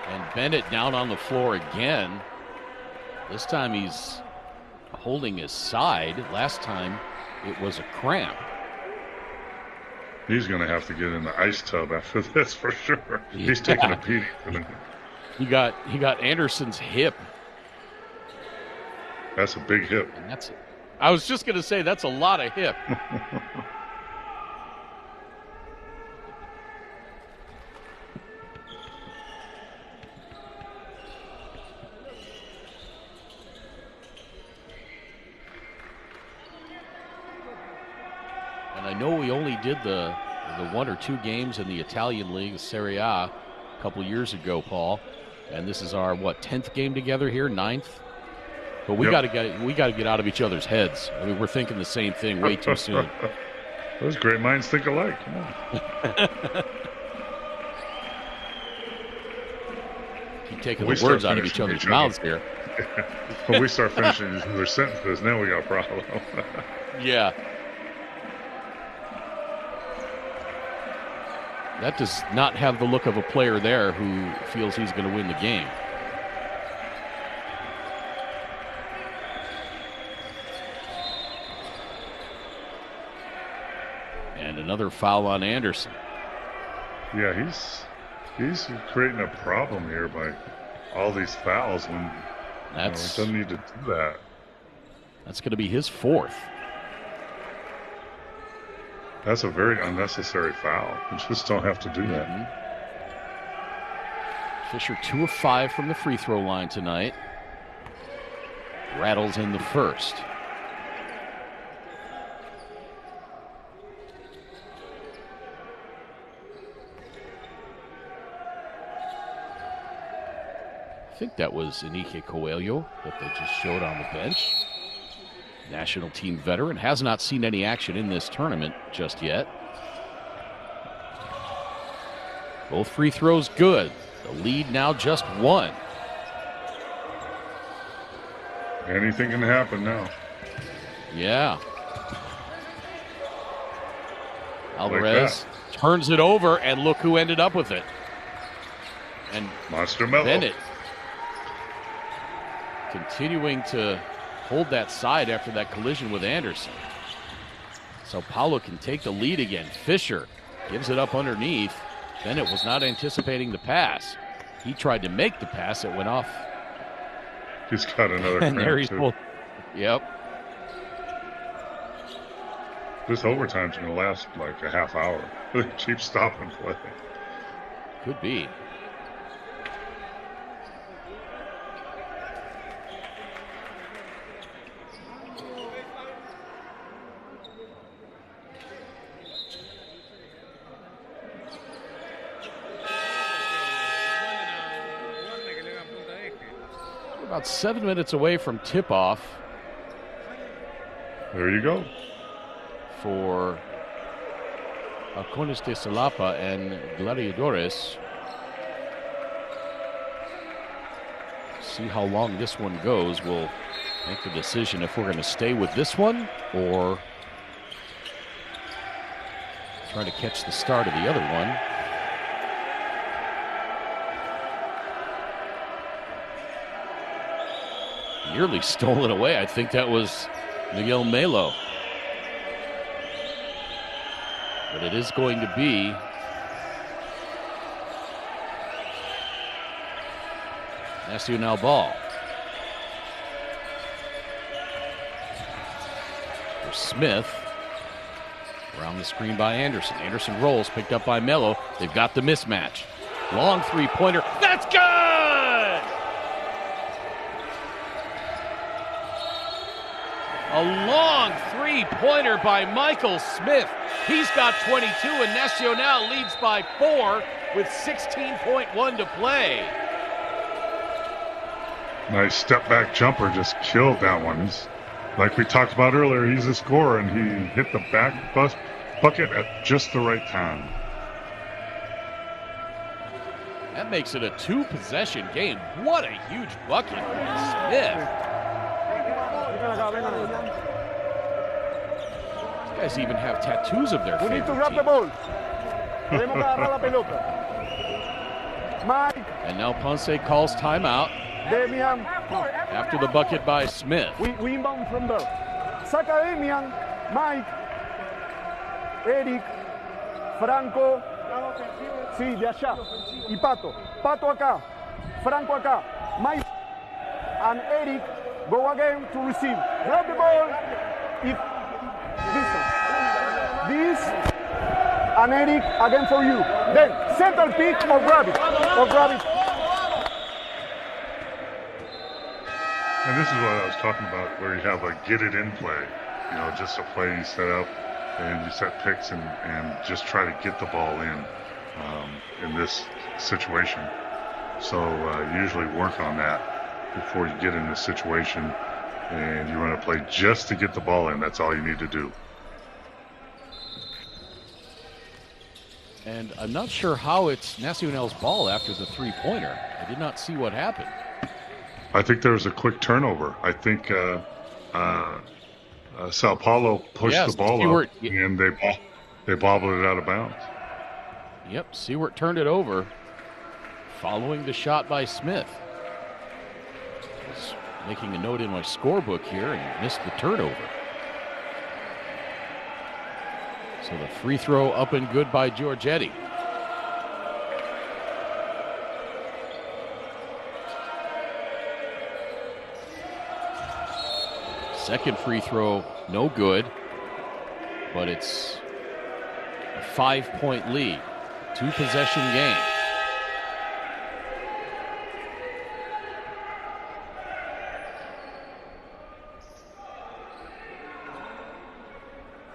And Bennett down on the floor again. This time he's holding his side. Last time it was a cramp. He's going to have to get in the ice tub after this for sure. Yeah. He's taking a beating. He got Anderson's hip. That's a big hip. And I was just going to say that's a lot of hip. I know we only did the 1 or 2 games in the Italian league, the Serie A, a couple years ago, Paul, and this is our 10th game together here, 9th. But we got to get out of each other's heads. I mean, we're thinking the same thing way too soon. Those great minds think alike. Come on. Keep taking the words out of each other's mouths here. When we start finishing their sentences, then we got a problem. Yeah. That does not have the look of a player there who feels he's going to win the game. And another foul on Anderson. Yeah, he's creating a problem here by all these fouls when he doesn't need to do that. That's going to be his 4th. That's a very unnecessary foul. You just don't have to do that. Fisher 2 of 5 from the free throw line tonight. Rattles in the first. I think that was Enrique Coelho that they just showed on the bench. National team veteran, has not seen any action in this tournament just yet. Both free throws good. The lead now just 1. Anything can happen now. Yeah. Alvarez turns it over, and look who ended up with it. And Monster Mello. Bennett continuing to hold that side after that collision with Anderson. São Paulo can take the lead again. Fisher gives it up underneath. Bennett was not anticipating the pass. He tried to make the pass. It went off. He's got another and there he's too. Yep. This overtime's going to last like a half hour. They keep stopping play. Could be. About 7 minutes away from tip-off. There you go. For Halcones de Salapa and Gladiadores. See how long this one goes. We'll make the decision if we're going to stay with this one or try to catch the start of the other one. Nearly stolen away. I think that was Miguel Melo. But it is going to be Nacional ball. For Smith. Around the screen by Anderson. Anderson rolls, picked up by Melo. They've got the mismatch. Long three-pointer. That's good! A long three-pointer by Michael Smith. He's got 22, and Nacional leads by 4 with 16.1 to play. Nice step-back jumper, just killed that one. Like we talked about earlier, he's a scorer, and he hit the back bucket at just the right time. That makes it a 2-possession game. What a huge bucket from Smith. These guys even have tattoos of their favorite We need to grab the team. ball. Tenemos que agarrar la pelota. Mike, And now Ponce calls timeout Demian. after the bucket by Smith. We inbound from there. Saca Demian, Mike, Eric, Franco. Sí, de allá. Y Pato. Pato acá. Franco acá. Mike and Eric go again to receive. Grab the ball. If this and Eric again for you. Then center pick or grab it. Or grab it. And this is what I was talking about, where you have a get it in play. You know, just a play you set up and you set picks and just try to get the ball in this situation. So usually work on that before you get in this situation, and you run a play just to get the ball in. That's all you need to do. And I'm not sure how it's Nacional's ball after the three-pointer. I did not see what happened. I think there was a quick turnover. I think Sao Paulo pushed the ball up, and they bobbled it out of bounds. Yep, Seward turned it over following the shot by Smith. I was making a note in my scorebook here and missed the turnover. So the free throw up and good by Giorgetti. Second free throw, no good, but it's a 5-point lead, 2-possession game.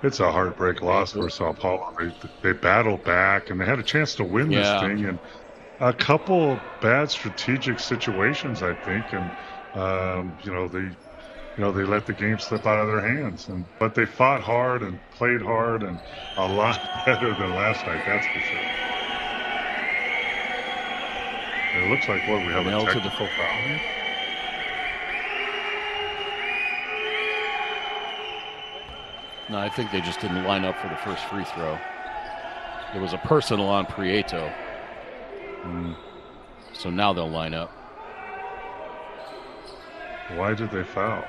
It's a heartbreak loss for Sao Paulo. They battled back, and they had a chance to win this thing. And a couple bad strategic situations, I think, and they let the game slip out of their hands. But they fought hard and played hard, and a lot better than last night. That's for sure. It looks like we have a technical foul here. No, I think they just didn't line up for the first free throw. It was a personal on Prieto. So now they'll line up. Why did they foul?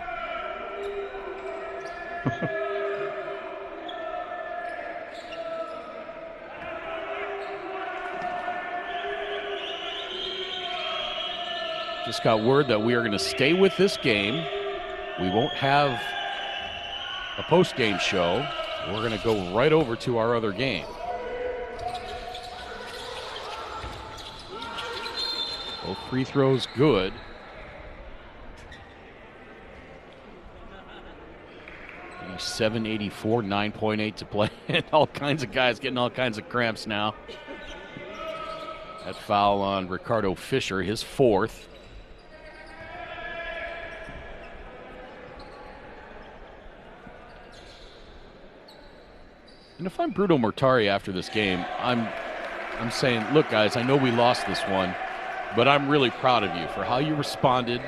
Just got word that we are going to stay with this game. We won't have a post-game show. We're going to go right over to our other game. Both free throws good. 87-84, 9.8 to play. And all kinds of guys getting all kinds of cramps now. That foul on Ricardo Fisher, his fourth. And if I'm Bruno Mortari after this game, I'm saying, look, guys, I know we lost this one, but I'm really proud of you for how you responded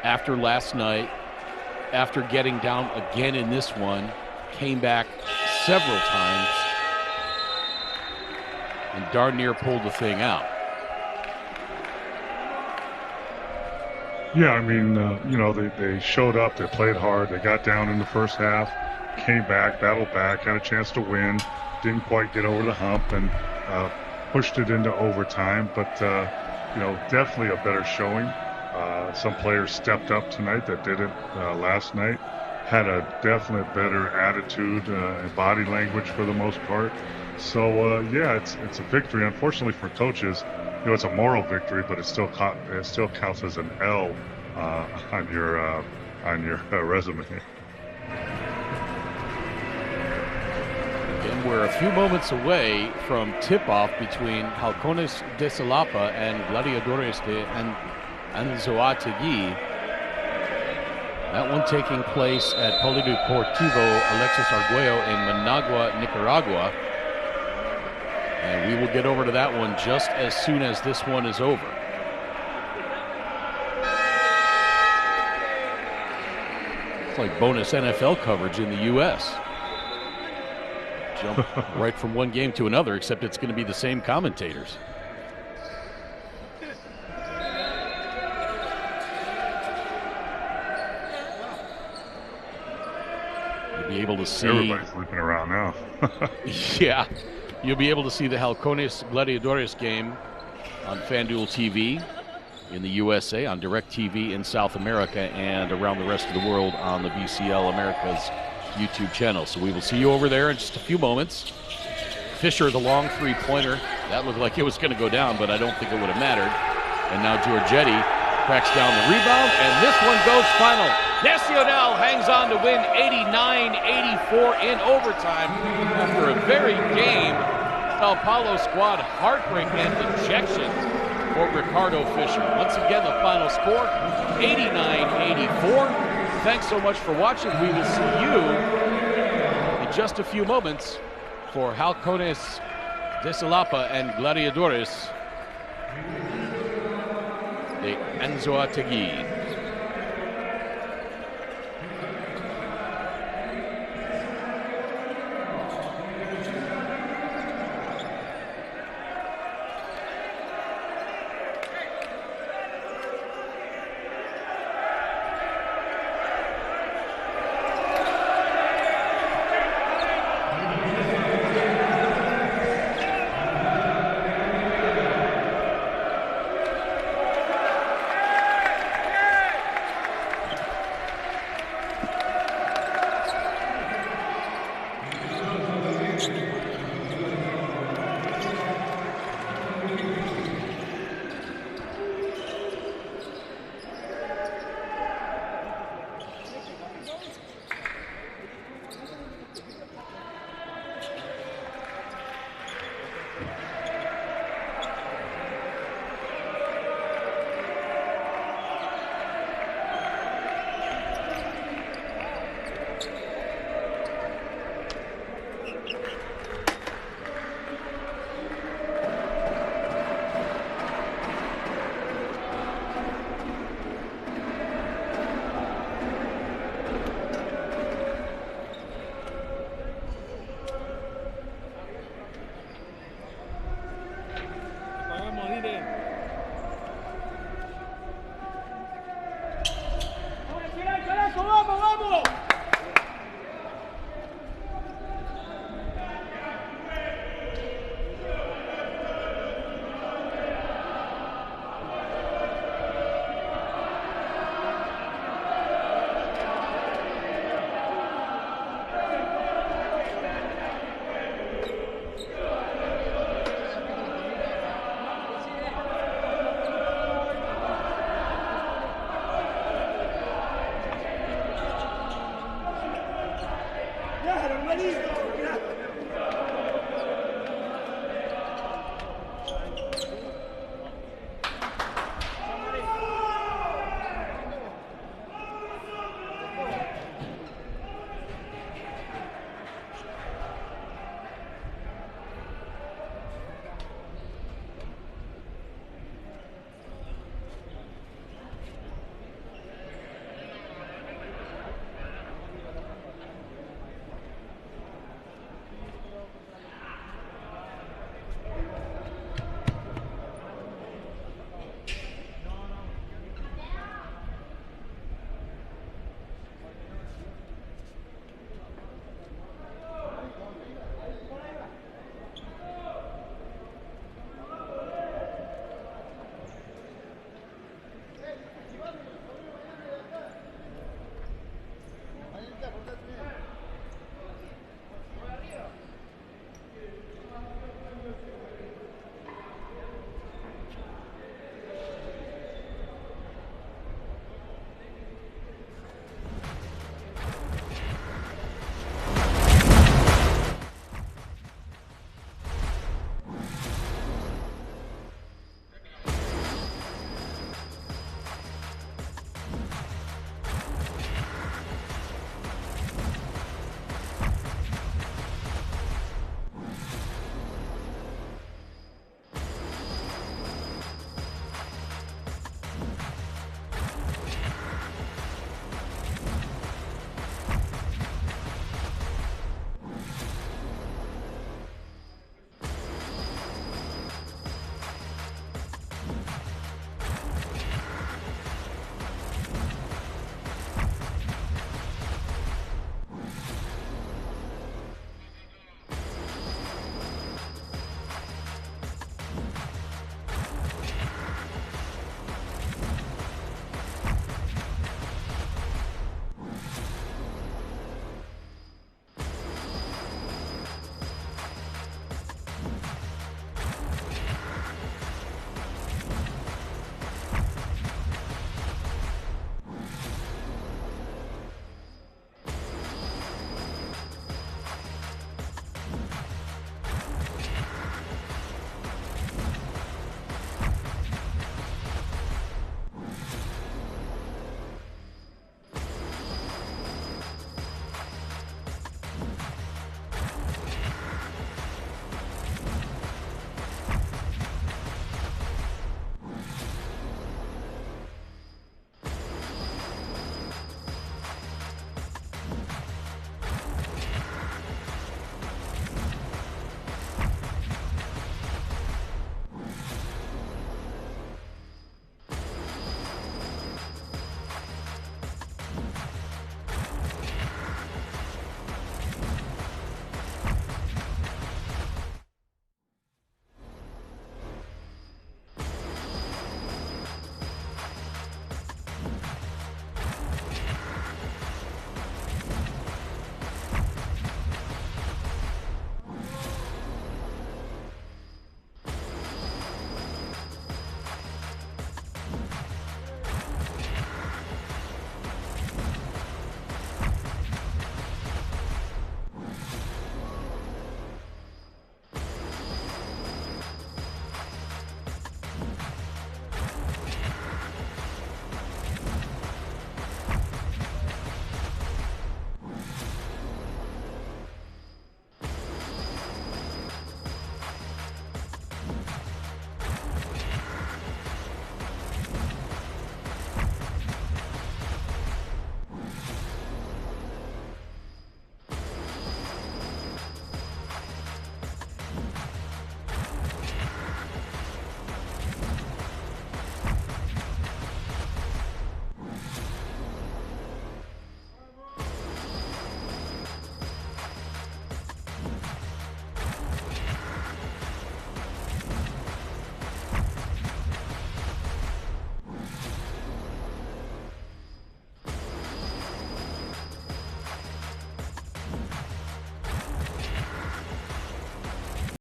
after last night, after getting down again in this one, came back several times, and darn near pulled the thing out. Yeah, I mean, they showed up, they played hard, they got down in the first half, came back, battled back, had a chance to win, didn't quite get over the hump, and pushed it into overtime. But, definitely a better showing. Some players stepped up tonight that didn't last night, had a definite better attitude and body language for the most part. So, it's a victory. Unfortunately for coaches, it's a moral victory, but it still counts as an L on your resume. And we're a few moments away from tip-off between Halcones de Xalapa and Gladiadores de Anzoátegui. That one taking place at Polideportivo Alexis Arguello in Managua, Nicaragua. And we will get over to that one just as soon as this one is over. It's like bonus NFL coverage in the U.S. Jump right from one game to another, except it's going to be the same commentators. You'll be able to see. Everybody's looking around now. Yeah. You'll be able to see the Halcones Gladiadores game on FanDuel TV in the USA, on DirecTV in South America, and around the rest of the world on the BCL America's YouTube channel. So we will see you over there in just a few moments. Fisher, the long three-pointer. That looked like it was going to go down, but I don't think it would have mattered. And now Giorgetti cracks down the rebound, and this one goes final. Nacional hangs on to win 89-84 in overtime after a very game São Paulo squad heartbreak and dejection for Ricardo Fisher. Once again, the final score, 89-84. Thanks so much for watching. We will see you in just a few moments for Halcones de Xalapa and Gladiadores de Anzoátegui.